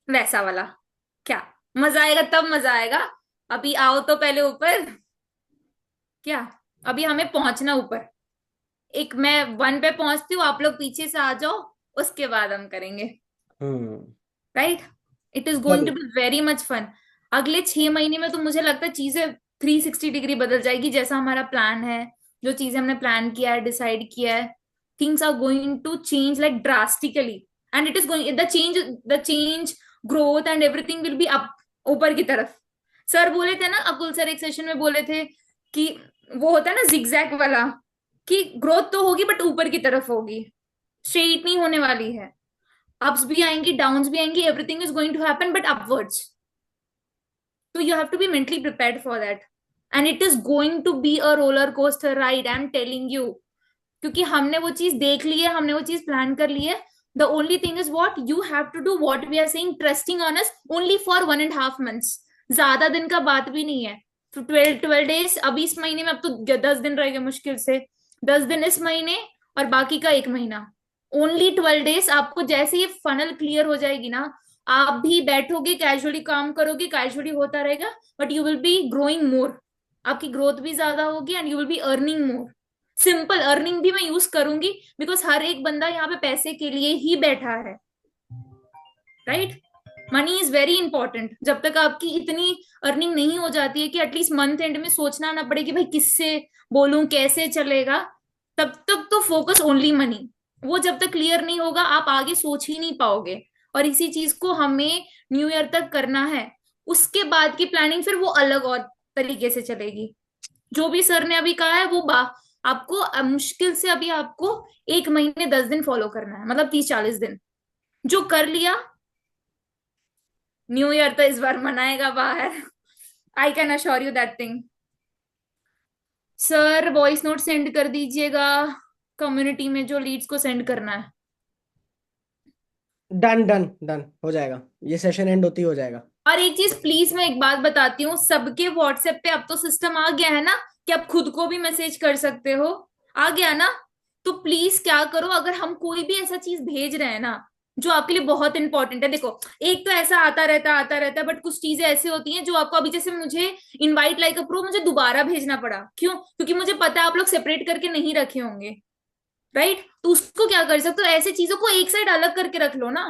वैसा वाला. क्या मजा आएगा, तब मजा आएगा. अभी आओ तो पहले ऊपर. क्या? अभी हमें पहुंचना ऊपर. एक मैं 1 पे पहुंचती हूँ, आप लोग पीछे से आ जाओ, उसके बाद हम करेंगे. Hmm. Right. It is going to चलो। Be very much fun. अगले 6 महीने में तो मुझे लगता है चीजें 360 डिग्री बदल जाएगी, जैसा हमारा प्लान है, जो चीजें हमने प्लान किया है, डिसाइड किया है. Things are going to change like drastically. And it is going the change growth and everything will be up, ऊपर की तरफ. सर बोले थे ना, अकुल सर एक सेशन में बोले थे कि वो होता है ना जिगजैग वाला, कि ग्रोथ तो होगी बट ऊपर की तरफ होगी, स्ट्रेट नहीं होने वाली है. अप्स भी आएंगी, डाउन्स भी आएंगी, everything is going to happen but upwards. तो you have to be mentally prepared for that. And it is going to be a roller coaster ride, I am telling you. क्योंकि हमने वो चीज देख ली है, हमने वो चीज प्लान कर ली है. The only thing is what you have to do, what we are saying, trusting on us only for 1.5 months. ज्यादा दिन का बात भी नहीं है. तो 12 days अभी इस महीने में, अब तो 10 दिन रहेगा मुश्किल से. 10 दिन इस महीने, और बाकी का 1 महीना. Only 12 days. आपको जैसे ये फनल क्लियर हो जाएगी ना, आप भी बैठोगे, कैजुअली काम करोगे, कैजुअली होता रहेगा, but you will be growing more. आपकी ग्रोथ भी ज्यादा होगी and you will be earning more. Simple earning भी मैं यूज करूंगी, बिकॉज हर एक बंदा यहाँ पे पैसे के लिए ही बैठा है. Right. Money is very important. जब तक आपकी इतनी अर्निंग नहीं हो जाती है कि एटलीस्ट मंथ एंड में सोचना ना पड़े कि भाई किससे बोलूं, कैसे चलेगा, तब तक तो फोकस ओनली मनी. वो जब तक क्लियर नहीं होगा, आप आगे सोच ही नहीं पाओगे. और इसी चीज को हमें न्यू ईयर तक करना है. उसके बाद की प्लानिंग फिर वो अलग और तरीके से चलेगी. जो भी सर ने अभी कहा है वो आपको मुश्किल से अभी आपको 1 महीने 10 दिन फॉलो करना है, मतलब 30-40 दिन. जो कर लिया, न्यू ईयर तो इस बार मनाएगा बाहर. I can assure you that thing. Sir voice note send कर दीजिएगा कम्युनिटी में, जो लीड्स को सेंड करना है. डन डन डन हो जाएगा, ये सेशन एंड होती हो जाएगा। और एक चीज प्लीज, मैं एक बात बताती हूँ, सबके व्हाट्सएप पे अब तो सिस्टम आ गया है ना, कि आप खुद को भी मैसेज कर सकते हो. आ गया ना? तो प्लीज क्या करो, अगर हम कोई भी ऐसा चीज भेज रहे हैं ना, जो आपके लिए बहुत इंपॉर्टेंट है। देखो, एक तो ऐसा आता रहता है, बट कुछ चीजें ऐसी होती हैं जो आपको, अभी जैसे मुझे इनवाइट लाइक अ प्रो मुझे दोबारा भेजना पड़ा, क्यों? क्योंकि मुझे पता है आप लोग सेपरेट करके नहीं रखे होंगे, राइट? तो उसको क्या कर सकते हो, ऐसे चीजों को एक साइड अलग करके रख लो ना,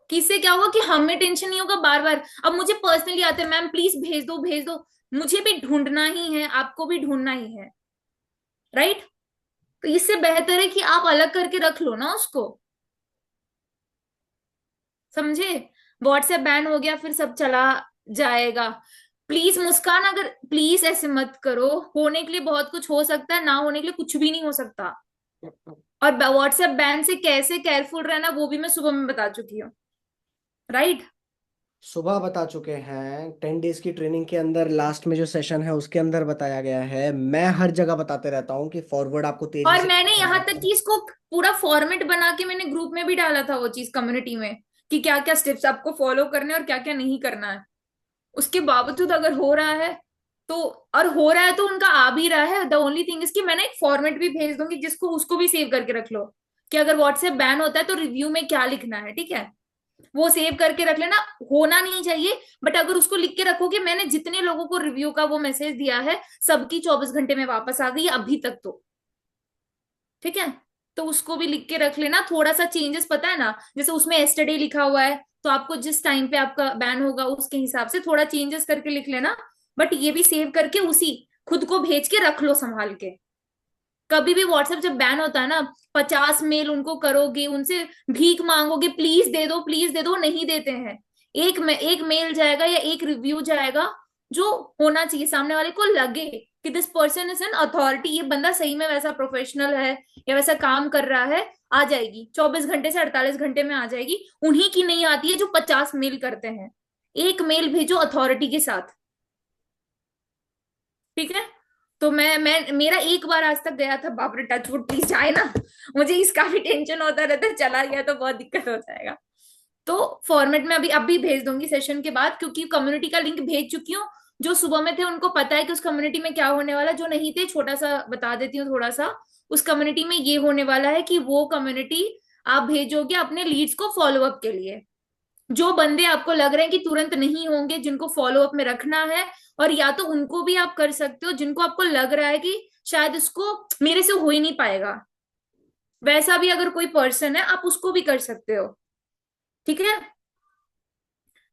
कि इससे क्या होगा कि हमें टेंशन नहीं होगा बार बार। अब मुझे पर्सनली आते हैं, मैम प्लीज भेज दो भेज दो, मुझे भी ढूंढना ही है, आपको भी ढूंढना ही है, राइट? तो इससे बेहतर है कि आप अलग करके रख लो ना उसको, समझे? व्हाट्सएप बैन हो गया फिर सब चला जाएगा। प्लीज मुस्कान, अगर प्लीज ऐसे मत करो, होने के लिए बहुत कुछ हो सकता है, ना होने के लिए कुछ भी नहीं हो सकता। और व्हाट्सएप बैन से कैसे केयरफुल रहना वो भी मैं सुबह में बता चुकी हूँ, राइट? सुबह बता चुके हैं, 10 डेज की ट्रेनिंग के अंदर लास्ट में जो सेशन है उसके अंदर बताया गया है। मैं हर जगह बताते रहता हूँ कि फॉरवर्ड आपको तेजी और से मैंने यहाँ करना तक है। कि इसको पूरा फॉर्मेट बना के मैंने ग्रुप में भी डाला था, वो चीज कम्युनिटी में, कि क्या क्या स्टेप्स आपको फॉलो करने और क्या क्या नहीं करना है। उसके बावजूद अगर हो रहा है तो, और हो रहा है तो उनका आ भी रहा है, द ओनली थिंग इसकी मैंने एक फॉर्मेट भी भेज दूंगी जिसको उसको भी सेव करके रख लो, कि अगर व्हाट्सएप बैन होता है तो रिव्यू में क्या लिखना है, ठीक है? वो सेव करके रख लेना। होना नहीं चाहिए, बट अगर उसको लिख के रखोगे, मैंने जितने लोगों को रिव्यू का वो मैसेज दिया है सबकी 24 घंटे में वापस आ गई है अभी तक तो, ठीक है? तो उसको भी लिख के रख लेना। थोड़ा सा चेंजेस पता है ना, जैसे उसमें एस्टरडे लिखा हुआ है, तो आपको जिस टाइम पे आपका बैन होगा उसके हिसाब से थोड़ा चेंजेस करके लिख लेना। बट ये भी सेव करके उसी खुद को भेज के रख लो संभाल के। कभी भी व्हाट्सएप जब बैन होता है ना, 50 मेल उनको करोगे, उनसे भीख मांगोगे प्लीज दे दो, नहीं देते हैं। एक मेल जाएगा या एक रिव्यू जाएगा जो होना चाहिए, सामने वाले को लगे कि this person is an authority, ये बंदा सही में वैसा प्रोफेशनल है या वैसा काम कर रहा है। आ जाएगी 24 घंटे से 48 घंटे में आ जाएगी। उन्हीं की नहीं आती है जो 50 मेल करते हैं। एक मेल भेजो अथॉरिटी के साथ, ठीक है? तो मैं मेरा एक बार आज तक गया था, बाप रे, टचवुड प्लीज जाए ना, मुझे इसका भी टेंशन होता रहता है, चला गया तो बहुत दिक्कत हो जाएगा। तो फॉर्मेट में अभी अभी भेज दूंगी सेशन के बाद, क्योंकि कम्युनिटी का लिंक भेज चुकी हूँ। जो सुबह में थे उनको पता है कि उस कम्युनिटी में क्या होने वाला है, जो नहीं थे छोटा सा बता देती हूँ थोड़ा सा। उस कम्युनिटी में ये होने वाला है कि वो कम्युनिटी आप भेजोगे अपने लीड्स को फॉलो अप के लिए। जो बंदे आपको लग रहे हैं कि तुरंत नहीं होंगे, जिनको फॉलो अप में रखना है, और या तो उनको भी आप कर सकते हो जिनको आपको लग रहा है कि शायद इसको मेरे से हो ही नहीं पाएगा, वैसा भी अगर कोई पर्सन है आप उसको भी कर सकते हो, ठीक है?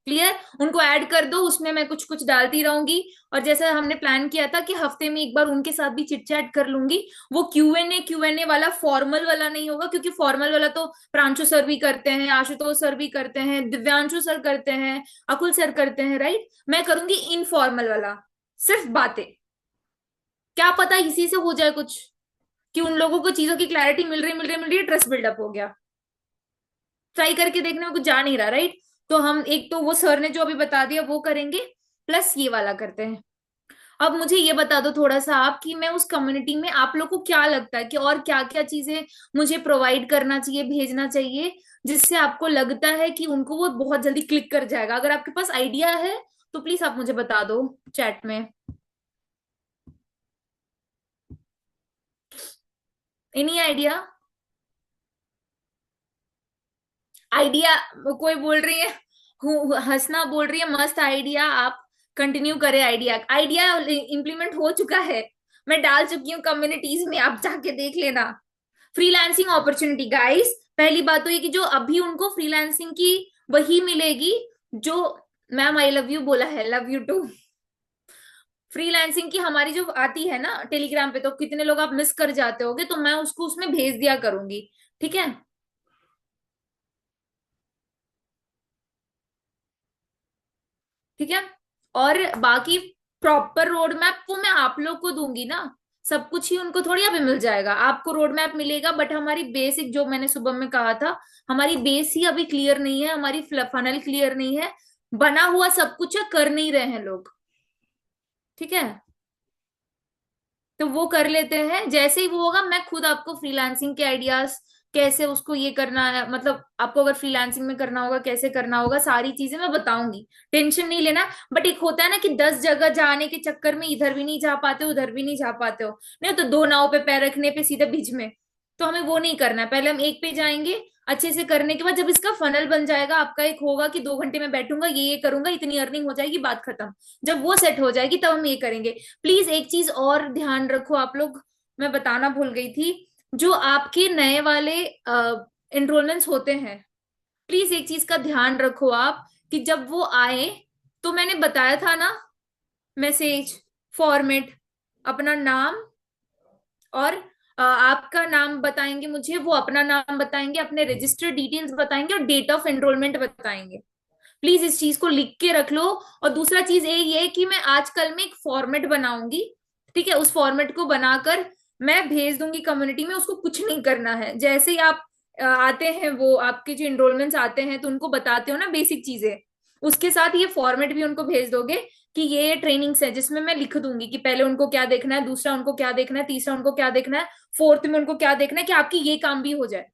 क्लियर? उनको ऐड कर दो, उसमें मैं कुछ कुछ डालती रहूंगी। और जैसा हमने प्लान किया था कि हफ्ते में एक बार उनके साथ भी चिट चैट कर लूंगी। वो क्यू एन ए वाला फॉर्मल वाला नहीं होगा, क्योंकि फॉर्मल वाला तो प्रांशु सर भी करते हैं, आशुतोष सर भी करते हैं, दिव्यांशु सर करते हैं, अकुल सर करते हैं, राइट? मैं करूंगी इनफॉर्मल वाला, सिर्फ बातें। क्या पता इसी से हो जाए कुछ, कि उन लोगों को चीजों की क्लैरिटी मिल रही है, ट्रस्ट बिल्डअप हो गया। ट्राई करके देखने में कुछ जा नहीं रहा, राइट? तो हम एक तो वो सर ने जो अभी बता दिया वो करेंगे, प्लस ये वाला करते हैं। अब मुझे ये बता दो थोड़ा सा आप, कि मैं उस कम्युनिटी में आप लोग को क्या लगता है कि और क्या क्या चीजें मुझे प्रोवाइड करना चाहिए, भेजना चाहिए, जिससे आपको लगता है कि उनको वो बहुत जल्दी क्लिक कर जाएगा। अगर आपके पास आइडिया है तो प्लीज आप मुझे बता दो चैट में। Any idea? आइडिया? कोई बोल रही है, हंसना बोल रही है मस्त आइडिया, आप कंटिन्यू करें। आइडिया आइडिया इम्प्लीमेंट हो चुका है, मैं डाल चुकी हूँ कम्युनिटीज में, आप जाके देख लेना। फ्रीलांसिंग अपॉर्चुनिटी गाइस, पहली बात तो ये कि जो अभी उनको फ्रीलांसिंग की वही मिलेगी जो, मैम आई लव यू बोला है, लव यू टू। फ्रीलांसिंग की हमारी जो आती है ना टेलीग्राम पे, तो कितने लोग आप मिस कर जाते होगे, तो मैं उसको उसमें भेज दिया करूंगी, ठीक है? ठीक है। और बाकी प्रॉपर रोड मैप वो मैं आप लोग को दूंगी ना, सब कुछ ही उनको थोड़ी अभी मिल जाएगा। आपको रोड मैप मिलेगा, बट हमारी बेसिक जो मैंने सुबह में कहा था, हमारी बेस ही अभी क्लियर नहीं है, हमारी फनल क्लियर नहीं है, बना हुआ सब कुछ है, कर नहीं रहे हैं लोग, ठीक है? तो वो कर लेते हैं, जैसे ही वो होगा मैं खुद आपको फ्रीलांसिंग के आइडियाज, कैसे उसको ये करना है, मतलब आपको अगर फ्रीलांसिंग में करना होगा कैसे करना होगा, सारी चीजें मैं बताऊंगी, टेंशन नहीं लेना। बट एक होता है ना कि 10 जगह जाने के चक्कर में इधर भी नहीं जा पाते हो उधर भी नहीं जा पाते हो, नहीं तो दो नाव पे पैर रखने पे सीधे बीच में। तो हमें वो नहीं करना है, पहले हम एक पे जाएंगे, अच्छे से करने के बाद जब इसका फनल बन जाएगा, आपका एक होगा कि 2 घंटे में बैठूंगा, ये करूंगा, इतनी अर्निंग हो जाएगी, बात खत्म। जब वो सेट हो जाएगी तब हम ये करेंगे। प्लीज एक चीज और ध्यान रखो आप लोग, मैं बताना भूल गई थी। जो आपके नए वाले एनरोलमेंट्स होते हैं, प्लीज एक चीज का ध्यान रखो आप, कि जब वो आए, तो मैंने बताया था ना, मैसेज फॉर्मेट, अपना नाम, और आपका नाम बताएंगे मुझे, वो अपना नाम बताएंगे, अपने रजिस्टर डिटेल्स बताएंगे, और डेट ऑफ एनरोलमेंट बताएंगे। प्लीज इस चीज को लिख के रख लो। और दूसरा चीज ये है कि मैं आजकल में एक फॉर्मेट बनाऊंगी, ठीक है? उस फॉर्मेट को बनाकर मैं भेज दूंगी कम्युनिटी में, उसको कुछ नहीं करना है। जैसे ही आप आते हैं, वो आपके जो एनरोलमेंट्स आते हैं, तो उनको बताते हो ना बेसिक चीजें, उसके साथ ये फॉर्मेट भी उनको भेज दोगे, कि ये ट्रेनिंग्स है, जिसमें मैं लिख दूंगी कि पहले उनको क्या देखना है, दूसरा उनको क्या देखना है, तीसरा उनको क्या देखना है, फोर्थ में उनको क्या देखना है, कि आपकी ये काम भी हो जाए।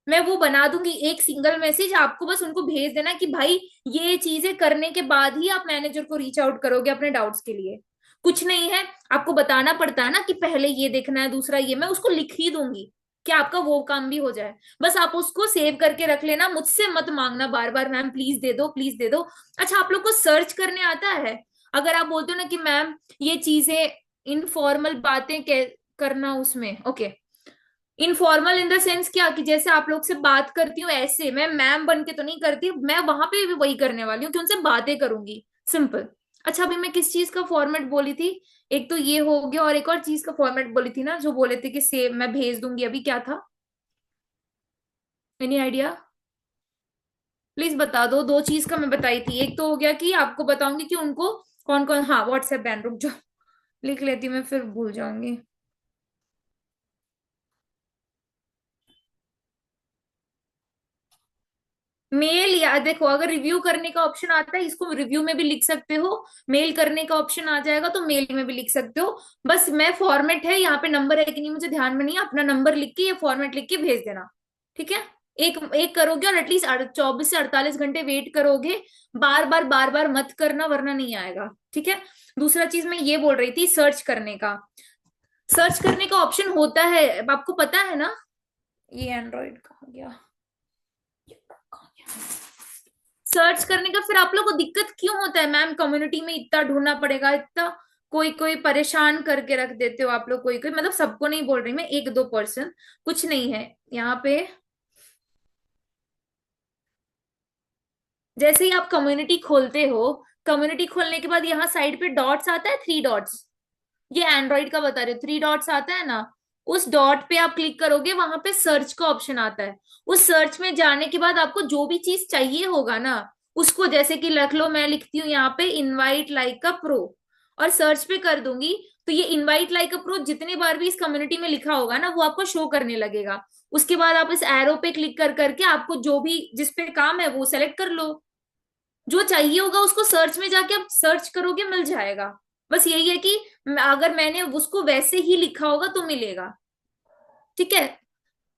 मैं वो बना दूंगी, एक सिंगल मैसेज, आपको बस उनको भेज देना कि भाई ये चीजें करने के बाद ही आप मैनेजर को रीच आउट करोगे अपने डाउट्स के लिए। कुछ नहीं है, आपको बताना पड़ता है ना कि पहले ये देखना है, दूसरा ये, मैं उसको लिख ही दूंगी कि आपका वो काम भी हो जाए। बस आप उसको सेव करके रख लेना, मुझसे मत मांगना बार बार, मैम प्लीज दे दो, प्लीज दे दो। अच्छा, आप लोग को सर्च करने आता है? अगर आप बोलते हो ना कि मैम ये चीजें, इनफॉर्मल बातें करना उसमें, okay. Informal in the sense क्या, कि जैसे आप लोग से बात करती हूँ ऐसे, मैं मैम बन के तो नहीं करती, मैं वहां पे भी वही करने वाली हूँ कि उनसे बातें करूंगी, सिंपल। अच्छा, अभी मैं किस चीज का फॉर्मेट बोली थी? एक तो ये हो गया, और एक और चीज का फॉर्मेट बोली थी ना, जो बोले थे कि सेव मैं भेज दूंगी, अभी क्या था? Any idea? प्लीज बता दो। दो चीज का मैं बताई थी, एक तो हो गया कि आपको बताऊंगी कि उनको कौन कौन, हाँ व्हाट्सएप बैन, रुक जाओ लिख लेती, मैं फिर भूल जाऊंगी। मेल, या देखो, अगर रिव्यू करने का ऑप्शन आता है, इसको रिव्यू में भी लिख सकते हो। मेल करने का ऑप्शन आ जाएगा तो मेल में भी लिख सकते हो। बस मैं फॉर्मेट है, यहाँ पे नंबर है कि नहीं मुझे ध्यान में नहीं है, अपना नंबर लिख के, ये फॉर्मेट लिख के भेज देना, ठीक है? एक एक करोगे, और एटलीस्ट 24 से 48 घंटे वेट करोगे। बार बार मत करना, वरना नहीं आएगा, ठीक है? दूसरा चीज मैं ये बोल रही थी, सर्च करने का। सर्च करने का ऑप्शन होता है, अब आपको पता है ना। ये एंड्रॉइड कहाँ गया? सर्च करने का फिर आप लोग को दिक्कत क्यों होता है? मैम कम्युनिटी में इतना ढूंढना पड़ेगा, इतना कोई कोई परेशान करके रख देते हो आप लोग, कोई कोई, मतलब सबको नहीं बोल रही मैं, 1-2%, कुछ नहीं है यहाँ पे। जैसे ही आप कम्युनिटी खोलते हो, कम्युनिटी खोलने के बाद यहाँ साइड पे डॉट्स आता है, 3 डॉट्स। ये एंड्रॉइड का बता रहे हो, 3 डॉट्स आता है ना, उस डॉट पे आप क्लिक करोगे, वहां पे सर्च का ऑप्शन आता है। उस सर्च में जाने के बाद आपको जो भी चीज चाहिए होगा ना, उसको, जैसे कि रख लो, मैं लिखती हूँ यहाँ पे इनवाइट लाइक अ प्रो, और सर्च पे कर दूंगी, तो ये इनवाइट लाइक अ प्रो जितने बार भी इस कम्युनिटी में लिखा होगा ना, वो आपको शो करने लगेगा। उसके बाद आप इस एरो पे क्लिक कर करके आपको जो भी जिस पे काम है वो सेलेक्ट कर लो। जो चाहिए होगा उसको सर्च में जाके आप सर्च करोगे, मिल जाएगा। बस यही है कि अगर मैंने उसको वैसे ही लिखा होगा तो मिलेगा, ठीक है?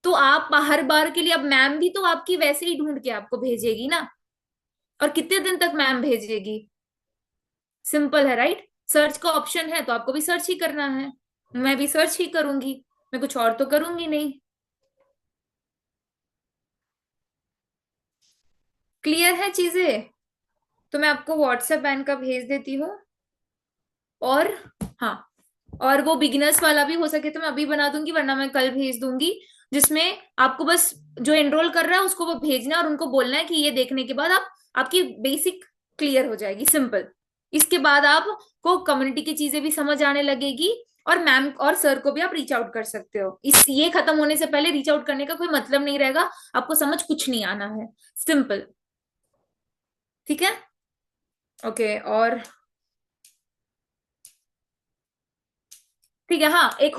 तो आप हर बार के लिए, अब मैम भी तो आपकी वैसे ही ढूंढ के आपको भेजेगी ना, और कितने दिन तक मैम भेजेगी? सिंपल है, राइट? सर्च का ऑप्शन है तो आपको भी सर्च ही करना है, मैं भी सर्च ही करूंगी, मैं कुछ और तो करूंगी नहीं। क्लियर है चीजें? तो मैं आपको व्हाट्सएप बैन का भेज देती हूँ। और हाँ, और वो बिगिनर्स वाला भी हो सके तो मैं अभी बना दूंगी, वरना मैं कल भेज दूंगी, जिसमें आपको बस जो एनरोल कर रहा है उसको वो भेजना है, और उनको बोलना है कि ये देखने के बाद आप, आपकी बेसिक क्लियर हो जाएगी, सिंपल। इसके बाद आपको कम्युनिटी की चीजें भी समझ आने लगेगी, और मैम और सर को भी आप रीच आउट कर सकते हो। इस ये खत्म होने से पहले रीच आउट करने का कोई मतलब नहीं रहेगा, आपको समझ कुछ नहीं आना है, सिंपल, ठीक है? ओके, और ठीक है, हाँ, एक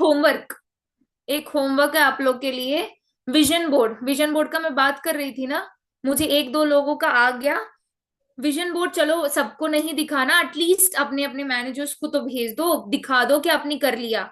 होमवर्क है आप लोग के लिए। विजन बोर्ड का मैं बात कर रही थी ना, मुझे 1-2 लोगों का आ गया विजन बोर्ड। चलो सबको नहीं दिखाना, एटलीस्ट अपने अपने मैनेजर्स को तो भेज दो, दिखा दो कि आपने कर लिया।